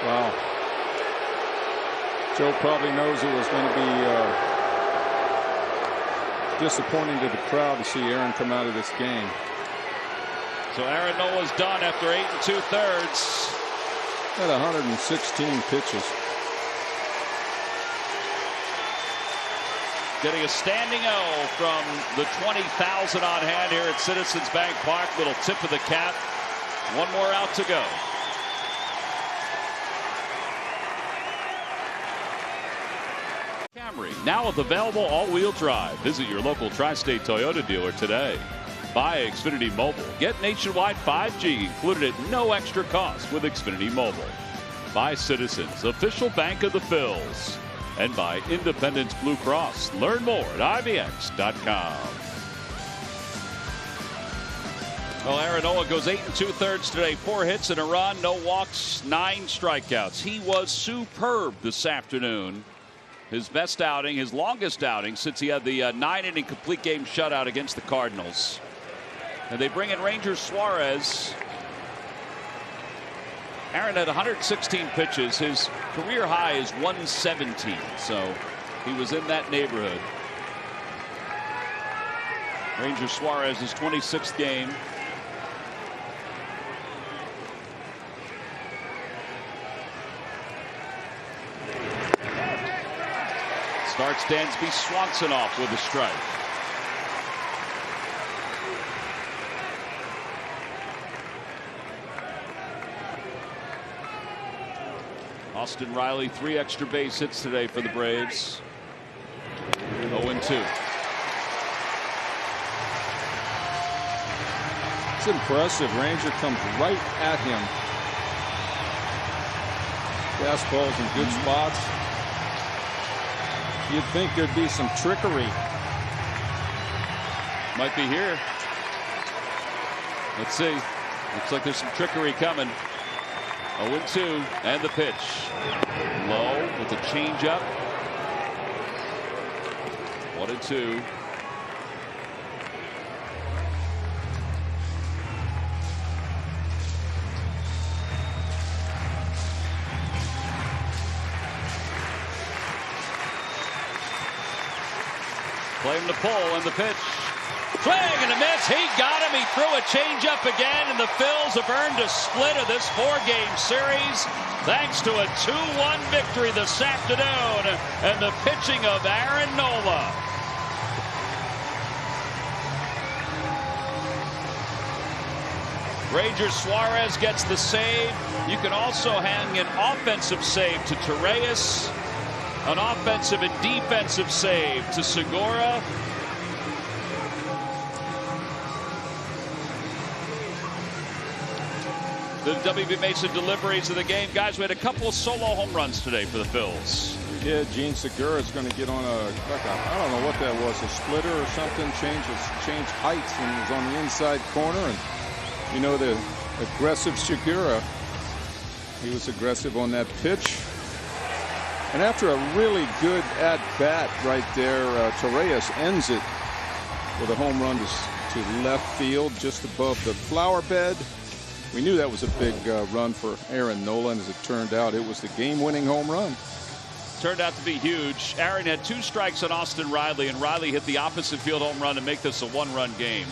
Wow. Joe probably knows it was going to be disappointing to the crowd to see Aaron come out of this game. So Aaron Nola's done after 8 2/3. Had 116 pitches. Getting a standing O from the 20,000 on hand here at Citizens Bank Park. Little tip of the cap. One more out to go. Camry, now with available all-wheel drive. Visit your local Tri-State Toyota dealer today. Buy Xfinity Mobile. Get nationwide 5G included at no extra cost with Xfinity Mobile. By Citizens, official bank of the Phils. And by Independence Blue Cross. Learn more at IVX.com. Well, Aaron Nola goes 8 2/3 today. 4 hits and a run, no walks, 9 strikeouts. He was superb this afternoon. His best outing, his longest outing since he had the 9-inning complete game shutout against the Cardinals. And they bring in Ranger Suarez. Aaron had 116 pitches. His career high is 117. So he was in that neighborhood. Ranger Suarez, his 26th game. Starts Dansby Swanson off with a strike. Austin Riley, 3 extra base hits today for the Braves. 0-2. It's impressive. Ranger comes right at him. Fastball's in good spots. You'd think there'd be some trickery. Might be here. Let's see. Looks like there's some trickery coming. 0-2 and the pitch. Low with the changeup. 1-2. Claim the pull and the pitch. Swing and a miss. He got him. He threw a changeup again, and the Phils have earned a split of this 4-game series thanks to a 2-1 victory this afternoon and the pitching of Aaron Nola. Ranger Suarez gets the save. You can also hang an offensive save to Torreyes. An offensive and defensive save to Segura. The WB Mason deliveries of the game. Guys, we had a couple of solo home runs today for the Phils. Yeah, Gene Segura is going to get on I don't know what that was, a splitter or something, change heights, and he was on the inside corner. And you know, the aggressive Segura, he was aggressive on that pitch. And after a really good at-bat right there, Torreyes ends it with a home run to left field just above the flower bed. We knew that was a big run for Aaron Nola, and as it turned out, it was the game-winning home run. Turned out to be huge. Aaron had 2 strikes on Austin Riley, and Riley hit the opposite field home run to make this a 1-run game.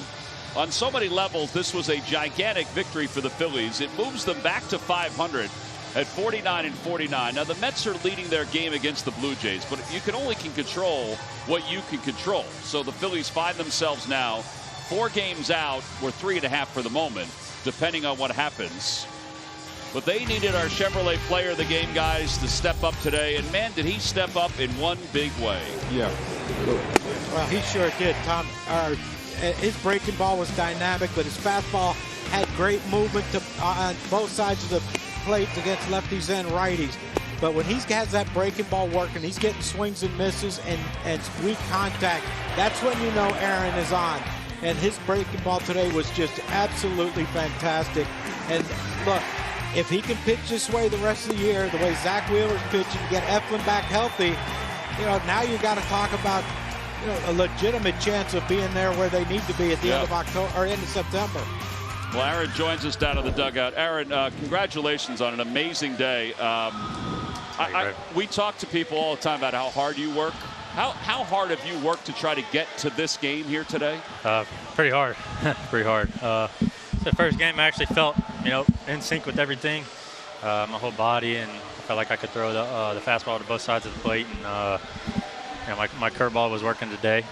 On so many levels, this was a gigantic victory for the Phillies. It moves them back to 500. At 49-49. Now the Mets are leading their game against the Blue Jays, but you can only control what you can control. So the Phillies find themselves now 4 games out, or 3.5 for the moment, depending on what happens. But they needed our Chevrolet player of the game, guys, to step up today. And man, did he step up in one big way. Yeah. Well, he sure did, Tom. His breaking ball was dynamic, but his fastball had great movement on both sides of the plates against lefties and righties. But when he has that breaking ball working, he's getting swings and misses and weak contact, that's when you know Aaron is on. And his breaking ball today was just absolutely fantastic. And look, if he can pitch this way the rest of the year, the way Zach Wheeler's pitching, get Eflin back healthy, you know, now you got to talk about a legitimate chance of being there where they need to be at the end of October or end of September. Well, Aaron joins us down in the dugout. Aaron, congratulations on an amazing day. We talk to people all the time about how hard you work. How hard have you worked to try to get to this game here today? Pretty hard. Pretty hard. The first game I actually felt, in sync with everything, my whole body, and I felt like I could throw the fastball to both sides of the plate, and my curveball was working today.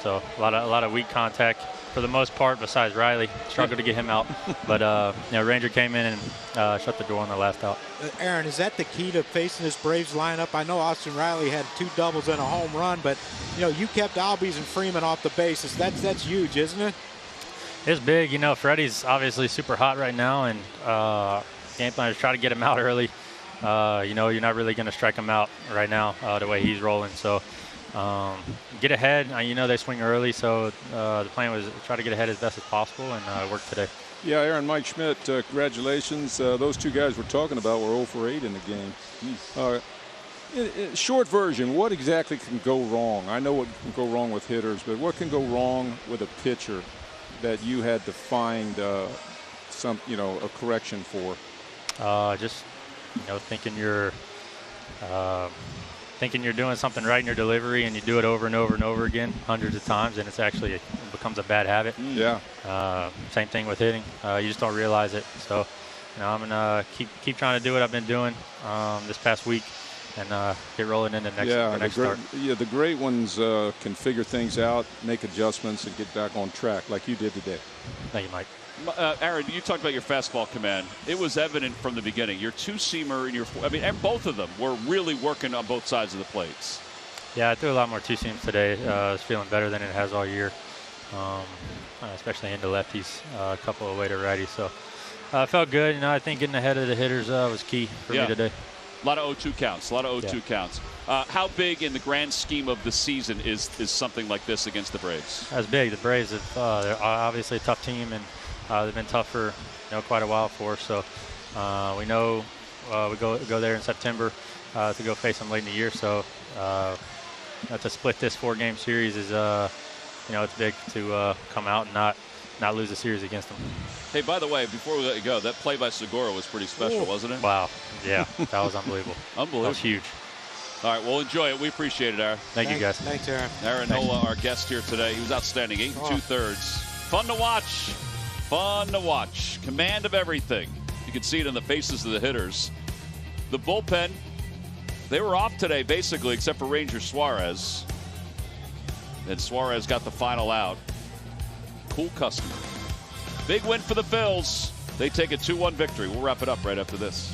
So a lot of weak contact for the most part, besides Riley. Struggled to get him out, but Ranger came in and shut the door on the last out. Aaron, is that the key to facing this Braves lineup? I know Austin Riley had 2 doubles and a home run, but you kept Albies and Freeman off the bases. That's huge, isn't it? It's big. Freddie's obviously super hot right now, and game plan is try to get him out early. You're not really going to strike him out right now the way he's rolling. So get ahead. They swing early, so the plan was try to get ahead as best as possible, and work today. Yeah, Aaron, Mike Schmidt, congratulations. Those 2 guys we're talking about were 0 for 8 in the game. Short version, what exactly can go wrong? I know what can go wrong with hitters, but what can go wrong with a pitcher that you had to find a correction for? Just thinking you're doing something right in your delivery, and you do it over and over and over again hundreds of times, and it becomes a bad habit. Yeah. Same thing with hitting. You just don't realize it. So I'm gonna keep trying to do what I've been doing this past week, and get rolling into the next start. Yeah, the great ones can figure things out, make adjustments, and get back on track like you did today. Thank you, Mike. Aaron, you talked about your fastball command. It was evident from the beginning. Your 2-seamer and both of them were really working on both sides of the plates. Yeah, I threw a lot more 2-seams today. I was feeling better than it has all year, especially into lefties, a couple of later righties. So I felt good. I think getting ahead of the hitters was key for me today. A lot of 0-2 counts. How big in the grand scheme of the season is something like this against the Braves? That's big. The Braves, they're obviously a tough team, and they've been tough for quite a while for us. So we know we go there in September to go face them late in the year. So to split this 4-game series is it's big to come out and not lose a series against them. Hey, by the way, before we let you go, that play by Segura was pretty special, wasn't it? Wow. Yeah, that was unbelievable. Unbelievable. That was huge. All right, well, enjoy it. We appreciate it, Aaron. Thank you, guys. Thanks, Aaron. Aaron Nola, our guest here today. He was outstanding, 8 2/3. Fun to watch. Fun to watch. Command of everything. You can see it in the faces of the hitters. The bullpen, they were off today, basically, except for Ranger Suarez. And Suarez got the final out. Cool customer. Big win for the Phils. They take a 2-1 victory. We'll wrap it up right after this.